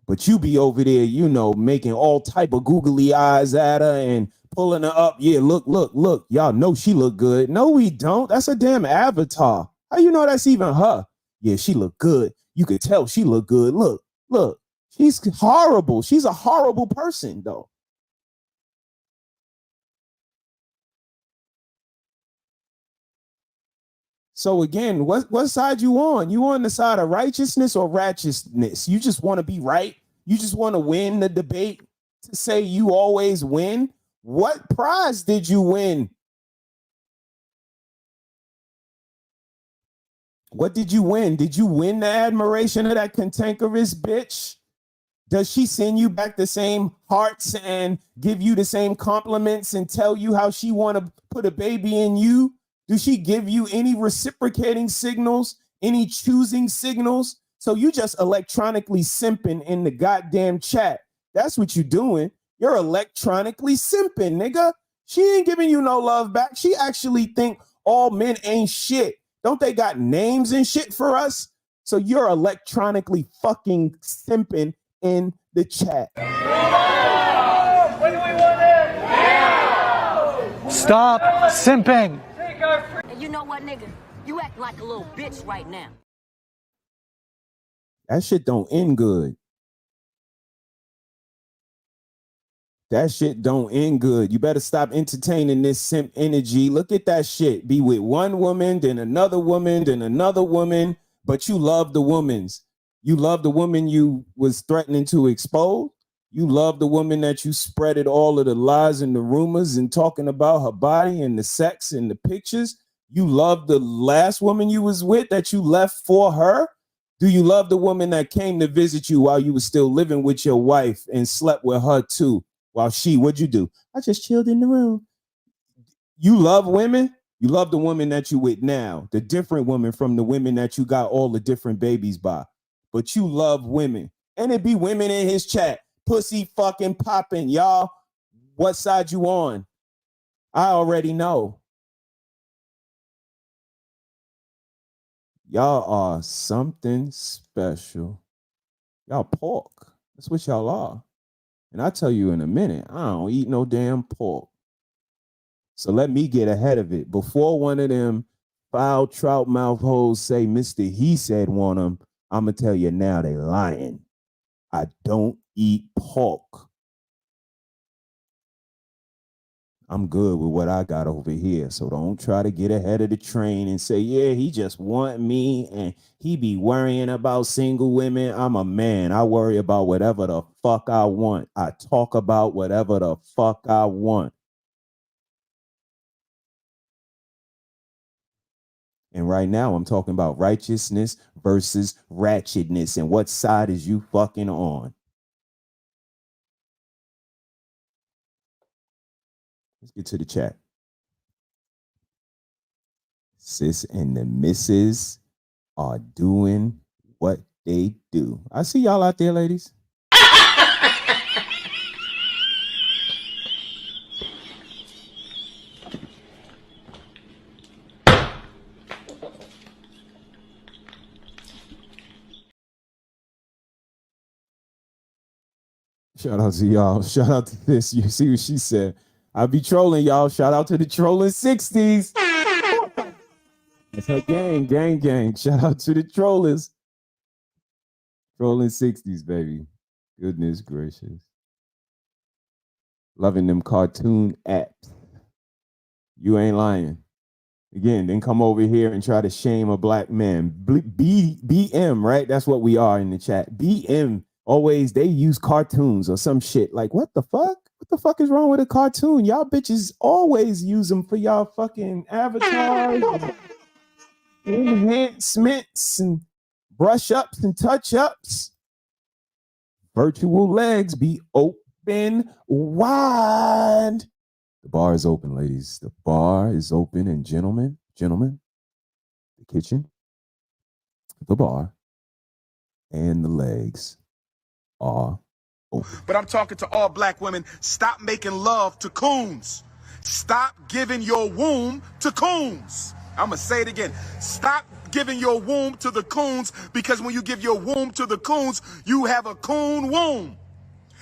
But you be over there, you know, making all type of googly eyes at her and pulling her up. Yeah, look. Y'all know she look good. No, we don't. That's a damn avatar. How you know that's even her? Yeah, she look good. You could tell she look good. Look. She's horrible. She's a horrible person, though. So again, what side you on? You on the side of righteousness or ratchetness? You just want to be right? You just want to win the debate to say you always win? What prize did you win? What did you win? Did you win the admiration of that cantankerous bitch? Does she send you back the same hearts and give you the same compliments and tell you how she want to put a baby in you? Does she give you any reciprocating signals, any choosing signals? So you just electronically simping in the goddamn chat. That's what you're doing. You're electronically simping, nigga. She ain't giving you no love back. She actually think all men ain't shit. Don't they got names and shit for us? So you're electronically fucking simping in the chat. When do we want it? Now! Stop simping. And you know what, nigga? You act like a little bitch right now. That shit don't end good. That shit don't end good. You better stop entertaining this simp energy. Look at that shit. Be with one woman, then another woman, then another woman, but you love the woman's. You love the woman you was threatening to expose. You love the woman that you spreaded all of the lies and the rumors and talking about her body and the sex and the pictures. You love the last woman you was with that you left for her. Do you love the woman that came to visit you while you were still living with your wife and slept with her too? While what'd you do? I just chilled in the room. You love women? You love the woman that you with now, the different woman from the women that you got all the different babies by. But you love women. And it be women in his chat. Pussy fucking popping, y'all. What side you on? I already know. Y'all are something special. Y'all pork. That's what y'all are. And I'll tell you in a minute, I don't eat no damn pork. So let me get ahead of it. Before one of them foul trout mouth hoes say Mr.HeSaiD want them, I'm going to tell you now they lying. I don't eat pork. I'm good with what I got over here. So don't try to get ahead of the train and say, yeah, he just want me and he be worrying about single women. I'm a man. I worry about whatever the fuck I want. I talk about whatever the fuck I want. And right now I'm talking about righteousness versus ratchetness and what side is you fucking on. Let's get to the chat. Sis and the missus are doing what they do. I see y'all out there, ladies. Shout out to y'all. Shout out to this. You see what she said. I be trolling y'all. Shout out to the trolling 60s. That's her gang. Shout out to the trollers. Trolling 60s, baby. Goodness gracious. Loving them cartoon apps. You ain't lying. Again, then come over here and try to shame a black man. BM, right? That's what we are in the chat. BM. Always, they use cartoons or some shit. Like, what the fuck? What the fuck is wrong with a cartoon? Y'all bitches always use them for y'all fucking avatars, enhancements, and brush ups and touch ups. Virtual legs be open wide. The bar is open, ladies. The bar is open, and gentlemen, the kitchen, the bar, and the legs are open. But I'm talking to all black women. Stop making love to coons. Stop giving your womb to coons. I'm going to say it again. Stop giving your womb to the coons, because when you give your womb to the coons, you have a coon womb.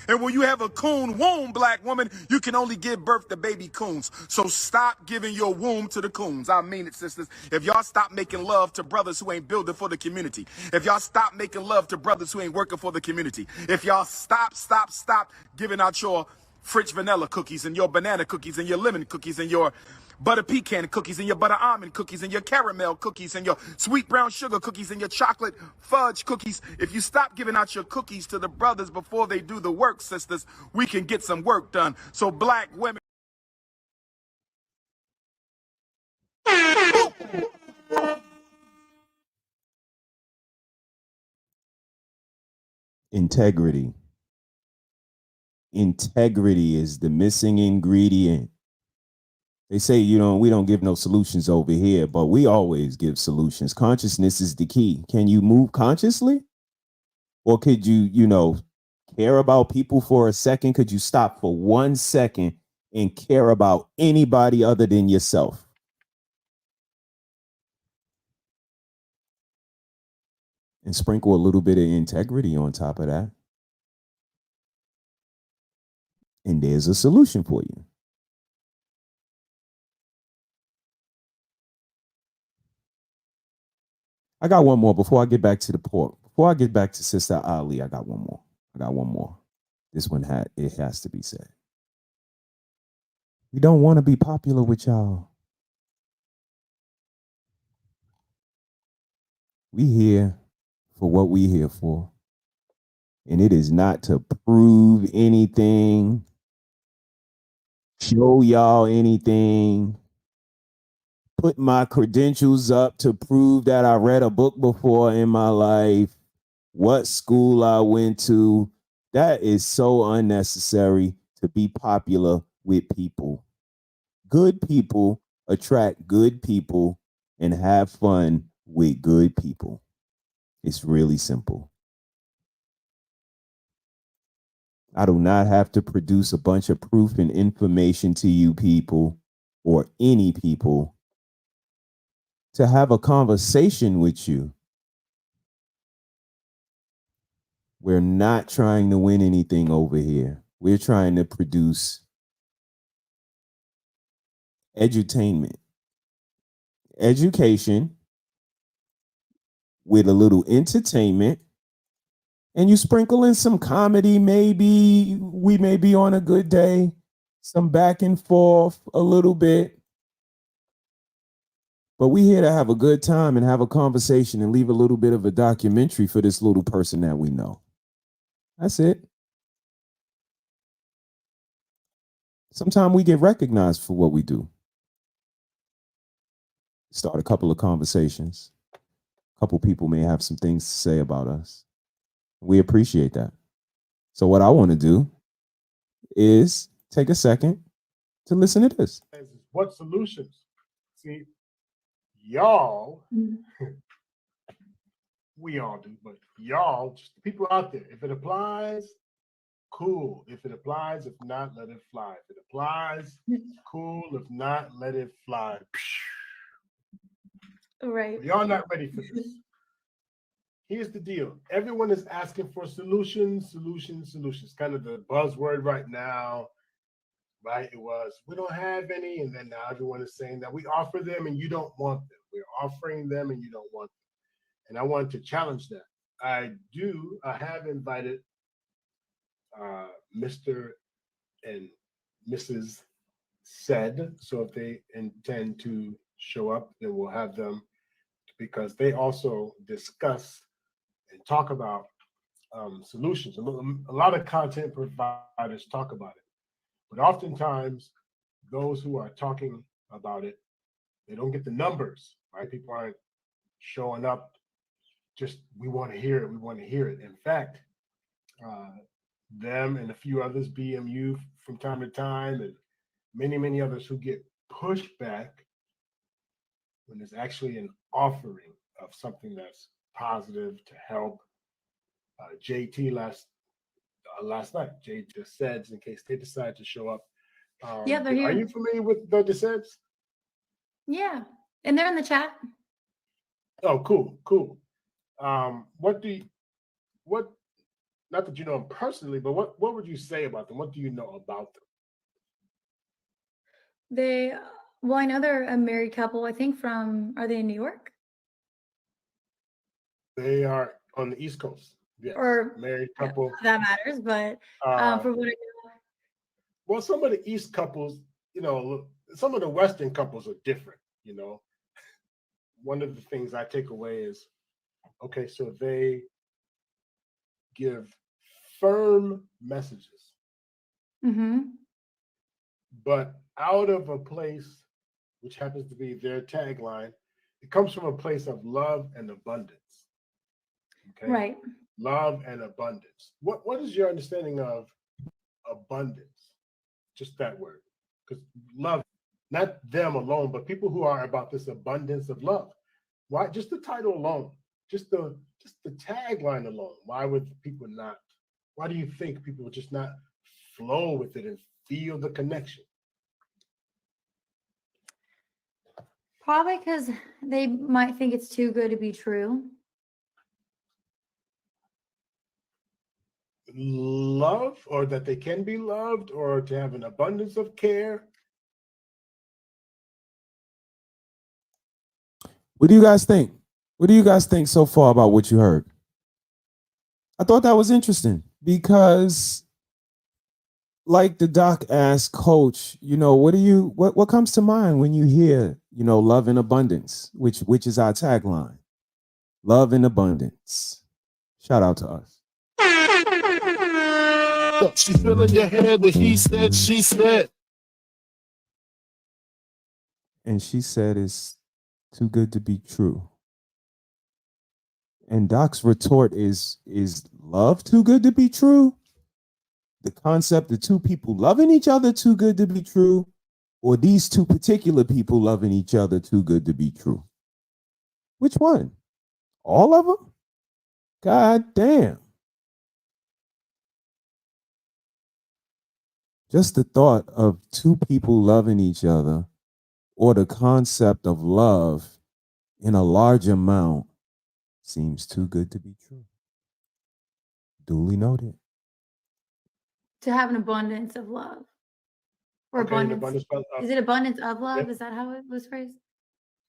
And when you have a coon womb, black woman, you can only give birth to baby coons. So stop giving your womb to the coons. I mean it, sisters. If y'all stop making love to brothers who ain't building for the community, if y'all stop making love to brothers who ain't working for the community, if y'all stop giving out your French vanilla cookies and your banana cookies and your lemon cookies and your butter pecan cookies and your butter almond cookies and your caramel cookies and your sweet brown sugar cookies and your chocolate fudge cookies. If you stop giving out your cookies to the brothers before they do the work, sisters, we can get some work done. So black women. Integrity. Integrity is the missing ingredient. They say we don't give no solutions over here, but we always give solutions. Consciousness is the key. Can you move consciously? Or could you, care about people for a second? Could you stop for 1 second and care about anybody other than yourself? And sprinkle a little bit of integrity on top of that. And there's a solution for you. I got one more before I get back to the pork. Before I get back to Sister Ali, I got one more. This one has to be said. We don't want to be popular with y'all. We here for what we here for. And it is not to prove anything, show y'all anything, put my credentials up to prove that I read a book before in my life, what school I went to. That is so unnecessary to be popular with people. Good people attract good people and have fun with good people. It's really simple. I do not have to produce a bunch of proof and information to you people or any people to have a conversation with you. We're not trying to win anything over here. We're trying to produce edutainment. education with a little entertainment, and you sprinkle in some comedy. Maybe we may be on a good day, some back and forth a little bit. But we here to have a good time and have a conversation and leave a little bit of a documentary for this little person that we know. That's it. Sometimes we get recognized for what we do. Start a couple of conversations. A couple people may have some things to say about us. We appreciate that. So what I want to do is take a second to listen to this. What solutions? See, y'all, we all do, but y'all, just the people out there, if it applies, cool. If it applies, if not, let it fly. If it applies, cool. If not, let it fly. Right. Y'all not ready for this. Here's the deal. Everyone is asking for solutions. Kind of the buzzword right now, right? It was, we don't have any. And then now everyone is saying that we offer them and you don't want them. We're offering them and you don't want them. And I want to challenge that. I have invited Mr. and Mrs. HeSaiD. So if they intend to show up, then we'll have them, because they also discuss and talk about solutions. A lot of content providers talk about it, but oftentimes those who are talking about it, they don't get the numbers, right? People aren't showing up. Just, we want to hear it. We want to hear it. In fact, them and a few others, BMU from time to time, and many others who get pushback when there's actually an offering of something that's positive to help. JT last night, Jay just said, in case they decide to show up. Yeah, they're here. Are you familiar with the DeSeds? Yeah, and they're in the chat. Oh, cool. Not that you know them personally, but what would you say about them? What do you know about them? I know they're a married couple, I think are they in New York? They are on the East Coast. Yes. Or married couple. Yeah, that matters, but for what I know. Well, some of the East couples, some of the Western couples are different, One of the things I take away is, okay, so they give firm messages, but out of a place, which happens to be their tagline, it comes from a place of love and abundance. Okay. Right. Love and abundance. What is your understanding of abundance? Just that word. Because love, not them alone, but people who are about this abundance of love. Why? Just the title alone, just the tagline alone. Why would people not? Why do you think people would just not flow with it and feel the connection? Probably because they might think it's too good to be true. Love, or that they can be loved, or to have an abundance of care. What do you guys think? What do you guys think so far about what you heard? I thought that was interesting because, like the doc asked Coach, what comes to mind when you hear, love and abundance, which is our tagline, love and abundance. Shout out to us. She filling your head with he said, she said. And she said it's too good to be true. And Doc's retort is love too good to be true? The concept of two people loving each other too good to be true? Or these two particular people loving each other too good to be true? Which one? All of them? God damn. Just the thought of two people loving each other, or the concept of love in a large amount, seems too good to be true. Duly noted. To have an abundance of love. Or okay, abundance. Is it abundance of love? Yep. Is that how it was phrased?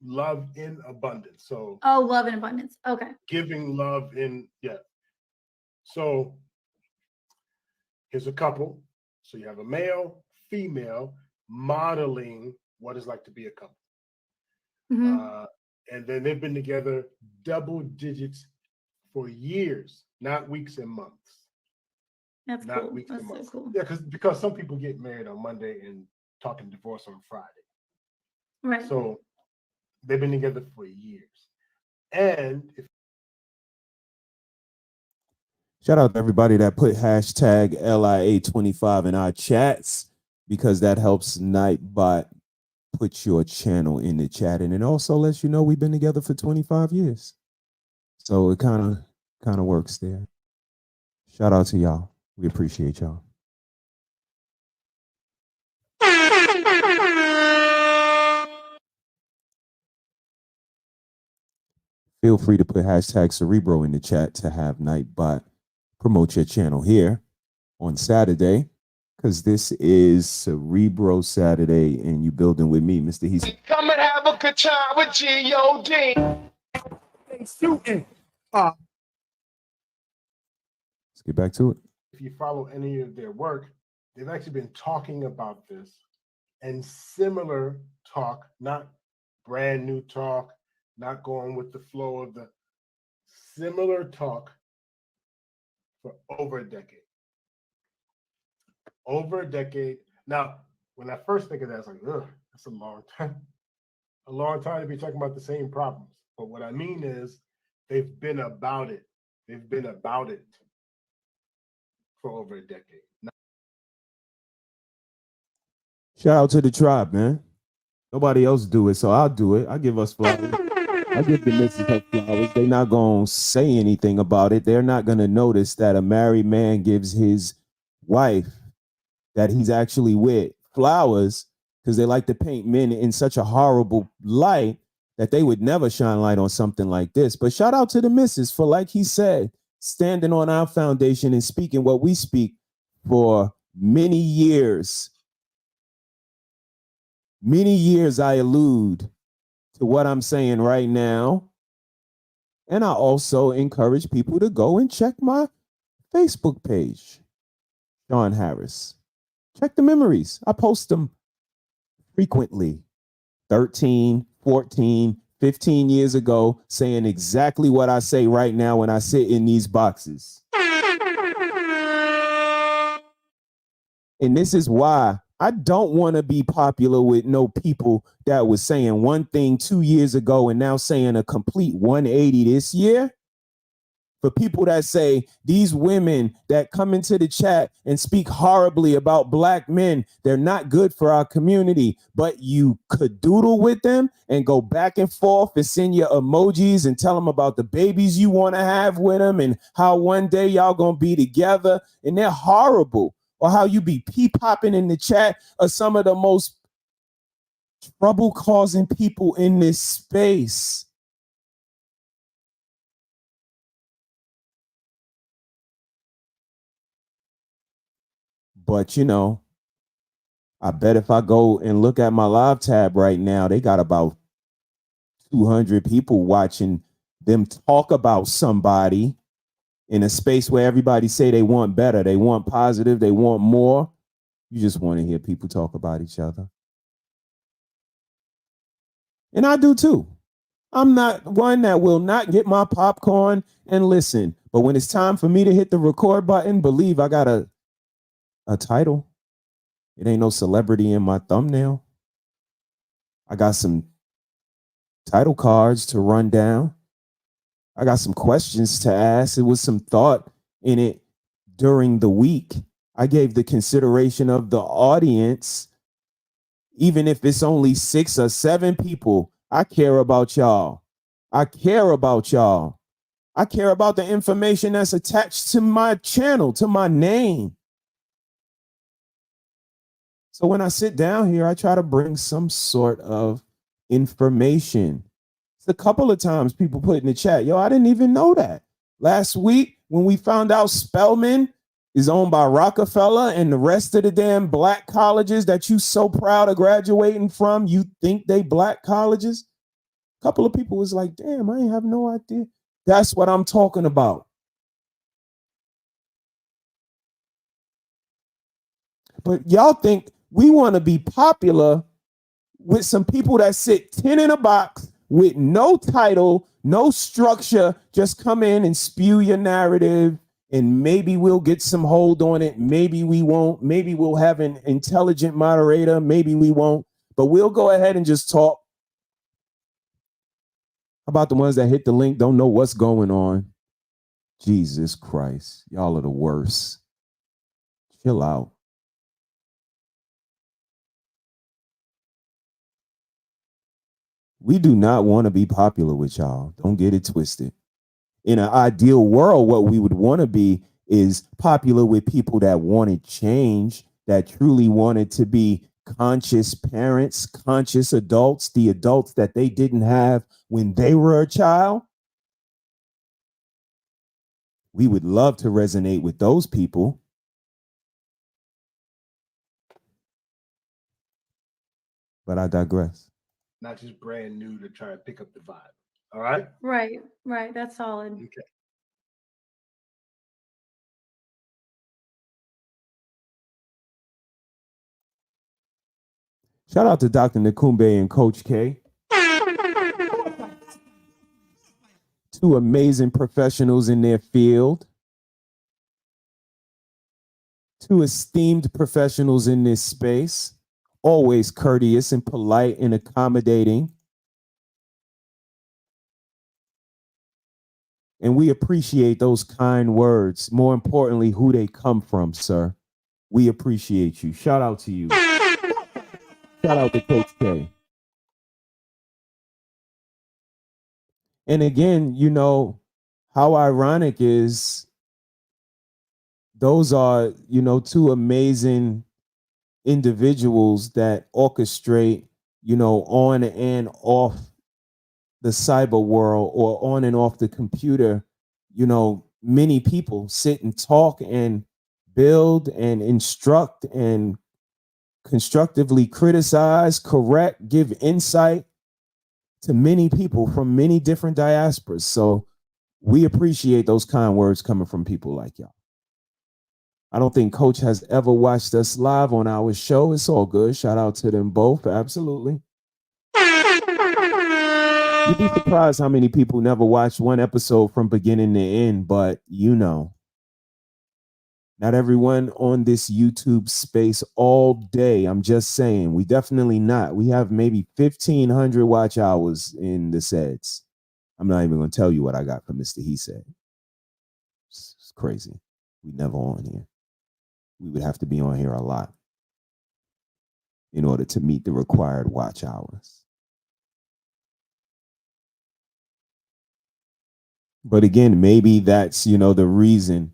love in abundance. So Oh, love and abundance. Okay. giving love in, yeah. So here's a couple. So you have a male, female modeling what it's like to be a couple. And then they've been together double digits for years, not weeks and months. That's Not cool. weeks That's and so months. cool. Yeah, because some people get married on Monday and talking divorce on Friday. Right. So they've been together for years. And if Shout out to everybody that put hashtag L.I.A 25 in our chats, because that helps Nightbot put your channel in the chat, and it also lets you know we've been together for 25 years. So it kind of works there. Shout out to y'all. We appreciate y'all. Feel free to put hashtag Cerebro in the chat to have Nightbot promote your channel here on Saturday, because this is Cerebro Saturday, and you building with me, Mr.HeSaiD. Come and have a good time with G.O.D. they shooting, Let's get back to it. if you follow any of their work, they've actually been talking about this and similar talk, not brand new talk, not going with the flow of the similar talk for over a decade. Over a decade. Now, when I first think of that, I was like, ugh, that's a long time. A long time to be talking about the same problems. But what I mean is they've been about it. They've been about it for over a decade. Now, Shout out to the tribe, man. Nobody else do it, so I'll do it. I give us flowers. I give the missus her flowers. They're not going to say anything about it. They're not going to notice that a married man gives his wife that he's actually with flowers, because they like to paint men in such a horrible light that they would never shine light on something like this. But shout out to the missus for, like he said, standing on our foundation and speaking what we speak for many years. Many years I allude to what I'm saying right now. And I also encourage people to go and check my Facebook page, Sean Harris. Check the memories. I post them frequently. 13, 14, 15 years ago, saying exactly what I say right now when I sit in these boxes. And this is why I don't want to be popular with no people that was saying one thing 2 years ago and now saying a complete 180 this year. For people that say these women that come into the chat and speak horribly about black men, they're not good for our community, but you could doodle with them and go back and forth and send your emojis and tell them about the babies you want to have with them and how one day y'all gonna be together, and they're horrible. Or how you be pee-popping in the chat are some of the most trouble-causing people in this space. But, you know, I bet if I go and look at my live tab right now, they got about 200 people watching them talk about somebody in a space where everybody say they want better, they want positive, they want more. You just want to hear people talk about each other. And I do too. I'm not one that will not get my popcorn and listen. But when it's time for me to hit the record button, believe I got a title. It ain't no celebrity in my thumbnail. I got some title cards to run down. I got some questions to ask. It was some thought in it during the week. I gave the consideration of the audience, even if it's only 6 or 7 people. I care about y'all. I care about y'all. I care about the information that's attached to my channel, to my name. So when I sit down here, I try to bring some sort of information. It's a couple of times people put in the chat, yo, I didn't even know that. Last week, when we found out Spelman is owned by Rockefeller and the rest of the damn black colleges that you so proud of graduating from, you think they black colleges? A couple of people was like, damn, I ain't have no idea. That's what I'm talking about. But y'all think we want to be popular with some people that sit 10 in a box with no title, no structure, just come in and spew your narrative, and maybe we'll get some hold on it. Maybe we won't. Maybe we'll have an intelligent moderator. Maybe we won't. But we'll go ahead and just talk. How about the ones that hit the link, don't know what's going on? Jesus Christ. Y'all are the worst. Chill out. We do not want to be popular with y'all. Don't get it twisted. In an ideal world, what we would want to be is popular with people that wanted change, that truly wanted to be conscious parents, conscious adults, the adults that they didn't have when they were a child. We would love to resonate with those people. But I digress. Not just brand new to try and pick up the vibe. All right? Right. That's solid. Okay. Shout out to Dr. Nakumbe and Coach K. Two amazing professionals in their field. Two esteemed professionals in this space. Always courteous and polite and accommodating. And we appreciate those kind words. More importantly, who they come from, sir. We appreciate you. Shout out to you. Shout out to Coach K. And again, you know, how ironic is those are, you know, two amazing individuals that orchestrate, you know, on and off the cyber world or on and off the computer. You know, many people sit and talk and build and instruct and constructively criticize, correct, give insight to many people from many different diasporas. So we appreciate those kind words coming from people like y'all. I don't think Coach has ever watched us live on our show. It's all good. Shout out to them both. Absolutely. You'd be surprised how many people never watched one episode from beginning to end, but you know, not everyone on this YouTube space all day. I'm just saying, we definitely not. We have maybe 1,500 watch hours in the sets. I'm not even going to tell you what I got from Mr.HeSaiD. It's crazy. We never on here. We would have to be on here a lot in order to meet the required watch hours. But again, maybe that's, you know, the reason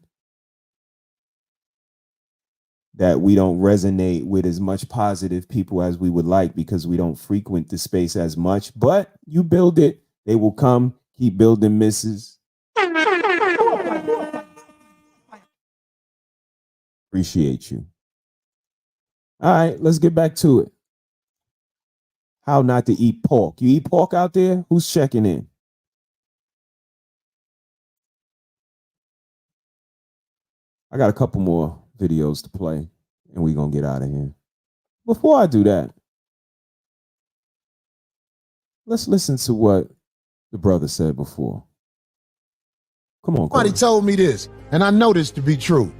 that we don't resonate with as much positive people as we would like, because we don't frequent the space as much. But you build it, they will come. Keep building, misses. Appreciate you. All right, let's get back to it. How not to eat pork. You eat pork out there? Who's checking in? I got a couple more videos to play, and we're going to get out of here. Before I do that, let's listen to what the brother said before. Come on, somebody told me this, and I know this to be true.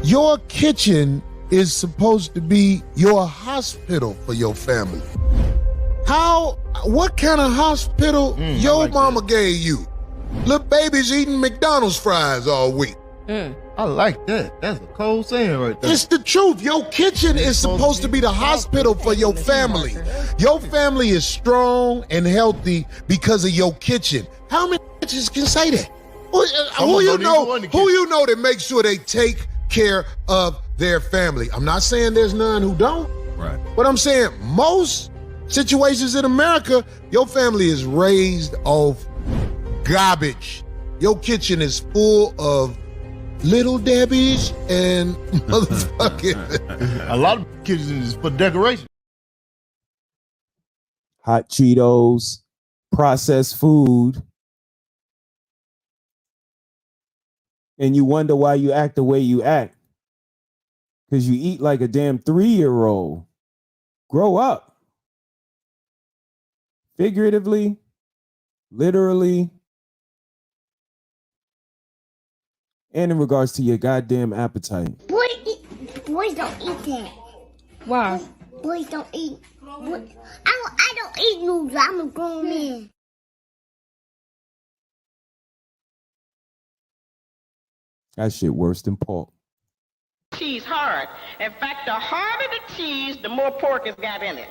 Your kitchen is supposed to be your hospital for your family. What kind of hospital your mama gave you? Little babies eating McDonald's fries all week. I like that. That's a cold saying right there. It's the truth. Your kitchen is supposed to be the hospital for your family. Your family is strong and healthy because of your kitchen. How many kitchens can say that? Who you know that makes sure they take care of their family? I'm not saying there's none who don't. Right. But I'm saying most situations in America, your family is raised off garbage. Your kitchen is full of Little Debbie's and motherfucking. A lot of kitchens is for decoration. Hot Cheetos, processed food, and you wonder why you act the way you act. Because you eat like a damn 3-year-old. Grow up. Figuratively, literally, and in regards to your goddamn appetite. Boys don't eat that. Why? Boys don't eat. I don't eat noodles. I'm a grown man. That shit worse than pork. Cheese hard. In fact, the harder the cheese, the more pork it's got in it.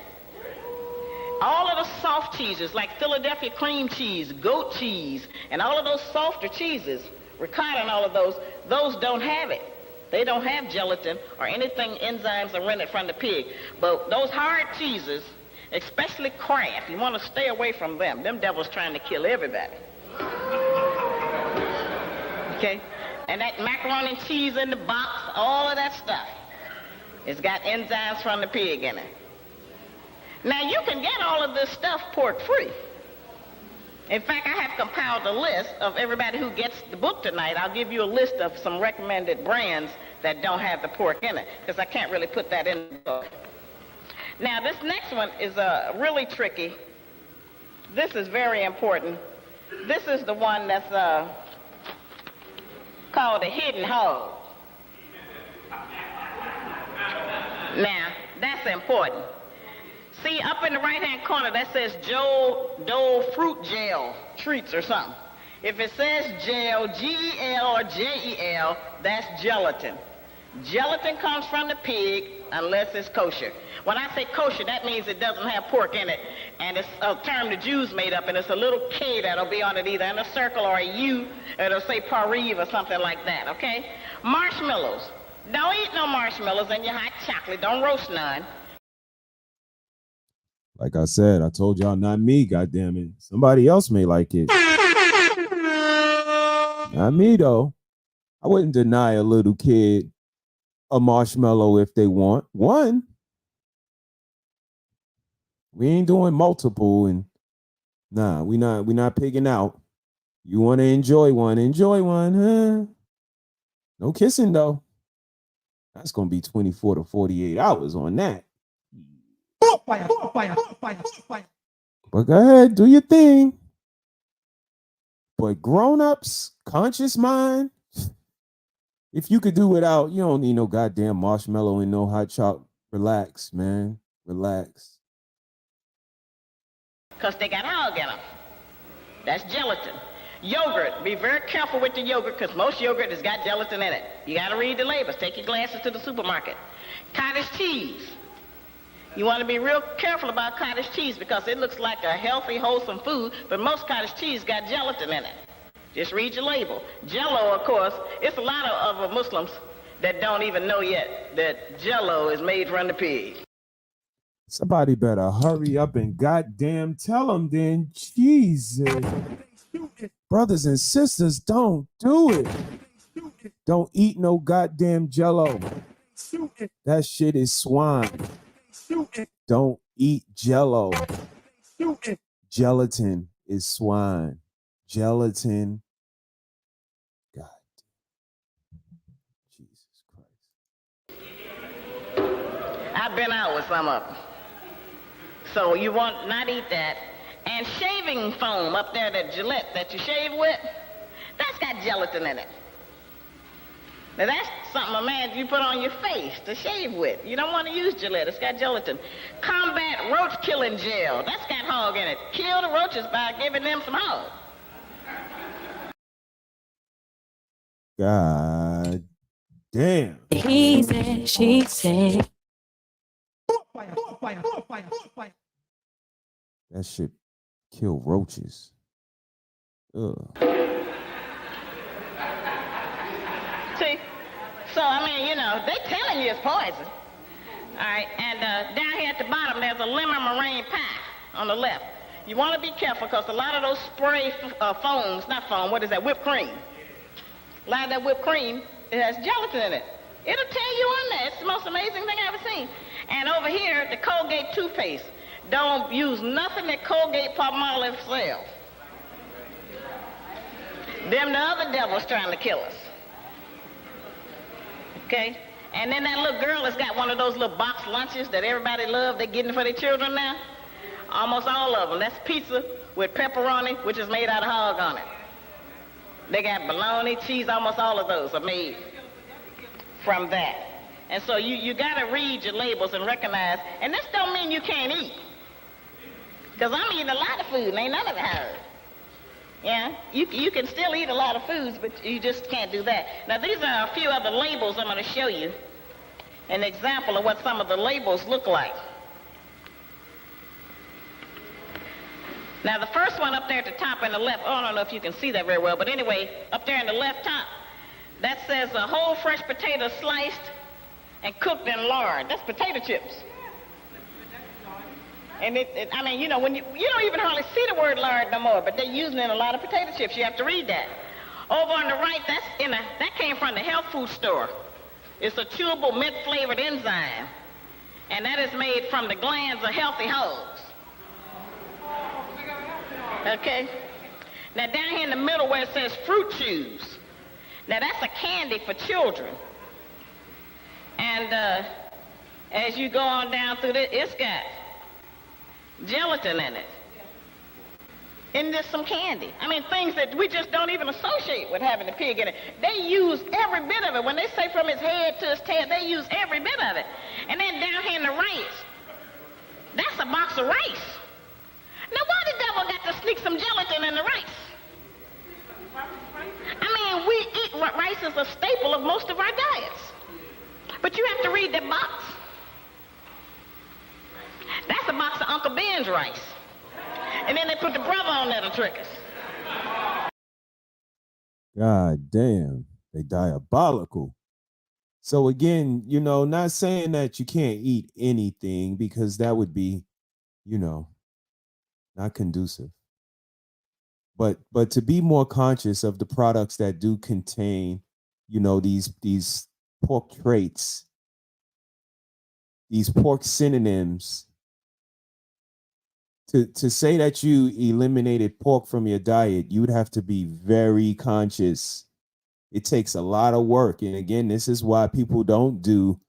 All of the soft cheeses, like Philadelphia cream cheese, goat cheese, and all of those softer cheeses, ricotta and all of those don't have it. They don't have gelatin or anything enzymes are rendered from the pig. But those hard cheeses, especially Kraft, you want to stay away from them. Them devils trying to kill everybody. Okay? And that macaroni and cheese in the box, all of that stuff, it's got enzymes from the pig in it. Now, you can get all of this stuff pork-free. In fact, I have compiled a list of everybody who gets the book tonight. I'll give you a list of some recommended brands that don't have the pork in it, because I can't really put that in the book. Now, this next one is really tricky. This is very important. This is the one that's called a hidden hog. Now, that's important. See, up in the right-hand corner, that says Dole Fruit Gel Treats or something. If it says gel, G-E-L or J-E-L, that's gelatin. Gelatin comes from the pig unless it's kosher. When I say kosher, that means it doesn't have pork in it, and it's a term the Jews made up, and it's a little K that'll be on it either in a circle or a U, it'll say pariv or something like that, okay? Marshmallows. Don't eat no marshmallows in your hot chocolate. Don't roast none. Like I said, I told y'all, not me, goddammit. Somebody else may like it. Not me, though. I wouldn't deny a little kid a marshmallow if they want one. We ain't doing multiple, and nah, we not pigging out. You want to enjoy one, huh? No kissing, though. That's going to be 24 to 48 hours on that. But go ahead, do your thing. But grown-ups, conscious mind, if you could do without, you don't need no goddamn marshmallow and no hot chocolate. Relax, man. Relax. Because they got hog in them. That's gelatin. Yogurt. Be very careful with the yogurt, because most yogurt has got gelatin in it. You got to read the labels. Take your glasses to the supermarket. Cottage cheese. You want to be real careful about cottage cheese because it looks like a healthy, wholesome food, but most cottage cheese got gelatin in it. Just read your label. Jell-O, of course, it's a lot of Muslims that don't even know yet that Jell-O is made from the pig. Somebody better hurry up and goddamn tell them then. Jesus. Brothers and sisters, don't do it. Don't eat no goddamn Jell-O. That shit is swine. Don't eat Jell-O. Gelatin is swine. Gelatin. God. Jesus Christ. I've been out with some of them. So you want not eat that. And shaving foam up there, that Gillette that you shave with, that's got gelatin in it. Now that's something, a man, you put on your face to shave with. You don't want to use Gillette, it's got gelatin. Combat roach killing gel, that's got hog in it. Kill the roaches by giving them some hog. God damn. He said, she said. That shit kill roaches. Ugh. See? So, I mean, you know, they telling you it's poison. All right, and down here at the bottom, there's a lemon meringue pie on the left. You want to be careful because a lot of those spray foams, not foam, what is that, whipped cream. A lot of that whipped cream, it has gelatin in it. It'll tell you on there. It's the most amazing thing I've ever seen. And over here, the Colgate toothpaste. Don't use nothing that Colgate Palmolive sells. Them the other devils trying to kill us. Okay? And then that little girl has got one of those little box lunches that everybody loves. They're getting for their children now. Almost all of them. That's pizza with pepperoni, which is made out of hog on it. They got bologna, cheese, almost all of those are made from that. And so you got to read your labels and recognize, and this don't mean you can't eat. Because I'm eating a lot of food and ain't none of it hard. Yeah, you can still eat a lot of foods, but you just can't do that. Now, these are a few other labels I'm going to show you. An example of what some of the labels look like. Now, the first one up there at the top in the left, oh, I don't know if you can see that very well, but anyway, up there in the left top, that says a whole fresh potato sliced and cooked in lard. That's potato chips. And I mean, you know, when you don't even hardly see the word lard no more, but they're using it in a lot of potato chips. You have to read that. Over on the right, that came from the health food store. It's a chewable mint-flavored enzyme, and that is made from the glands of healthy hogs. Okay? Now, down here in the middle where it says fruit chews, now that's a candy for children. And as you go on down through this, it's got gelatin in it. And there's some candy. I mean, things that we just don't even associate with having the pig in it. They use every bit of it. When they say from his head to his tail, they use every bit of it. And then down here in the right, that's a box of rice. Now, why the devil got to sneak some gelatin in the rice? I mean, we eat rice as a staple of most of our diets. But you have to read that box. That's a box of Uncle Ben's rice. And then they put the brother on there to trick us. God damn, they diabolical. So again, you know, not saying that you can't eat anything, because that would be, you know, not conducive. But to be more conscious of the products that do contain, you know, these pork traits, these pork synonyms. To say that you eliminated pork from your diet, you'd have to be very conscious. It takes a lot of work. And again, this is why people don't do,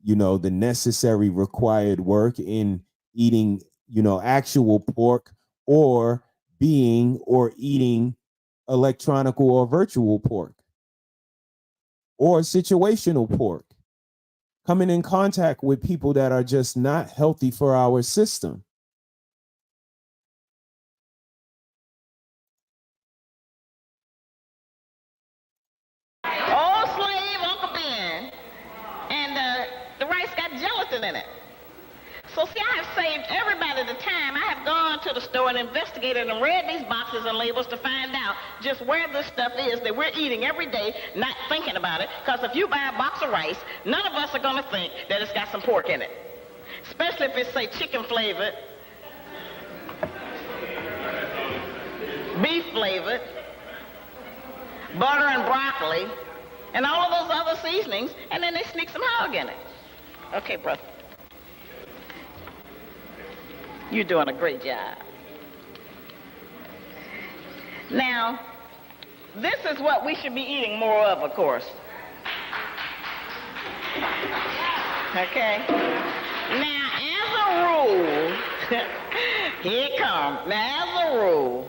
you know, the necessary required work in eating, you know, actual pork, or eating electronic or virtual pork, or situational pork, coming in contact with people that are just not healthy for our system. Old slave Uncle Ben. And the rice got gelatin in it. So see, I have saved everybody the time. I have gone to the store and investigated and read these boxes and labels to find out just where this stuff is that we're eating every day, not thinking about it. Because if you buy a box of rice, none of us are going to think that it's got some pork in it. Especially if it's, say, chicken flavored, beef flavored, butter and broccoli, and all of those other seasonings, and then they sneak some hog in it. Okay, brother. You're doing a great job. Now, this is what we should be eating more of course. Okay? Now, as a rule, here it comes. Now, as a rule,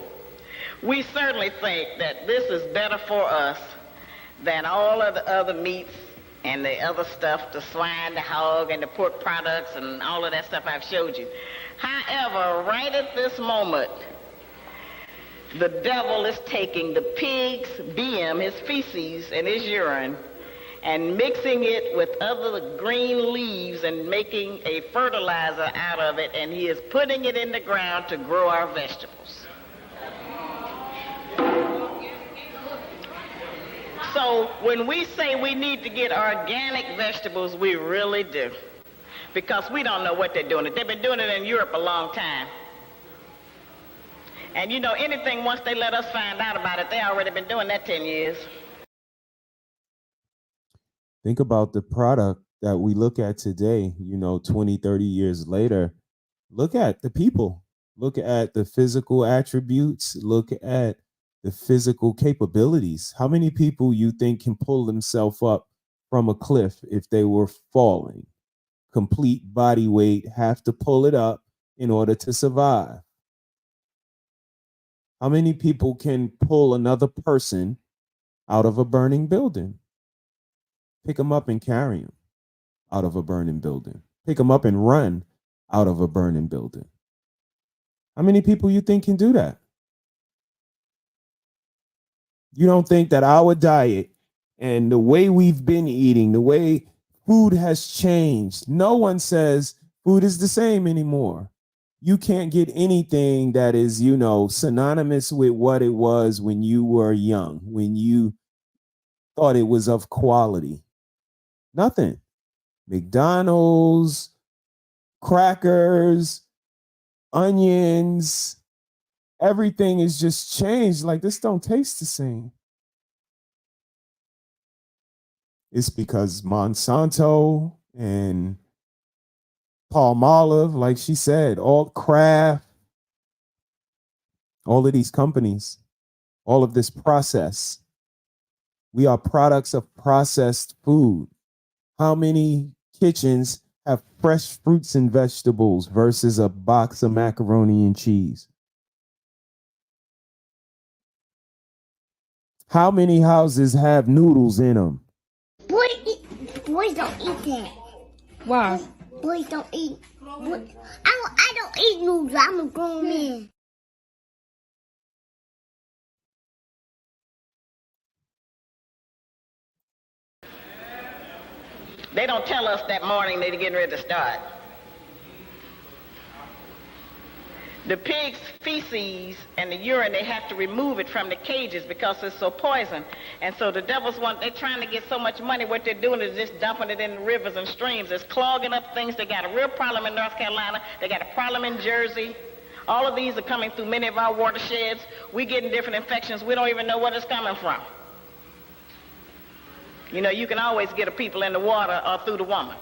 we certainly think that this is better for us than all of the other meats and the other stuff, the swine, the hog, and the pork products, and all of that stuff I've showed you. However, right at this moment, the devil is taking the pig's BM, his feces and his urine, and mixing it with other green leaves and making a fertilizer out of it, and he is putting it in the ground to grow our vegetables. So when we say we need to get organic vegetables, we really do. Because we don't know what they're doing. They've been doing it in Europe a long time. And you know, anything, once they let us find out about it, they already been doing that 10 years. Think about the product that we look at today, you know, 20, 30 years later, Look at the people. Look at the physical attributes. Look at the physical capabilities. How many people you think can pull themselves up from a cliff if they were falling? Complete body weight, have to pull it up in order to survive. How many people can pull another person out of a burning building? Pick them up and carry them out of a burning building. Pick them up and run out of a burning building. How many people you think can do that? You don't think that our diet and the way we've been eating, the way food has changed, no one says food is the same anymore. You can't get anything that is, synonymous with what it was when you were young, when you thought it was of quality. Nothing. McDonald's, crackers, onions, everything is just changed. Like, this don't taste the same. It's because Monsanto and Palmolive, like she said, all Kraft, all of these companies, all of this process. We are products of processed food. How many kitchens have fresh fruits and vegetables versus a box of macaroni and cheese? How many houses have noodles in them? Boys don't eat that. Why? Boys don't eat. I don't eat noodles. I'm a grown man. They don't tell us that morning they're getting ready to start. The pig's feces and the urine, they have to remove it from the cages because it's so poison. And so the devils they're trying to get so much money. What they're doing is just dumping it in the rivers and streams. It's clogging up things. They got a real problem in North Carolina. They got a problem in Jersey. All of these are coming through many of our watersheds. We're getting different infections. We don't even know where it's coming from. You can always get a people in the water or through the woman.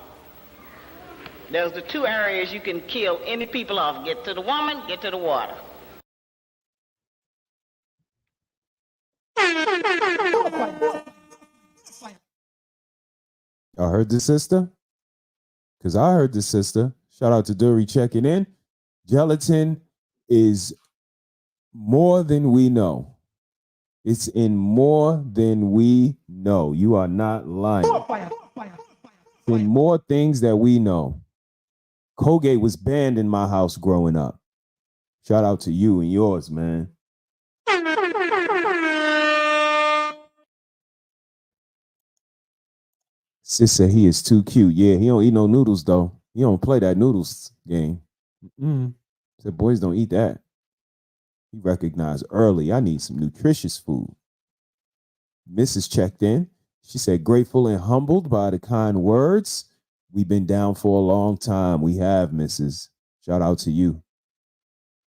There's the two areas you can kill any people off. Get to the woman, get to the water. Y'all heard the sister? Because I heard the sister. Shout out to Dury checking in. Gelatin is more than we know. It's in more than we know. You are not lying. In more things that we know. Colgate was banned in my house growing up. Shout out to you and yours, man. Sis said he is too cute. Yeah, he don't eat no noodles, though. He don't play that noodles game. Said boys don't eat that. He recognized early, I need some nutritious food. Mrs. checked in. She said, grateful and humbled by the kind words. We've been down for a long time. We have, Mrs. Shout out to you.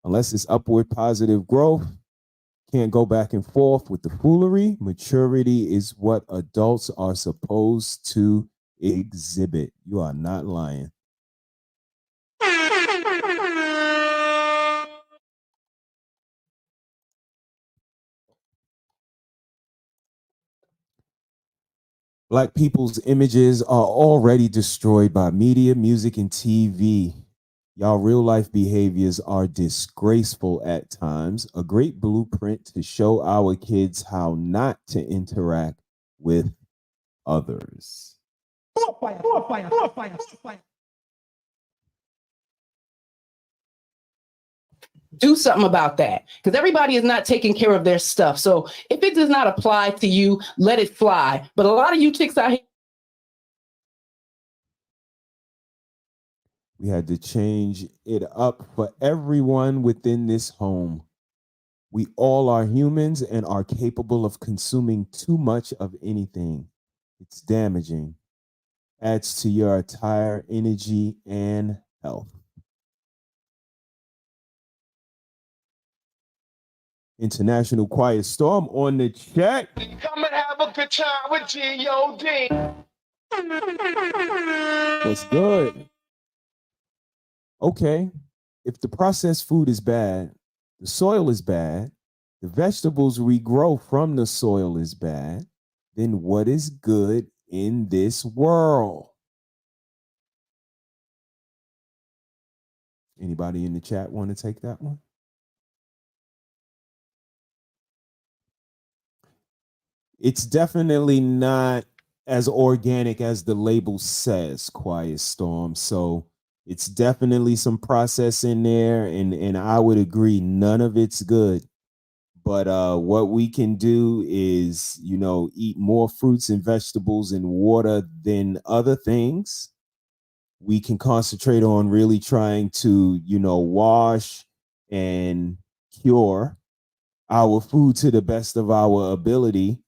Unless it's upward positive growth, can't go back and forth with the foolery. Maturity is what adults are supposed to exhibit. You are not lying. Black people's images are already destroyed by media, music, and TV. Y'all real life behaviors are disgraceful at times. A great blueprint to show our kids how not to interact with others. Do something about that, because everybody is not taking care of their stuff. So if it does not apply to you, let it fly. But a lot of you chicks out here. We had to change it up for everyone within this home. We all are humans and are capable of consuming too much of anything. It's damaging. Adds to your entire energy and health. International Quiet Storm on the check. Come and have a good time with G.O.D. What's good? Okay. if the processed food is bad, the soil is bad, the vegetables we grow from the soil is bad, then what is good in this world? Anybody in the chat want to take that one? It's definitely not as organic as the label says, Quiet Storm. So it's definitely some process in there, and I would agree none of it's good. But what we can do is, eat more fruits and vegetables and water than other things. We can concentrate on really trying to, wash and cure our food to the best of our ability,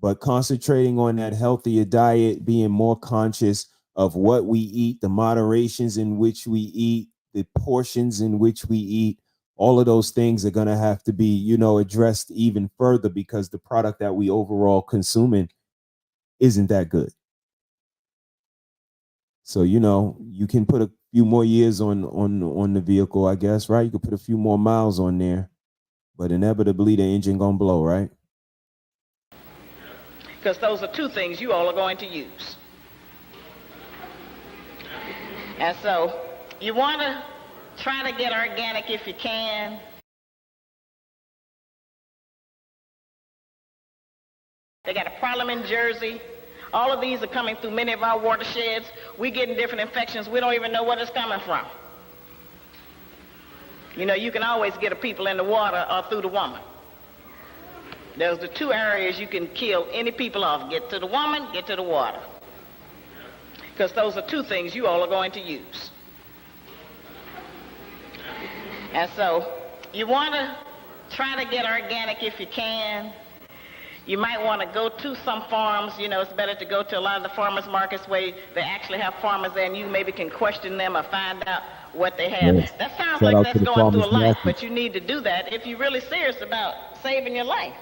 but concentrating on that healthier diet, being more conscious of what we eat, the moderations in which we eat, the portions in which we eat. All of those things are going to have to be, addressed even further, because the product that we overall consuming isn't that good. So, you can put a few more years on the vehicle, I guess, right? You could put a few more miles on there, but inevitably the engine gonna blow, right? Because those are two things you all are going to use. And so you want to try to get organic if you can. They got a problem in Jersey. All of these are coming through many of our watersheds. We're getting different infections. We don't even know where it's coming from. You can always get a people in the water or through the woman. Those are the two areas you can kill any people off. Get to the woman, get to the water. Because those are two things you all are going to use. And so you want to try to get organic if you can. You might want to go to some farms. It's better to go to a lot of the farmers markets where they actually have farmers there, and you maybe can question them or find out what they have. Yes. That sounds Shout like out that's to the going through a farmers life, market. but you need to do that if you're really serious about saving your life.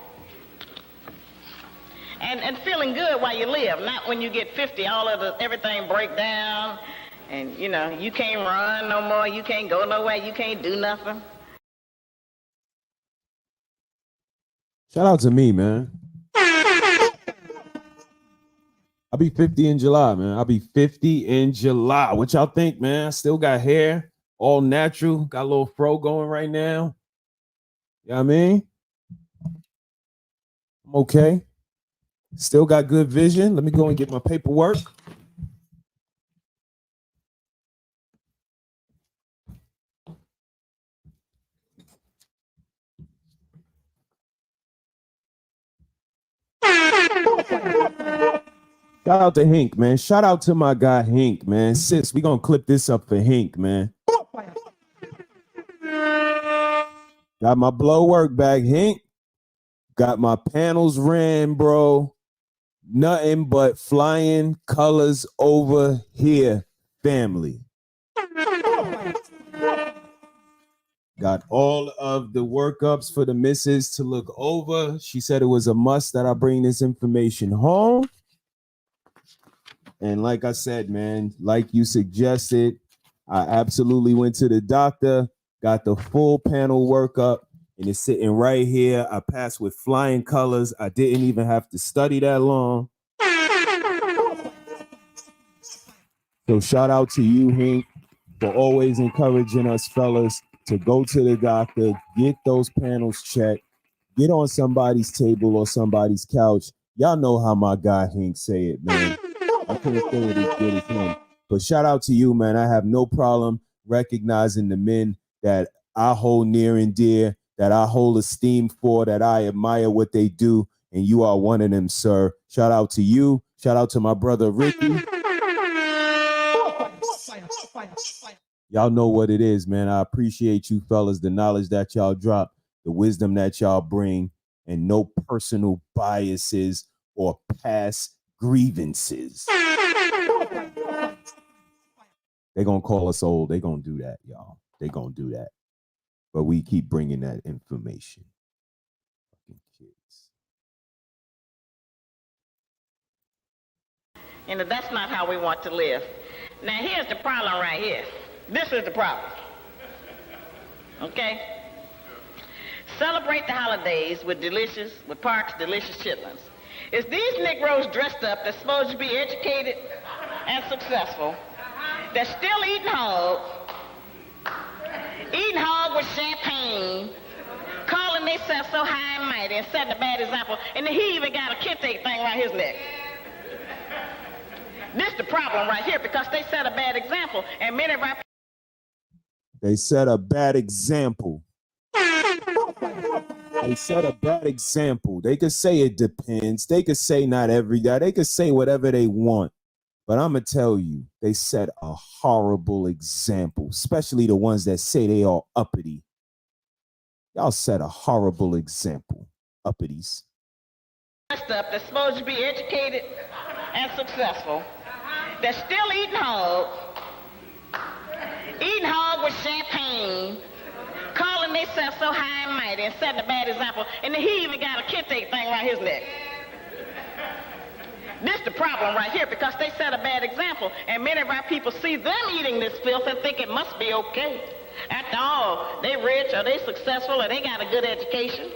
And feeling good while you live, not when you get 50, everything break down, and you can't run no more, you can't go nowhere, you can't do nothing. Shout out to me, man. I'll be 50 in July, man. I'll be 50 in July. What y'all think, man? I still got hair, all natural. Got a little fro going right now. You know what I mean? I'm okay. Still got good vision. Let me go and get my paperwork. Shout out to Hink, man. Shout out to my guy Hink, man. Sis, we gonna clip this up for Hink, man. Got my blow work back, Hink. Got my panels ran, bro. Nothing but flying colors over here, family. Got all of the workups for the missus to look over. She said it was a must that I bring this information home. And like I said, man, like you suggested, I absolutely went to the doctor, got the full panel workup, and it's sitting right here. I passed with flying colors. I didn't even have to study that long. So shout out to you, Hank, for always encouraging us fellas to go to the doctor, get those panels checked, get on somebody's table or somebody's couch. Y'all know how my guy Hank say it, man. I couldn't say it as good as him. But shout out to you, man. I have no problem recognizing the men that I hold near and dear, that I hold esteem for, that I admire what they do, and you are one of them, sir. Shout out to you. Shout out to my brother Ricky. Y'all know what it is, man. I appreciate you fellas, the knowledge that y'all drop, the wisdom that y'all bring, and no personal biases or past grievances. They're going to call us old. They're going to do that, y'all. They're going to do that. But we keep bringing that information. Fucking kids. That's not how we want to live. Now, here's the problem right here. This is the problem. Okay? Celebrate the holidays with Park's delicious chitlins. It's these Negroes dressed up that's supposed to be educated and successful, that's still eating hog with champagne, calling themselves so high and mighty and setting a bad example, and then he even got a kente thing around his neck. This the problem right here, because they set a bad example, and many of our They set a bad example. They set a bad example. They could say it depends. They could say not every day. They could say whatever they want. But I'm going to tell you, they set a horrible example, especially the ones that say they are uppity. Y'all set a horrible example, uppities. Up that's supposed to be educated and successful, that's still eating hog with champagne, calling themselves so high and mighty and setting a bad example, and then he even got a kente thing around his neck. This the problem right here, because they set a bad example, and many of our people see them eating this filth and think it must be okay. After all, they rich, or they successful, or they got a good education.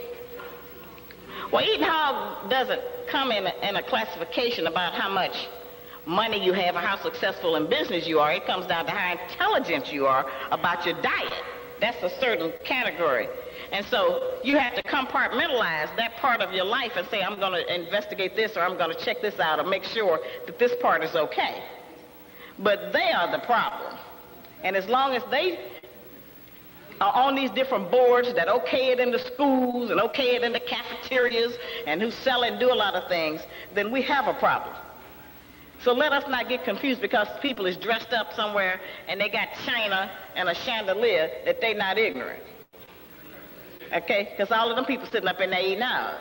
Well, eating hog doesn't come in a classification about how much money you have or how successful in business you are. It comes down to how intelligent you are about your diet. That's a certain category. And so you have to compartmentalize that part of your life and say, I'm going to investigate this, or I'm going to check this out, or make sure that this part is okay. But they are the problem. And as long as they are on these different boards that okay it in the schools and okay it in the cafeterias and who sell and do a lot of things, then we have a problem. So let us not get confused because people is dressed up somewhere and they got china and a chandelier that they not ignorant. Okay? Because all of them people sitting up in there eating out.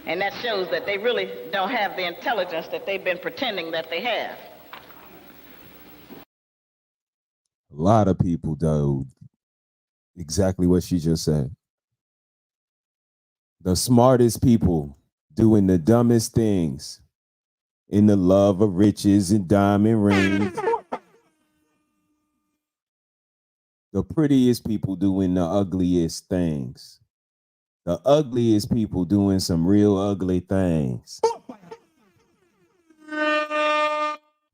And that shows that they really don't have the intelligence that they've been pretending that they have. A lot of people do exactly what she just said. The smartest people doing the dumbest things in the love of riches and diamond rings. The prettiest people doing the ugliest things. The ugliest people doing some real ugly things.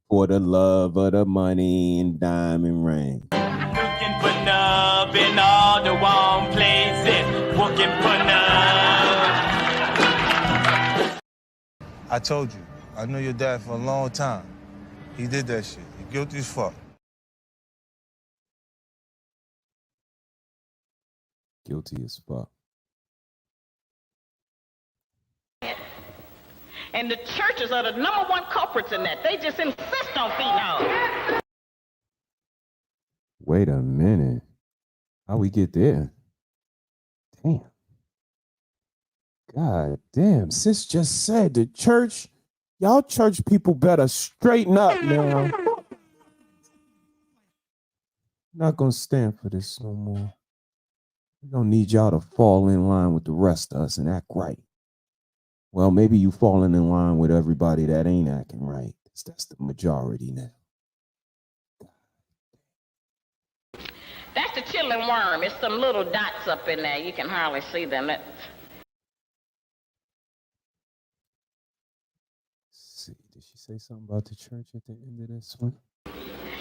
For the love of the money and diamond ring. Looking for love in all the wrong places. Looking for love. I told you, I knew your dad for a long time. He did that shit. He guilty as fuck. Guilty as fuck. And the churches are the number one culprits in that. They just insist on feeding hogs. Wait a minute. How we get there? Damn. God damn. Sis just said the church, y'all church people better straighten up now. Not gonna stand for this no more. We don't need y'all to fall in line with the rest of us and act right. Well, maybe you falling in line with everybody that ain't acting right. That's the majority now. That's the chilling worm. It's some little dots up in there. You can hardly see them. See, did she say something about the church at the end of this one?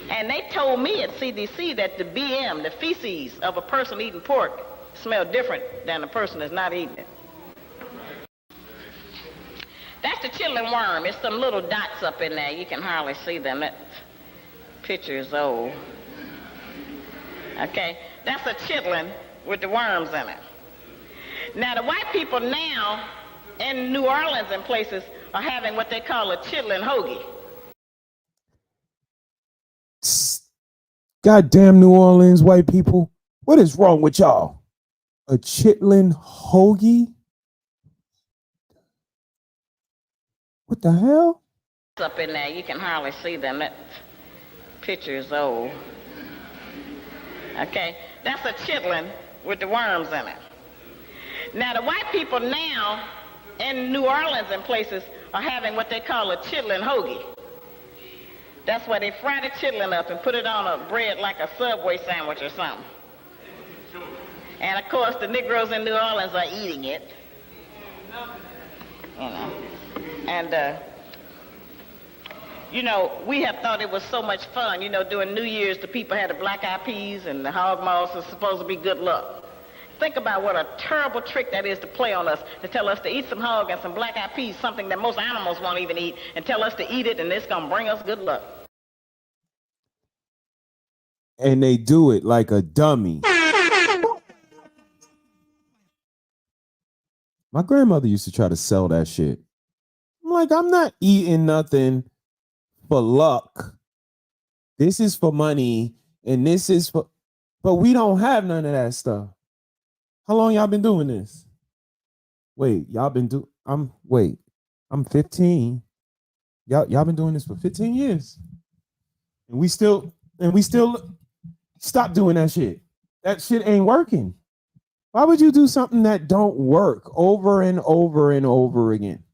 And they told me at CDC that the BM, the feces of a person eating pork, smell different than a person that's not eating it. That's the chilling worm. It's some little dots up in there. You can hardly see them. That picture is old. Okay? That's a chitlin with the worms in it. Now, the white people now in New Orleans and places are having what they call a chitlin hoagie. Goddamn New Orleans white people. What is wrong with y'all? A chitlin hoagie? What the hell? Up in there, you can hardly see them. That picture is old. Okay? That's a chitlin with the worms in it. Now, the white people now in New Orleans and places are having what they call a chitlin hoagie. That's where they fry the chitlin up and put it on a bread like a Subway sandwich or something. And of course, the Negroes in New Orleans are eating it. You know, and you know, we have thought it was so much fun. You know, during New Year's, the people had the black-eyed peas and the hog moths are supposed to be good luck. Think about what a terrible trick that is to play on us, to tell us to eat some hog and some black-eyed peas, something that most animals won't even eat, and tell us to eat it, and it's going to bring us good luck. And they do it like a dummy. My grandmother used to try to sell that shit. I'm like, I'm not eating nothing for luck. This is for money, and this is for... But we don't have none of that stuff. How long y'all been doing this? Wait, y'all been I'm 15. Y'all been doing this for 15 years. And we still stop doing that shit. That shit ain't working. Why would you do something that don't work over and over and over again?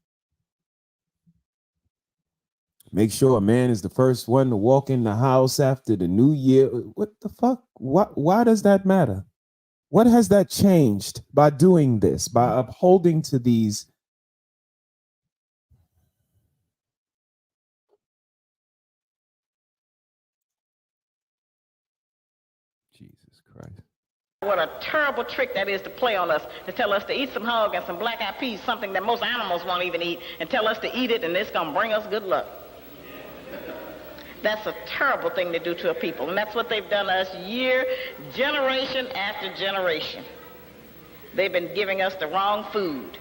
Make sure a man is the first one to walk in the house after the new year. What the fuck? Why does that matter? What has that changed by doing this, by upholding to these? Jesus Christ. What a terrible trick that is to play on us, to tell us to eat some hog and some black-eyed peas, something that most animals won't even eat, and tell us to eat it, and it's going to bring us good luck. That's a terrible thing to do to a people, and that's what they've done to us generation after generation. They've been giving us the wrong food.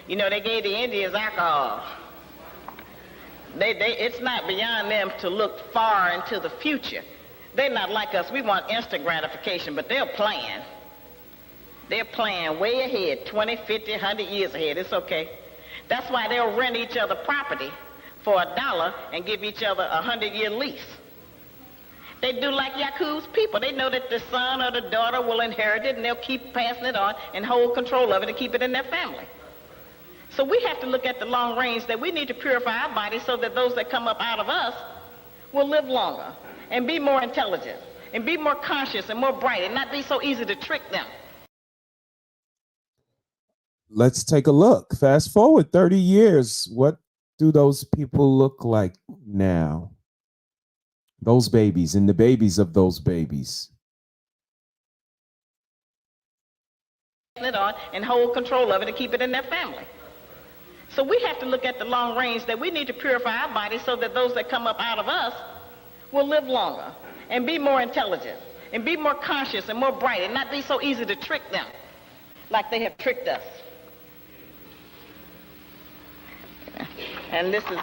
You know, they gave the Indians alcohol. It's not beyond them to look far into the future. They're not like us. We want instant gratification, but they're planning. They're planning way ahead, 20, 50, 100 years ahead. It's okay. That's why they'll rent each other property for $1 and give each other a 100-year lease. They do like Yakub's people. They know that the son or the daughter will inherit it, and they'll keep passing it on and hold control of it and keep it in their family. So we have to look at the long range, that we need to purify our bodies so that those that come up out of us will live longer and be more intelligent and be more conscious and more bright and not be so easy to trick them. Let's take a look. Fast forward 30 years. What do those people look like now? Those babies and the babies of those babies. It on and hold control of it and keep it in their family. So we have to look at the long range, that we need to purify our bodies so that those that come up out of us will live longer and be more intelligent and be more conscious and more bright and not be so easy to trick them like they have tricked us. And this is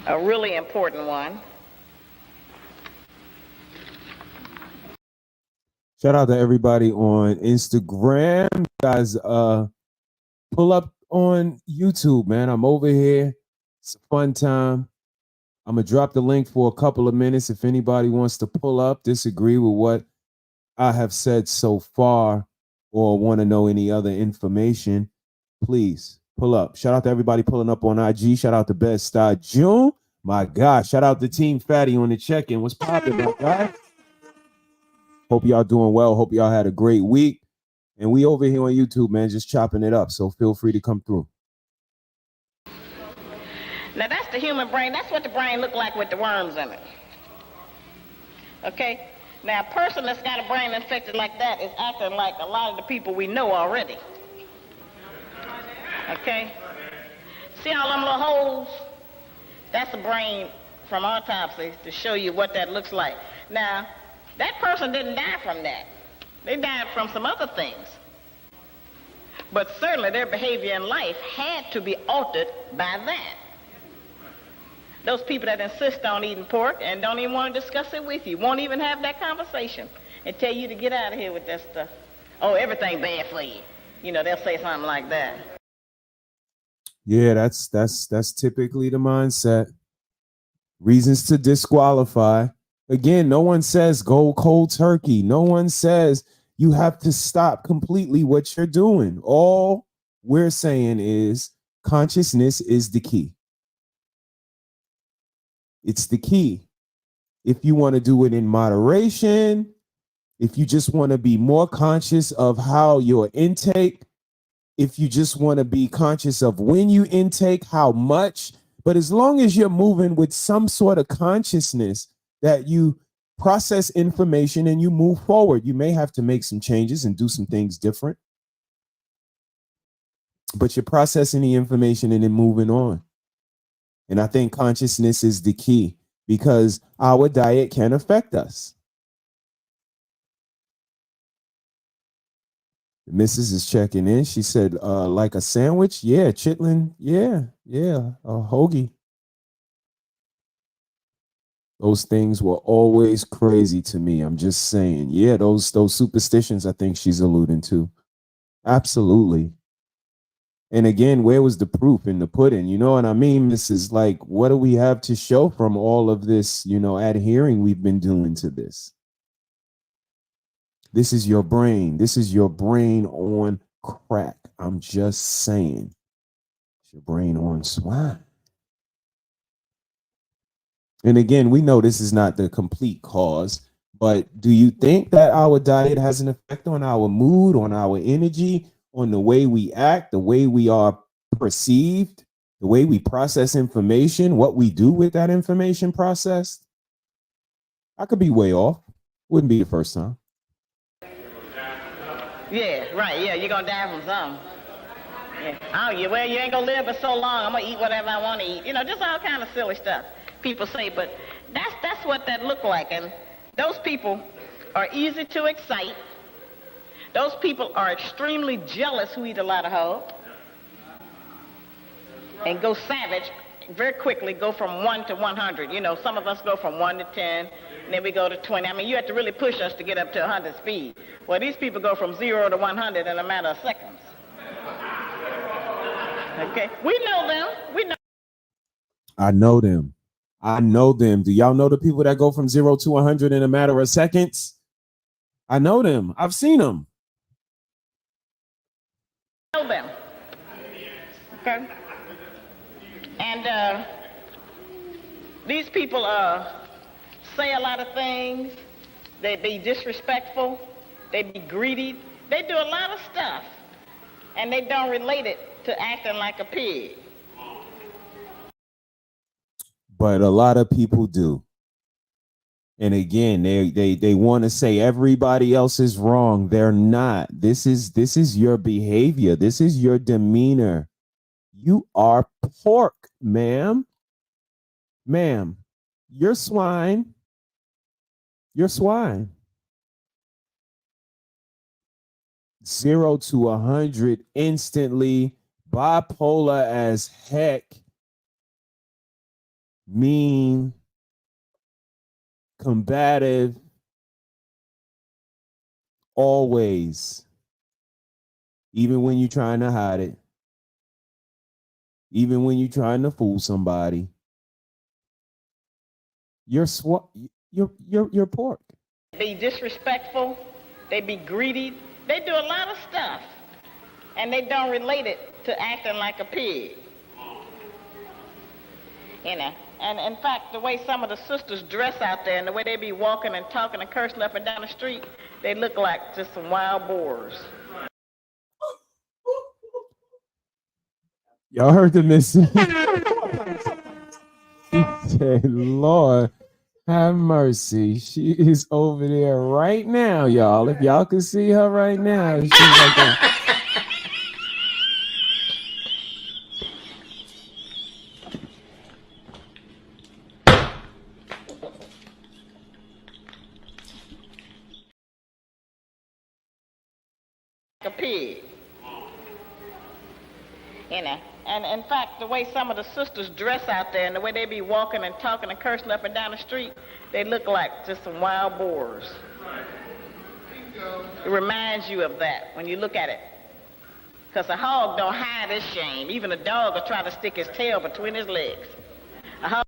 a really important one. Shout out to everybody on Instagram. You guys, pull up on YouTube, man. I'm over here. It's a fun time. I'm going to drop the link for a couple of minutes. If anybody wants to pull up, disagree with what I have said so far, or want to know any other information, please pull up. Shout out to everybody pulling up on IG. Shout out to Best June. My God. Shout out to Team Fatty on the check-in. What's popping, my guy? Hope y'all doing well. Hope y'all had a great week. And we over here on YouTube, man, just chopping it up. So feel free to come through. Now that's the human brain. That's what the brain look like with the worms in it. Okay? Now a person that's got a brain infected like that is acting like a lot of the people we know already. Okay? See all them little holes? That's a brain from autopsy to show you what that looks like. Now, that person didn't die from that. They died from some other things. But certainly their behavior in life had to be altered by that. Those people that insist on eating pork and don't even want to discuss it with you, won't even have that conversation and tell you to get out of here with that stuff. Oh, everything bad for you. You know, they'll say something like that. Yeah, that's typically the mindset. Reasons to disqualify. Again, no one says go cold turkey. No one says you have to stop completely what you're doing. All we're saying is consciousness is the key. It's the key. If you want to do it in moderation, if you just want to be more conscious of how your intake, if you just want to be conscious of when you intake, how much, but as long as you're moving with some sort of consciousness that you process information and you move forward, you may have to make some changes and do some things different, but you're processing the information and then moving on. And I think consciousness is the key because our diet can affect us. The missus is checking in. She said, like a sandwich? Yeah, chitlin. Yeah, a hoagie. Those things were always crazy to me. I'm just saying. Yeah, those superstitions I think she's alluding to. Absolutely. And again, where was the proof in the pudding? You know what I mean? This is like, what do we have to show from all of this, adhering we've been doing to this? This is your brain. This is your brain on crack. I'm just saying. It's your brain on swine. And again, we know this is not the complete cause, but do you think that our diet has an effect on our mood, on our energy, on the way we act, the way we are perceived, the way we process information, what we do with that information processed? I could be way off. Wouldn't be the first time. Yeah, right, yeah, you're gonna die from something. Yeah. Oh, yeah, well, you ain't gonna live but so long. I'm gonna eat whatever I want to eat. Just all kind of silly stuff people say, but that's what that look like. And those people are easy to excite. Those people are extremely jealous who eat a lot of hoes and go savage very quickly, go from 1 to 100. Some of us go from 1 to 10, and then we go to 20. I mean, you have to really push us to get up to 100 speed. Well, these people go from 0 to 100 in a matter of seconds. Okay, we know them. We know. I know them. Do y'all know the people that go from 0 to 100 in a matter of seconds? I know them. I've seen them. Know them. Okay. And these people say a lot of things. They be disrespectful. They be greedy. They do a lot of stuff, and they don't relate it to acting like a pig. But a lot of people do. And again, they want to say everybody else is wrong. They're not. This is your behavior. This is your demeanor. You are pork, ma'am. Ma'am, you're swine. You're swine. 0 to 100 instantly, bipolar as heck, mean, combative, always, even when you're trying to hide it, even when you're trying to fool somebody. You're pork. They be disrespectful. They be greedy. They do a lot of stuff, and they don't relate it to acting like a pig. And in fact, the way some of the sisters dress out there and the way they be walking and talking and cursing up and down the street, they look like just some wild boars. Y'all heard the message? She said, Lord, have mercy. She is over there right now, y'all. If y'all can see her right now, she's like that. A pig. And in fact, the way some of the sisters dress out there and the way they be walking and talking and cursing up and down the street, they look like just some wild boars. It reminds you of that when you look at it. Because a hog don't hide his shame. Even a dog will try to stick his tail between his legs. A hog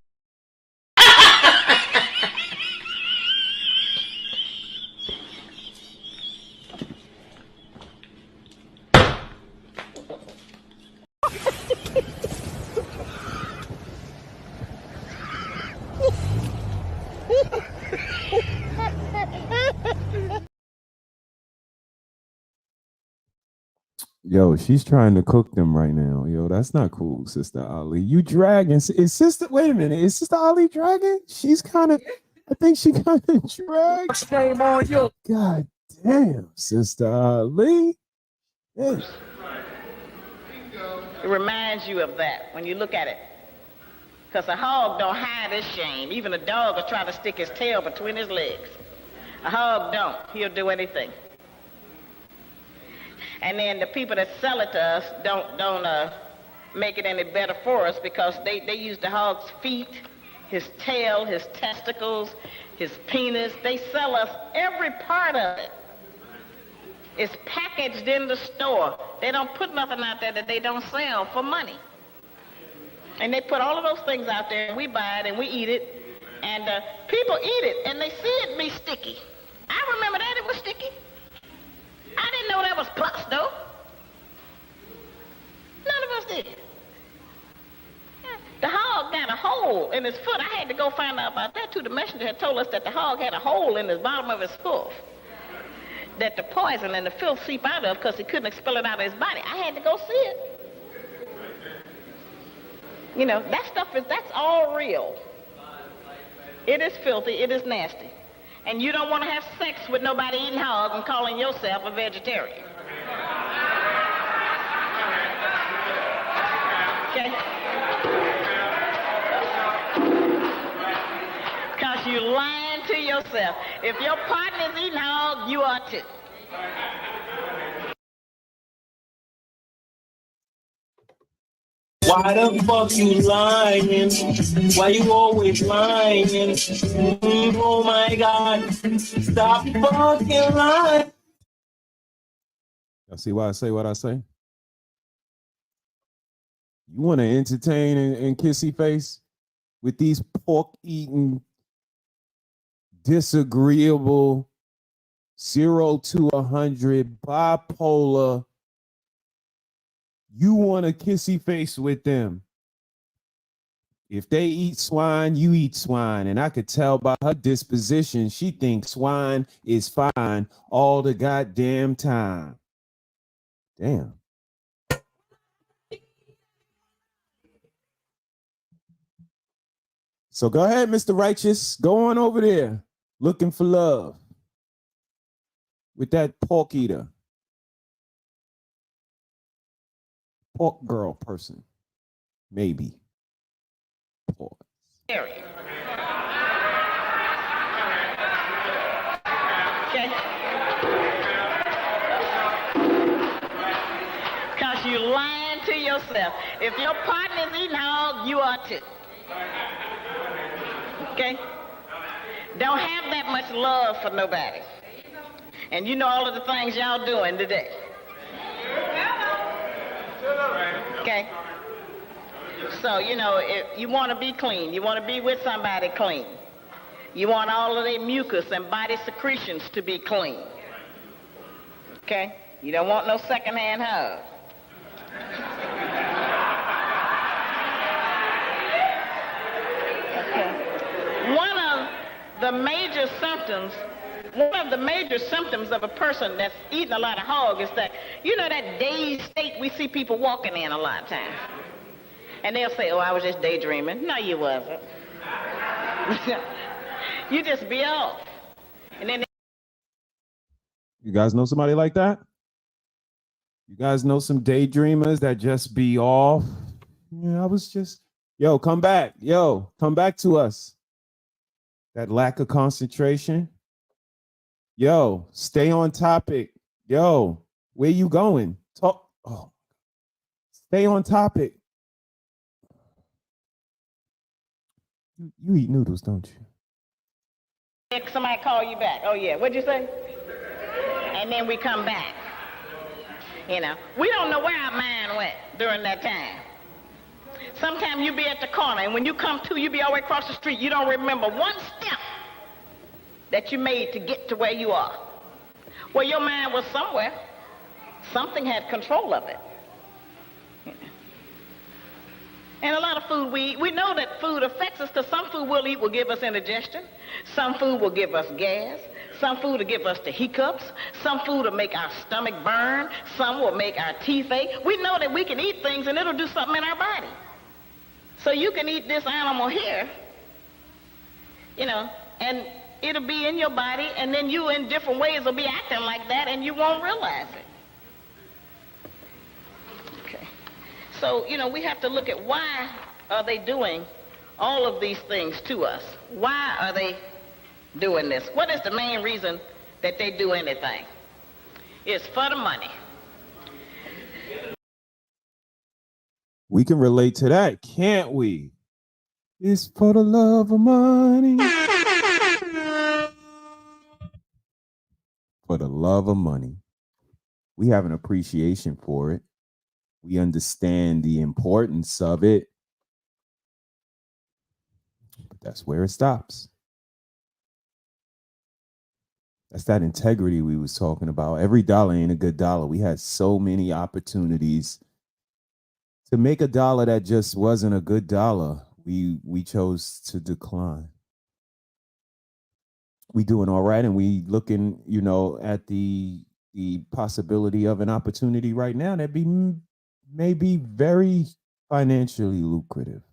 Yo, she's trying to cook them right now. Yo, that's not cool, Sister Ali. You dragging. Is Sister, wait a minute. Is Sister Ali dragging? She's kind of, I think she kind of dragged. Shame on you. God damn, Sister Ali. Yeah. It reminds you of that when you look at it. Because a hog don't hide his shame. Even a dog will try to stick his tail between his legs. A hog don't. He'll do anything. And then the people that sell it to us don't make it any better for us because they use the hog's feet, his tail, his testicles, his penis. They sell us every part of it. It's packaged in the store. They don't put nothing out there that they don't sell for money. And they put all of those things out there, and we buy it, and we eat it. And people eat it, and they see it be sticky. I remember that it was sticky. I didn't know that was pus, though. None of us did. The hog got a hole in his foot. I had to go find out about that, too. The messenger had told us that the hog had a hole in the bottom of his hoof that the poison and the filth seep out of because he couldn't expel it out of his body. I had to go see it. You know, that stuff that's all real. It is filthy, it is nasty. And you don't want to have sex with nobody eating hog and calling yourself a vegetarian. Okay? Because you're lying to yourself. If your partner's eating hog, you are too. Why the fuck you lying? Why you always lying? Oh my God, stop fucking lying. Y'all see why I say what I say? You want to entertain and kissy face with these pork-eating, disagreeable, 0 to 100, bipolar. You want a kissy face with them. If they eat swine, you eat swine. And I could tell by her disposition, she thinks swine is fine all the goddamn time. Damn. So go ahead, Mr. Righteous. Go on over there looking for love with that pork eater. Pork girl person. Maybe. Pork. Okay? Because you're lying to yourself. If your partner's eating hog, you are too. Okay? Don't have that much love for nobody. And you know all of the things y'all doing today. Okay? So, you know, if you want to be clean. You want to be with somebody clean. You want all of their mucus and body secretions to be clean. Okay? You don't want no secondhand hug. Okay. One of the major symptoms of a person that's eating a lot of hog is that, you know, that dazed state we see people walking in a lot of times. And they'll say, oh, I was just daydreaming. No, you wasn't. You just be off. And then You guys know somebody like that? You guys know some daydreamers that just be off? Yeah, I was just, yo, come back. Yo, come back to us. That lack of concentration. Yo, stay on topic. Yo, where you going? Talk. Oh, stay on topic. You eat noodles, don't you? somebody call you back. Oh, yeah. What'd you say? And then we come back. You know, we don't know where our mind went during that time. Sometimes you be at the corner, and when you come to, you be all the way across the street. You don't remember one step that you made to get to where you are. Well, your mind was somewhere. Something had control of it. And a lot of food we eat, we know that food affects us because some food we'll eat will give us indigestion. Some food will give us gas. Some food will give us the hiccups. Some food will make our stomach burn. Some will make our teeth ache. We know that we can eat things and it'll do something in our body. So you can eat this animal here, you know, and it'll be in your body, and then you in different ways will be acting like that, and you won't realize it. Okay. So, you know, we have to look at why are they doing all of these things to us? Why are they doing this? What is the main reason that they do anything? It's for the money. We can relate to that, can't we? It's for the love of money. For the love of money. We have an appreciation for it. We understand the importance of it. But that's where it stops. That's that integrity we was talking about. Every dollar ain't a good dollar. We had so many opportunities to make a dollar that just wasn't a good dollar. We chose to decline. We doing all right, and we looking, you know, at the possibility of an opportunity right now that may be very financially lucrative.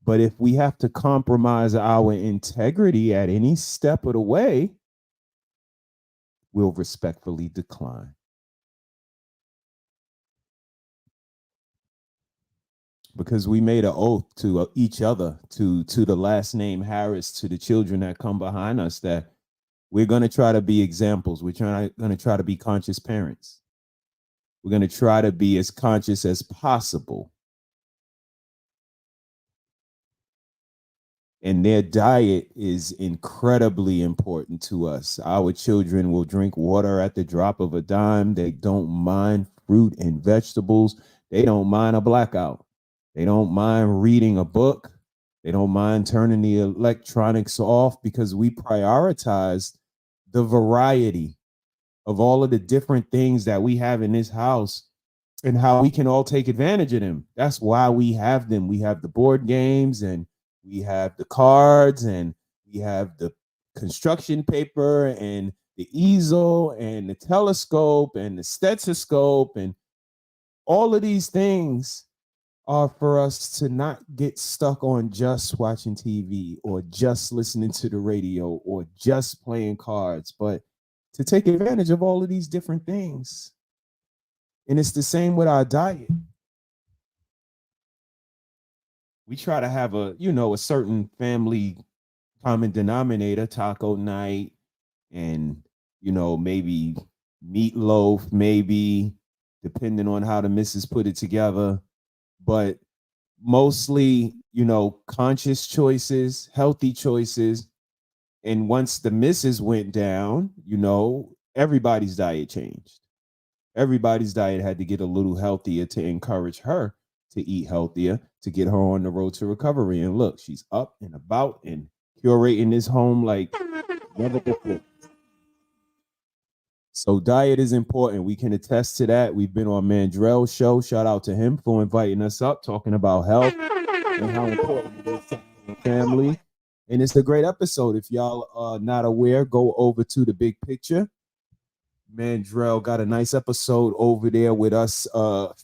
But if we have to compromise our integrity at any step of the way, we'll respectfully decline. Because we made an oath to each other, to the last name Harris, to the children that come behind us, that we're going to try to be examples. We're going to try to be conscious parents. We're going to try to be as conscious as possible. And their diet is incredibly important to us. Our children will drink water at the drop of a dime. They don't mind fruit and vegetables. They don't mind a blackout. They don't mind reading a book. They don't mind turning the electronics off, because we prioritize the variety of all of the different things that we have in this house and how we can all take advantage of them. That's why we have them. We have the board games, and we have the cards, and we have the construction paper, and the easel, and the telescope, and the stethoscope, and all of these things are for us to not get stuck on just watching TV or just listening to the radio or just playing cards, but to take advantage of all of these different things. And it's the same with our diet. We try to have a certain family common denominator, taco night, and, maybe meatloaf, maybe, depending on how the missus put it together. But mostly, conscious choices, healthy choices. And once the missus went down, everybody's diet changed. Everybody's diet had to get a little healthier to encourage her to eat healthier, to get her on the road to recovery. And look, she's up and about and curating this home like never before. So diet is important. We can attest to that. We've been on Mandrell's show. Shout out to him for inviting us up, talking about health and how important it is to the family. And it's a great episode. If y'all are not aware, go over to the big picture. Mandrell got a nice episode over there with us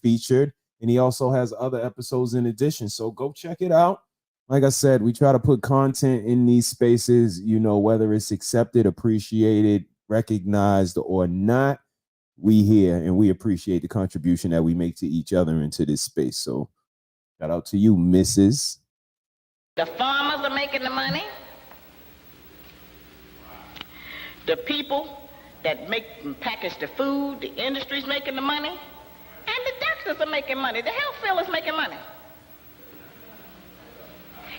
featured. And he also has other episodes in addition. So go check it out. Like I said, we try to put content in these spaces, whether it's accepted, appreciated, recognized or not, we here and we appreciate the contribution that we make to each other into this space. So shout out to you, Mrs. The farmers are making the money. The people that make and package the food, the industry's making the money. And the doctors are making money. The health field is making money.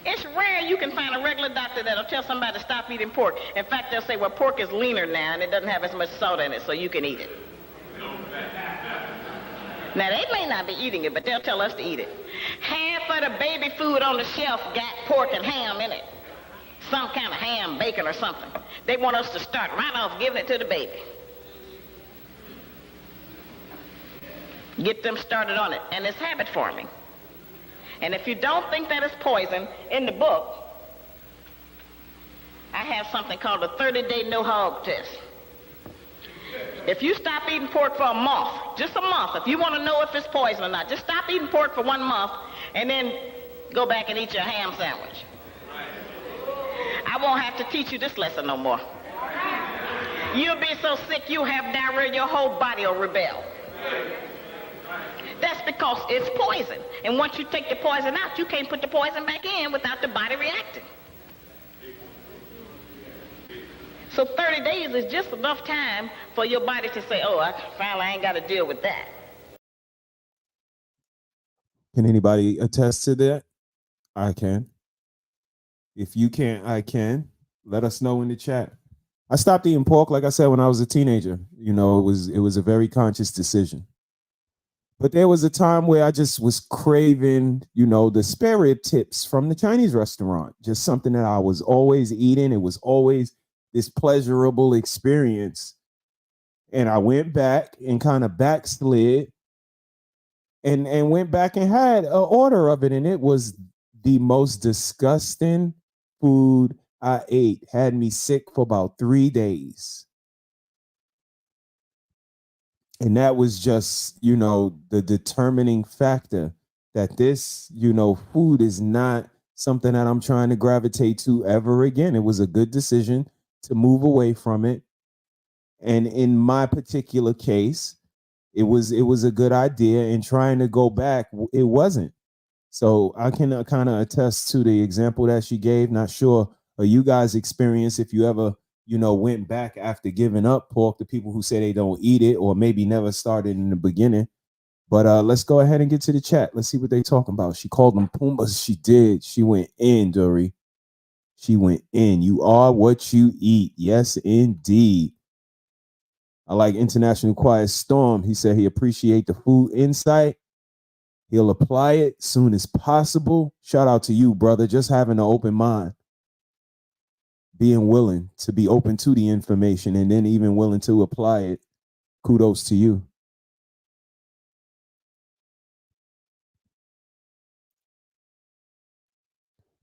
It's rare you can find a regular doctor that'll tell somebody to stop eating pork. In fact, they'll say, well, pork is leaner now and it doesn't have as much salt in it, so you can eat it. Now, they may not be eating it, but they'll tell us to eat it. Half of the baby food on the shelf got pork and ham in it. Some kind of ham, bacon or something. They want us to start right off giving it to the baby. Get them started on it, and it's habit forming. And if you don't think that it's poison, in the book, I have something called a 30-day no-hog test. If you stop eating pork for a month, just a month, if you want to know if it's poison or not, just stop eating pork for 1 month and then go back and eat your ham sandwich. I won't have to teach you this lesson no more. You'll be so sick you'll have diarrhea, your whole body will rebel. That's because it's poison. And once you take the poison out, you can't put the poison back in without the body reacting. So 30 days is just enough time for your body to say, oh, I finally ain't got to deal with that. Can anybody attest to that? I can. If you can't, I can. Let us know in the chat. I stopped eating pork, like I said, when I was a teenager. You know, it was a very conscious decision. But there was a time where I just was craving, you know, the spare rib tips from the Chinese restaurant. Just something that I was always eating. It was always this pleasurable experience. And I went back and kind of backslid and went back and had an order of it. And it was the most disgusting food I ate. Had me sick for about 3 days. And that was just, you know, the determining factor that this, you know, food is not something that I'm trying to gravitate to ever again. It was a good decision to move away from it. And in my particular case, it was a good idea, and trying to go back, it wasn't. So I can kind of attest to the example that she gave. Not sure you guys' experience, if you ever, you know, went back after giving up pork, the people who say they don't eat it or maybe never started in the beginning. But let's go ahead and get to the chat. Let's see what they talking about. She called them Pumbas. She did. She went in, Dory. She went in. You are what you eat. Yes, indeed. I like International Quiet Storm. He said he appreciate the food insight. He'll apply it soon as possible. Shout out to you, brother. Just having an open mind. Being willing to be open to the information and then even willing to apply it. Kudos to you.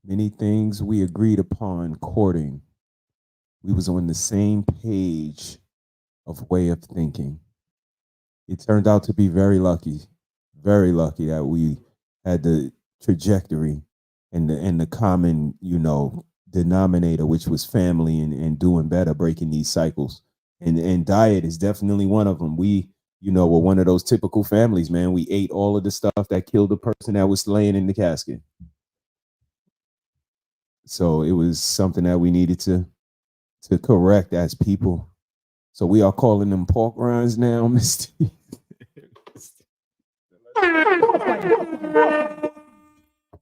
Many things we agreed upon courting. We was on the same page of way of thinking. It turned out to be very lucky that we had the trajectory and the common, you know, denominator, which was family and doing better, breaking these cycles. And diet is definitely one of them. We, you know, were one of those typical families, man. We ate all of the stuff that killed the person that was laying in the casket. So it was something that we needed to correct as people. So we are calling them pork rinds now, Mr.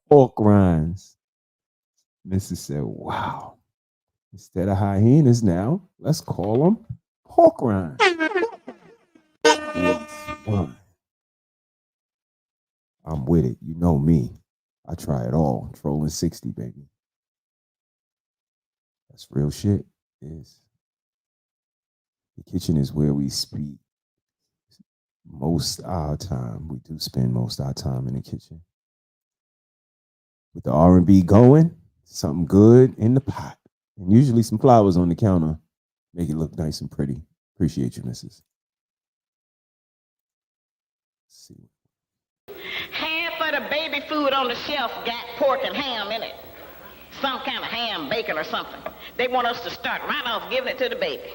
Pork rinds. Mrs. said, wow. Instead of hyenas now, let's call them pork rinds. I'm with it. You know me. I try it all. Trolling 60, baby. That's real shit. Is the kitchen is where we speak most of our time. We do spend most of our time in the kitchen. With the R&B going, something good in the pot. And usually some flowers on the counter. Make it look nice and pretty. Appreciate you, missus. Let's see. Half of the baby food on the shelf got pork and ham in it. Some kind of ham, bacon or something. They want us to start right off giving it to the baby.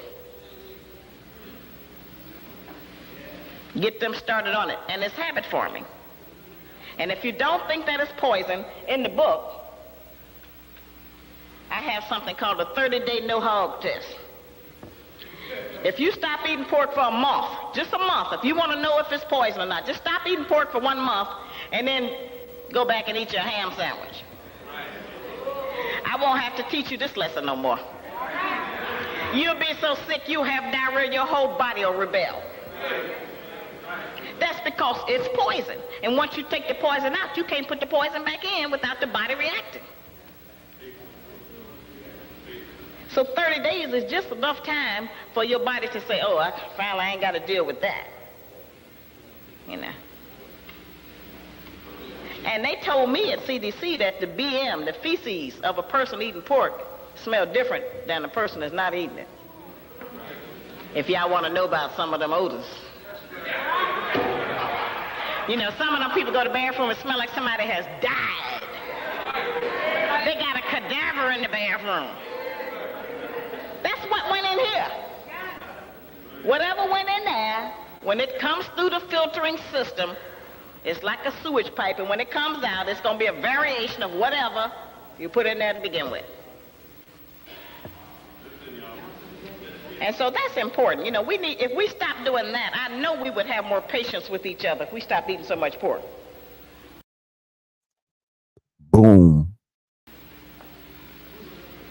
Get them started on it. And it's habit forming. And if you don't think that it's poison, in the book, I have something called a 30-day no-hog test. If you stop eating pork for a month, just a month, if you want to know if it's poison or not, just stop eating pork for 1 month and then go back and eat your ham sandwich. I won't have to teach you this lesson no more. You'll be so sick you'll have diarrhea, your whole body will rebel. That's because it's poison. And once you take the poison out, you can't put the poison back in without the body reacting. So 30 days is just enough time for your body to say, oh, I finally ain't got to deal with that. You know. And they told me at CDC that the BM, the feces of a person eating pork, smell different than the person that's not eating it. If y'all want to know about some of them odors. You know, some of them people go to the bathroom and smell like somebody has died. They got a cadaver in the bathroom. That's what went in here. Whatever went in there, when it comes through the filtering system, it's like a sewage pipe, and when it comes out, it's going to be a variation of whatever you put in there to begin with. And so that's important. You know, if we stop doing that, I know we would have more patience with each other if we stopped eating so much pork. Boom.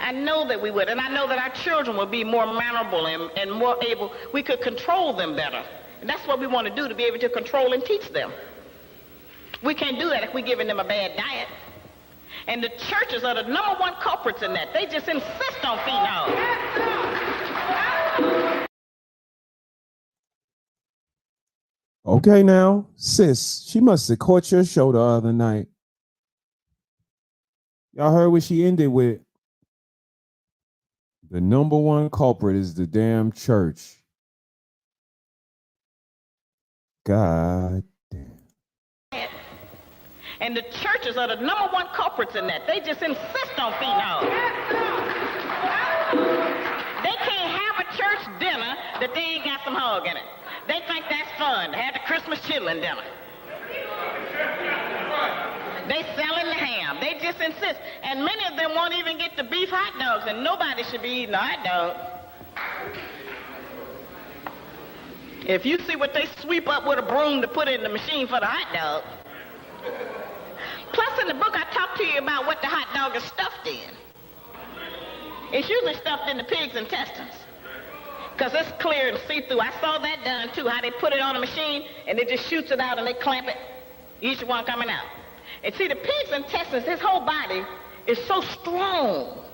I know that we would, and I know that our children would be more mannerable and more able, we could control them better. And that's what we want to do, to be able to control and teach them. We can't do that if we're giving them a bad diet. And the churches are the #1 culprits in that. They just insist on feeding hogs. Okay, now, sis, she must have caught your show the other night. Y'all heard what she ended with? The #1 culprit is the damn church. God damn. And the churches are the #1 culprits in that. They just insist on feeding hogs. They can't have a church dinner that they ain't got some hog in it. They think that's fun, to have the Christmas chitlin dinner. They selling the ham. They just insist. And many of them won't even get the beef hot dogs, and nobody should be eating a hot dog. If you see what they sweep up with a broom to put in the machine for the hot dog. Plus, in the book, I talk to you about what the hot dog is stuffed in. It's usually stuffed in the pig's intestines, because it's clear and see-through. I saw that done, too, how they put it on a machine, and it just shoots it out, and they clamp it, each one coming out. And see, the pig's intestines, his whole body is so strong.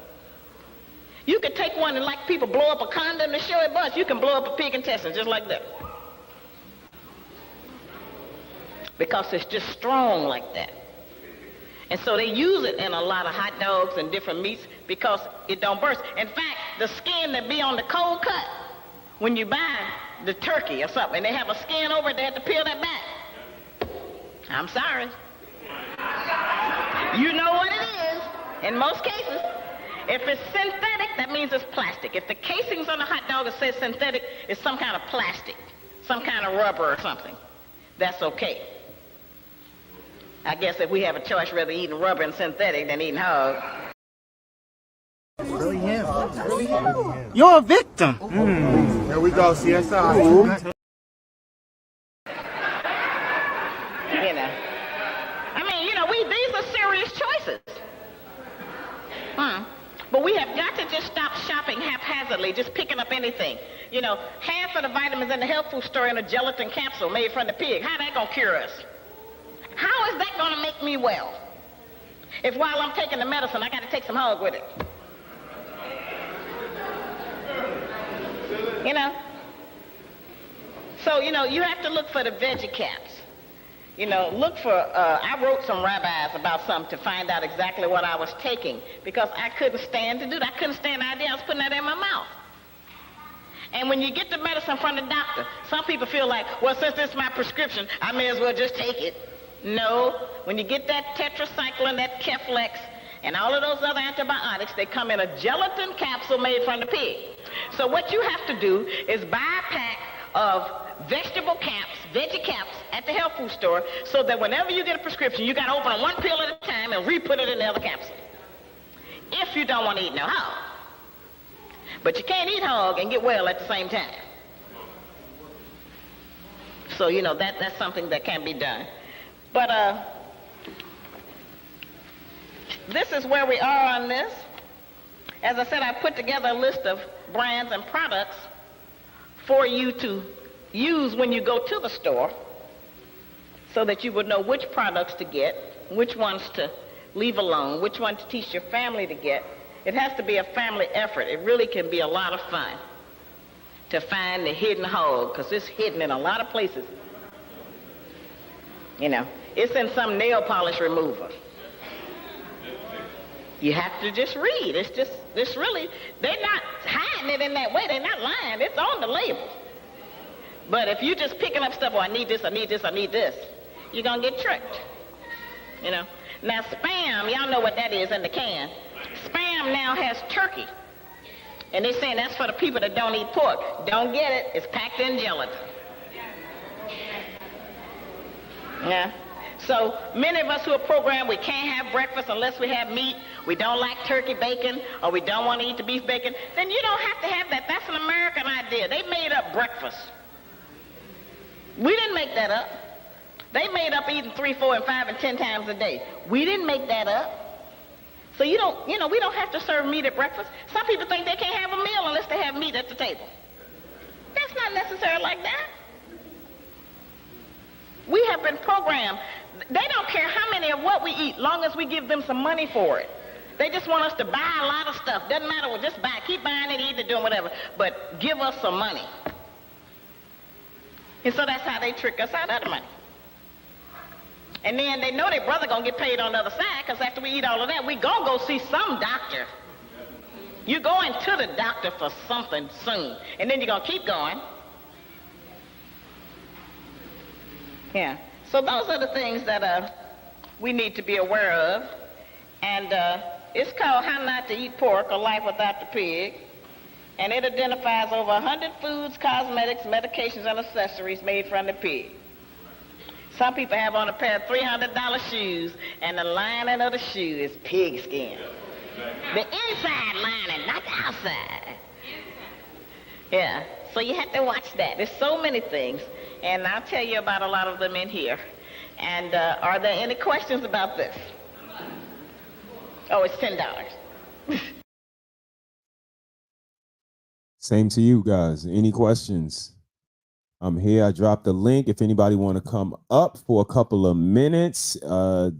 You could take one and, like people blow up a condom to show it bust, you can blow up a pig intestine just like that. Because it's just strong like that. And so they use it in a lot of hot dogs and different meats because it don't burst. In fact, the skin that be on the cold cut, when you buy the turkey or something, and they have a skin over it, they have to peel that back. I'm sorry. You know what it is, in most cases. If it's synthetic, that means it's plastic. If the casings on the hot dog says synthetic, it's some kind of plastic, some kind of rubber or something. That's okay. I guess if we have a choice, rather eating rubber and synthetic than eating hog. Really him. You're a victim. Here we go, CSI. You know. I mean, you know, these are serious choices. But we have got to just stop shopping haphazardly, just picking up anything. You know, half of the vitamins in the health food store in a gelatin capsule made from the pig. How that gonna cure us? How is that gonna make me well? If while I'm taking the medicine, I gotta take some hog with it. You know? So, you know, you have to look for the veggie caps. You know, look for, I wrote some rabbis about something to find out exactly what I was taking because I couldn't stand to do that. I couldn't stand the idea I was putting that in my mouth. And when you get the medicine from the doctor, some people feel like, well, since this is my prescription, I may as well just take it. No, when you get that tetracycline, that Keflex, and all of those other antibiotics, they come in a gelatin capsule made from the pig. So what you have to do is buy a pack of vegetable caps, veggie caps at the health food store so that whenever you get a prescription, you got to open one pill at a time and re-put it in the other capsule. If you don't want to eat no hog. But you can't eat hog and get well at the same time. So, you know, that's something that can be done. But this is where we are on this. As I said, I put together a list of brands and products for you to use when you go to the store so that you would know which products to get, which ones to leave alone, which one to teach your family to get. It has to be a family effort. It really can be a lot of fun to find the hidden hog because it's hidden in a lot of places. You know, it's in some nail polish remover. You have to just read. It's really, they're not hiding it in that way. They're not lying. It's on the label. But if you're just picking up stuff, oh, I need this, I need this, I need this, you're going to get tricked. You know? Now, Spam, y'all know what that is in the can. Spam now has turkey. And they're saying that's for the people that don't eat pork. Don't get it. It's packed in gelatin. Yeah. So many of us who are programmed, we can't have breakfast unless we have meat. We don't like turkey bacon, or we don't want to eat the beef bacon. Then you don't have to have that. That's an American idea. They made up breakfast. We didn't make that up. They made up eating 3, 4, and 5, and 10 times a day. We didn't make that up. So we don't have to serve meat at breakfast. Some people think they can't have a meal unless they have meat at the table. That's not necessary like that. We have been programmed. They don't care how many of what we eat, long as we give them some money for it. They just want us to buy a lot of stuff. Doesn't matter, we'll just buy, keep buying it, eating it, doing whatever, but give us some money. And so that's how they trick us out of the money. And then they know their brother gonna get paid on the other side, because after we eat all of that, we gonna go see some doctor. You're going to the doctor for something soon, and then you're gonna keep going. Yeah. So those are the things that we need to be aware of. And it's called How Not to Eat Pork or Life Without the Pig. And it identifies over 100 foods, cosmetics, medications, and accessories made from the pig. Some people have on a pair of $300 shoes, and the lining of the shoe is pig skin. The inside lining, not the outside. Yeah, so you have to watch that. There's so many things, and I'll tell you about a lot of them in here. And are there any questions about this? Oh, it's $10. Same to you guys. Any questions? I'm here. I dropped the link. If anybody want to come up for a couple of minutes,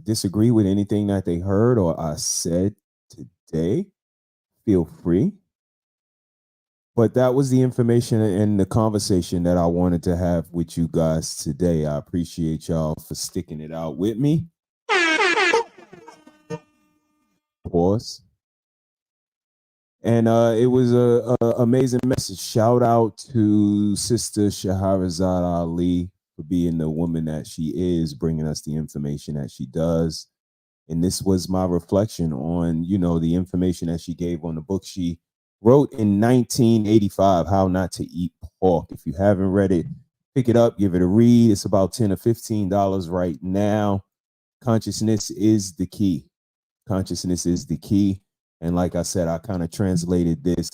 disagree with anything that they heard or I said today, feel free. But that was the information and the conversation that I wanted to have with you guys today. I appreciate y'all for sticking it out with me. Pause. And it was a amazing message. Shout out to Sister Shahrazad Ali for being the woman that she is, bringing us the information that she does. And this was my reflection on, the information that she gave on the book she wrote in 1985, How Not to Eat Pork. If you haven't read it, pick it up, give it a read. It's about $10 or $15 right now. Consciousness is the key. Consciousness is the key. And like I said, I kind of translated this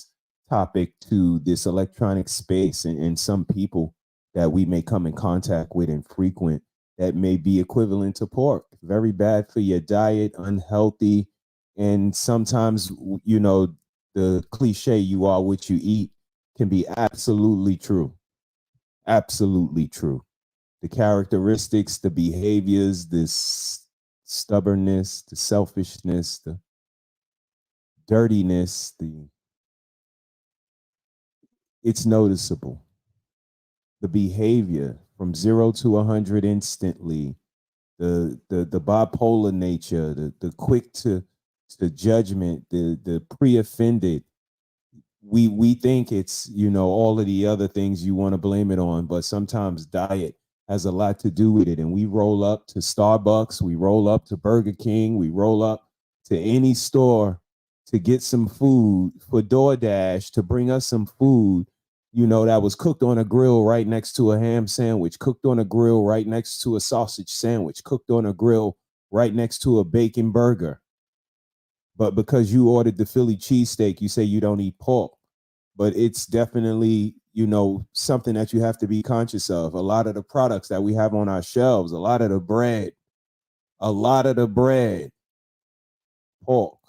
topic to this electronic space and some people that we may come in contact with and frequent that may be equivalent to pork. Very bad for your diet, unhealthy. And sometimes, the cliche, you are what you eat, can be absolutely true. Absolutely true. The characteristics, the behaviors, this stubbornness, the selfishness, the dirtiness, it's noticeable. The behavior from 0 to 100 instantly, the bipolar nature, the quick to judgment, the pre-offended. We think it's, all of the other things you want to blame it on, but sometimes diet has a lot to do with it. And we roll up to Starbucks, we roll up to Burger King, we roll up to any store to get some food, for DoorDash to bring us some food, that was cooked on a grill right next to a ham sandwich, cooked on a grill right next to a sausage sandwich, cooked on a grill right next to a bacon burger. But because you ordered the Philly cheesesteak, you say you don't eat pork. But it's definitely, something that you have to be conscious of. A lot of the products that we have on our shelves, a lot of the bread, pork.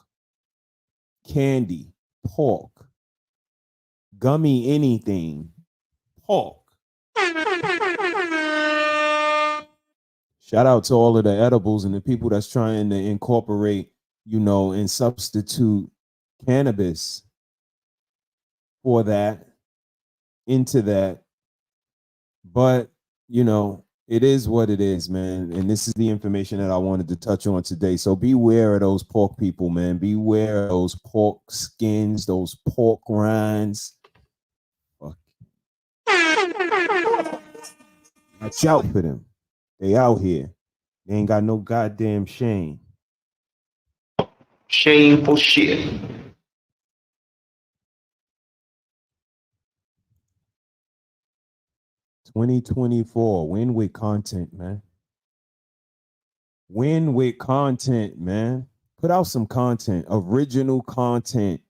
Candy, pork. Gummy anything, pork. Shout out to all of the edibles and the people that's trying to incorporate, and substitute cannabis for that, into that. But, It is what it is, man. And this is the information that I wanted to touch on today. So beware of those pork people, man. Beware of those pork skins, those pork rinds. Fuck. Watch out for them. They out here. They ain't got no goddamn shame. Shameful shit. 2024. Win with content, man. Win with content, man. Put out some content, original content.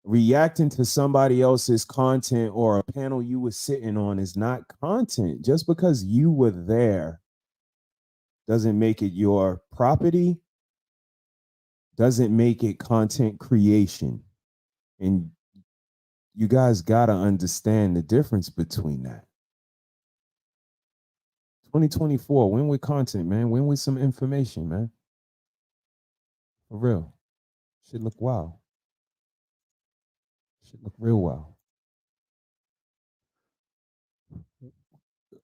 Reacting to somebody else's content or a panel you were sitting on is not content. Just because you were there doesn't make it your property, doesn't make it content creation. And you guys got to understand the difference between that. 2024, win with content, man. Win with some information, man. For real. Should look wild. Should look real wild.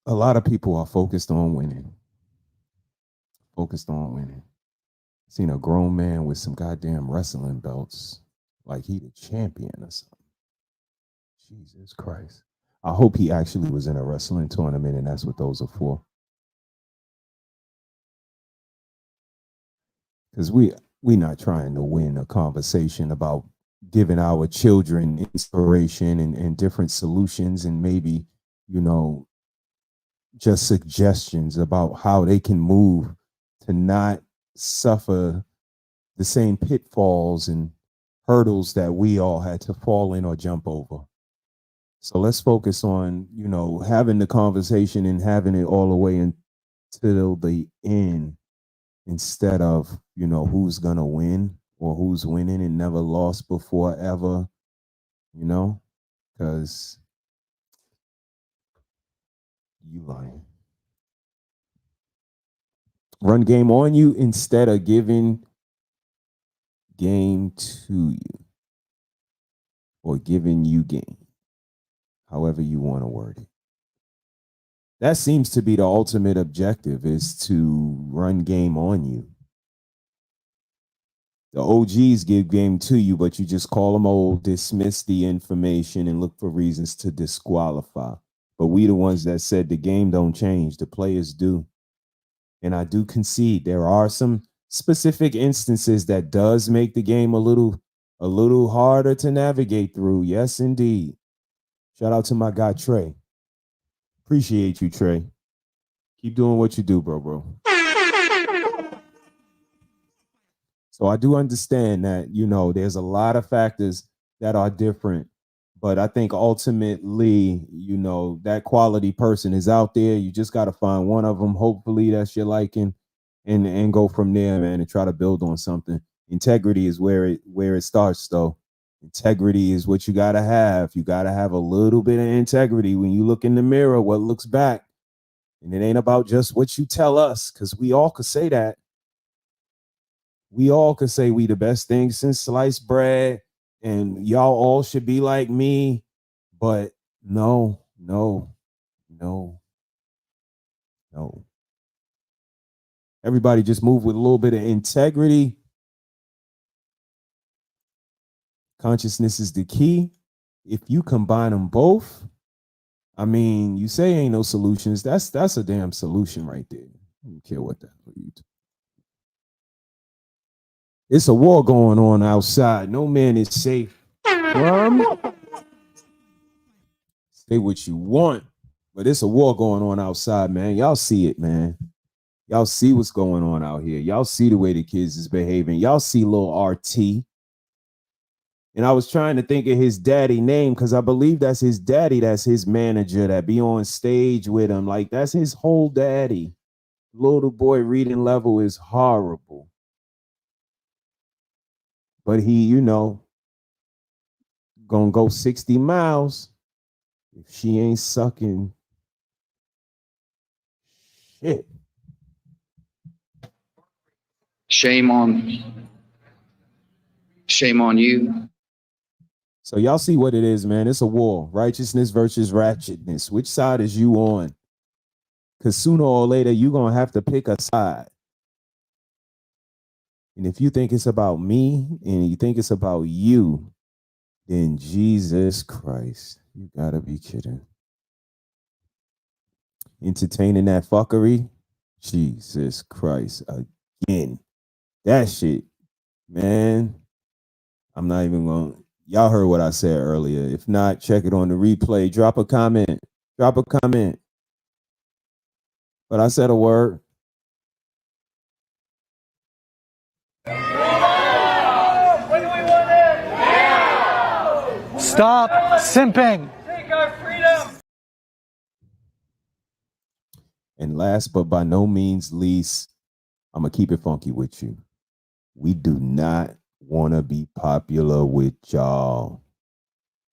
A lot of people are focused on winning. Focused on winning. Seen a grown man with some goddamn wrestling belts like he the champion or something. Jesus Christ. I hope he actually was in a wrestling tournament and that's what those are for. Because we not trying to win a conversation about giving our children inspiration and different solutions and maybe, you know, just suggestions about how they can move to not suffer the same pitfalls and hurdles that we all had to fall in or jump over. So let's focus on, you know, having the conversation and having it all the way until the end instead of, you know, who's going to win or who's winning and never lost before ever, you know, because you lying. Run game on you instead of giving game to you or giving you game, however you want to word it. That seems to be the ultimate objective, is to run game on you. The OGs give game to you, but you just call them old, dismiss the information, and look for reasons to disqualify. But we the ones that said the game don't change, the players do. And I do concede there are some specific instances that does make the game a little harder to navigate through. Yes, indeed. Shout out to my guy, Trey. Appreciate you, Trey. Keep doing what you do, bro. So I do understand that, you know, there's a lot of factors that are different, but I think ultimately, you know, that quality person is out there. You just got to find one of them. Hopefully that's your liking and go from there, man, and try to build on something. Integrity is where it starts, though. Integrity is what you got to have. You got to have a little bit of integrity when you look in the mirror, what looks back. And it ain't about just what you tell us, because we all could say that. We all could say we the best thing since sliced bread and y'all all should be like me. But no. Everybody just move with a little bit of integrity. Consciousness is the key. If you combine them both, I mean, you say ain't no solutions. That's a damn solution right there. I don't care what that is. It's a war going on outside. No man is safe from. Say what you want, but it's a war going on outside, man. Y'all see it, man. Y'all see what's going on out here. Y'all see the way the kids is behaving. Y'all see little RT. And I was trying to think of his daddy name because I believe that's his daddy. That's his manager that be on stage with him. Like, that's his whole daddy. Little boy reading level is horrible. But he, you know, gonna go 60 miles if she ain't sucking shit. Shame on you. So y'all see what it is, man. It's a war. Righteousness versus ratchetness. Which side is you on? Because sooner or later, you're going to have to pick a side. And if you think it's about me and you think it's about you, then Jesus Christ, you got to be kidding. Entertaining that fuckery? Jesus Christ, again. That shit, man, I'm not even going to. Y'all heard what I said earlier. If not, check it on the replay. Drop a comment. Drop a comment. But I said a word. Stop simping. Take our freedom. And last but by no means least, I'm going to keep it funky with you. We do not want to be popular with y'all.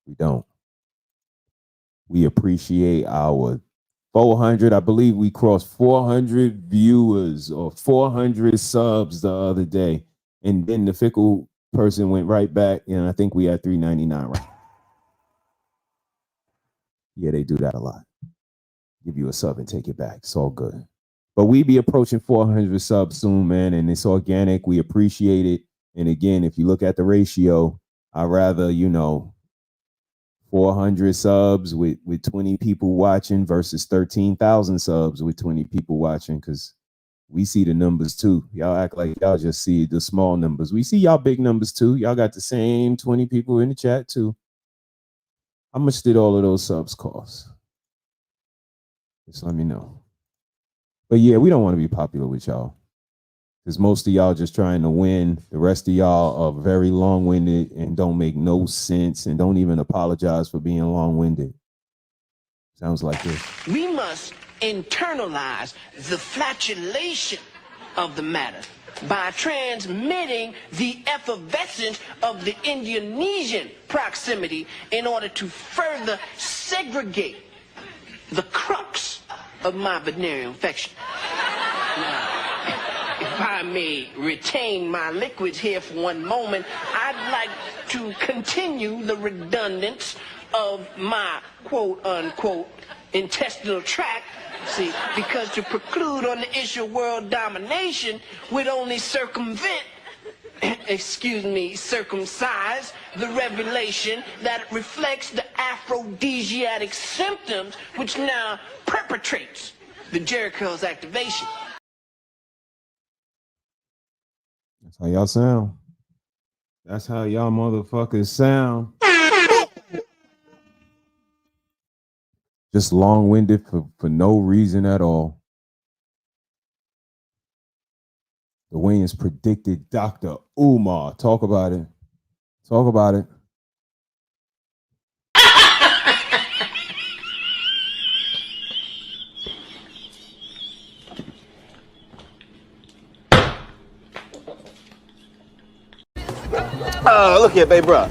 We don't. We appreciate our 400. I believe we crossed 400 viewers or 400 subs the other day. And then the fickle person went right back. And I think we at 399 right. Yeah, they do that a lot. Give you a sub and take it back. It's all good. But we be approaching 400 subs soon, man. And it's organic. We appreciate it. And again, if you look at the ratio, I'd rather, 400 subs with 20 people watching versus 13,000 subs with 20 people watching, because we see the numbers too. Y'all act like y'all just see the small numbers. We see y'all big numbers too. Y'all got the same 20 people in the chat too. How much did all of those subs cost? Just let me know. But yeah, we don't want to be popular with y'all, because most of y'all just trying to win. The rest of y'all are very long-winded and don't make no sense and don't even apologize for being long-winded. Sounds like this. We must internalize the flatulation of the matter by transmitting the effervescence of the Indonesian proximity in order to further segregate the crux of my venereal infection. Now, if I may retain my liquids here for one moment, I'd like to continue the redundance of my quote-unquote intestinal tract. See, because to preclude on the issue of world domination would only circumvent, circumcise the revelation that reflects the aphrodisiac symptoms which now perpetrates the Jericho's activation. That's how y'all sound. That's how y'all motherfuckers sound. Just long-winded for no reason at all. The Wayans predicted Dr. Umar. Talk about it. Talk about it. Look here, babe, bro.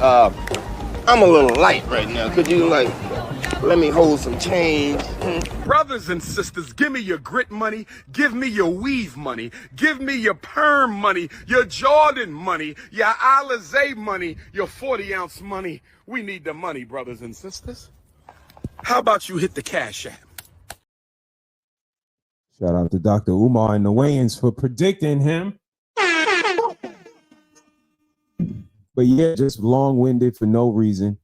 I'm a little light right now. Could you, let me hold some change? Brothers and sisters, give me your grit money, give me your weave money, give me your perm money, your Jordan money, your L.I.A money, your 40-ounce money. We need the money, brothers and sisters. How about you hit the Cash App? Shout out to Dr. Umar and the Wayans for predicting him. But yeah, just long-winded for no reason.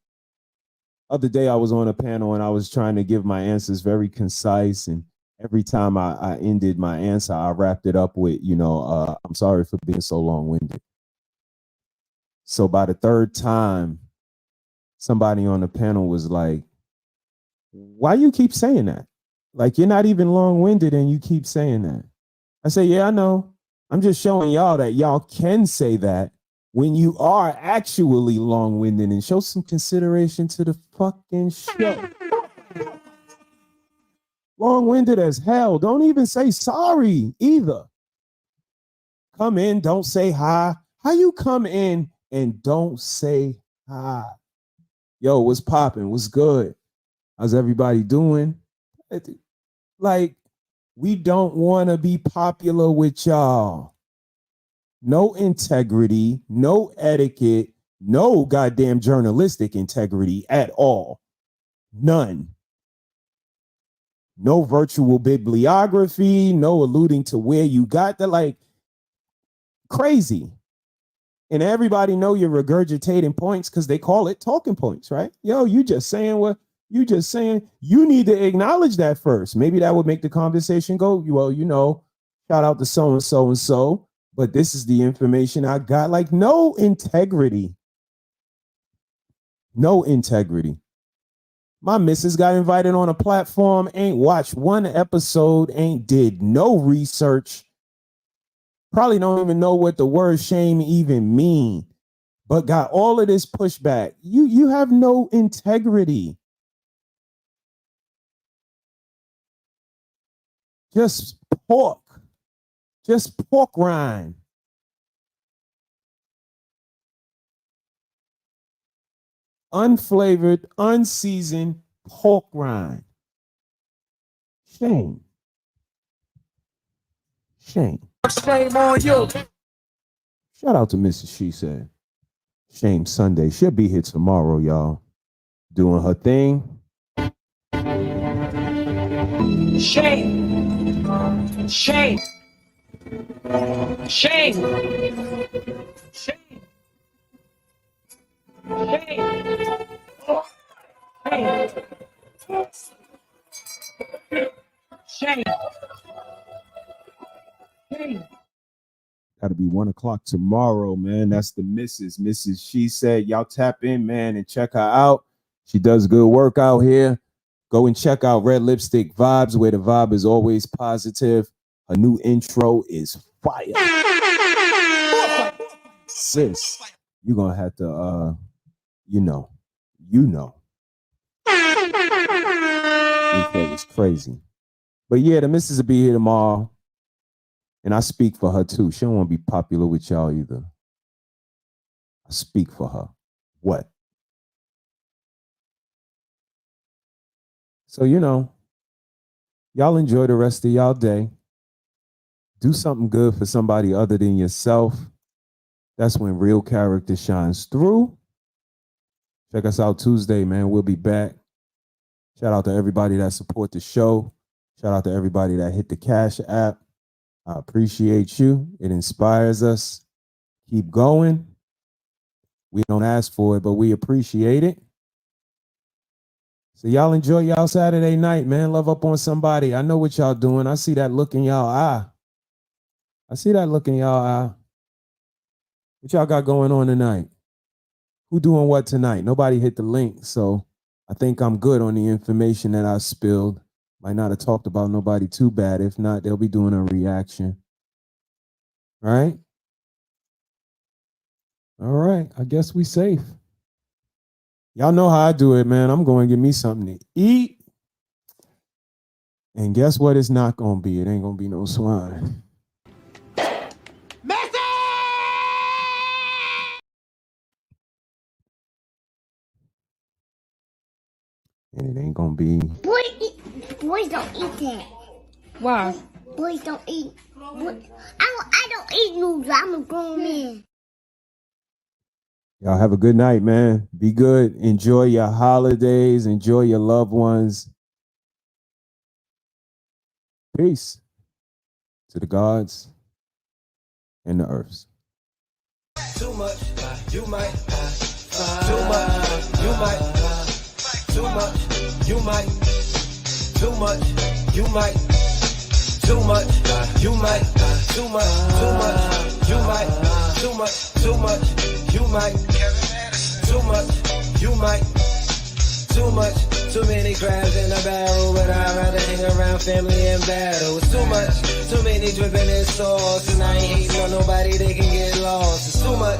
Other day I was on a panel and I was trying to give my answers very concise, and every time I ended my answer, I wrapped it up with, I'm sorry for being so long-winded. So by the third time, somebody on the panel was like, why you keep saying that? Like, you're not even long-winded and you keep saying that. I say, yeah, I know. I'm just showing y'all that y'all can say that when you are actually long-winded, and show some consideration to the fucking show. Long-winded as hell. Don't even say sorry either. Come in, don't say hi. How you come in and don't say hi? Yo, what's popping? What's good? How's everybody doing? Like, we don't want to be popular with y'all. No integrity, no etiquette, no goddamn journalistic integrity at all. None. No virtual bibliography, no alluding to where you got the, like, crazy. And everybody know you're regurgitating points because they call it talking points, right? Yo, you just saying what you just saying. You need to acknowledge that first. Maybe that would make the conversation go, well, you know, shout out to so and so and so, but this is the information I got. Like, no integrity. No integrity. My missus got invited on a platform, ain't watched one episode, ain't did no research. Probably don't even know what the word shame even mean, but got all of this pushback. You have no integrity. Just pork rind. Unflavored, unseasoned pork rind. Shame. Shame. Shame on you. Shout out to Mr.HeSaiD. Shame Sunday. She'll be here tomorrow, y'all. Doing her thing. Shame. Shame. Shame. Shame. Shame. Shame. Shame. Gotta be 1 o'clock tomorrow, man. That's the Mrs. She said, y'all tap in, man, and check her out. She does good work out here. Go and check out Red Lipstick Vibes, where the vibe is always positive. Her new intro is fire. Sis, you're gonna have to you know. Intro is crazy. But yeah, the missus will be here tomorrow. And I speak for her too. She don't want to be popular with y'all either. I speak for her. What? So, you know, y'all enjoy the rest of y'all day. Do something good for somebody other than yourself. That's when real character shines through. Check us out Tuesday, man. We'll be back. Shout out to everybody that support the show. Shout out to everybody that hit the Cash App. I appreciate you. It inspires us. Keep going. We don't ask for it, but we appreciate it. So y'all enjoy y'all Saturday night, man. Love up on somebody. I know what y'all doing. I see that look in y'all eye. What y'all got going on tonight? Who doing what tonight? Nobody hit the link, so I think I'm good on the information that I spilled. Might not have talked about nobody too bad. If not, they'll be doing a reaction. All right? All right. I guess we safe. Y'all know how I do it, man. I'm going to give me something to eat. And guess what it's not going to be? It ain't going to be no swine. And it ain't going to be... Boys don't eat that. Why? Boys don't eat. I don't eat noodles. I'm a grown man. Y'all have a good night, man. Be good. Enjoy your holidays. Enjoy your loved ones. Peace to the gods and the earths. Too much, you might. Too much, you might. Too much, you might. Too much, you might. Too much, you might. Too much, you might. Too much, you might. Too much, you might. Too much, too many crabs in a barrel, but I'd rather hang around family and battle. It's too much, too many dripping in sauce, and I ain't hating on nobody, they can get lost. It's too much,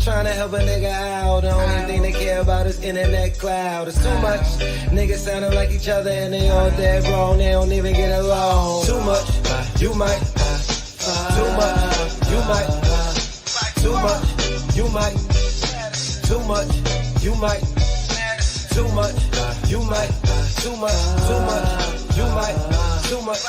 trying to help a nigga out, the only thing they care about is internet cloud. It's too much, niggas sounding like each other and they all dead wrong, they don't even get along. Too much, you might. Too much, you might. Too much, you might. Too much, you might. Too much, you might. Too much, you might. Too much,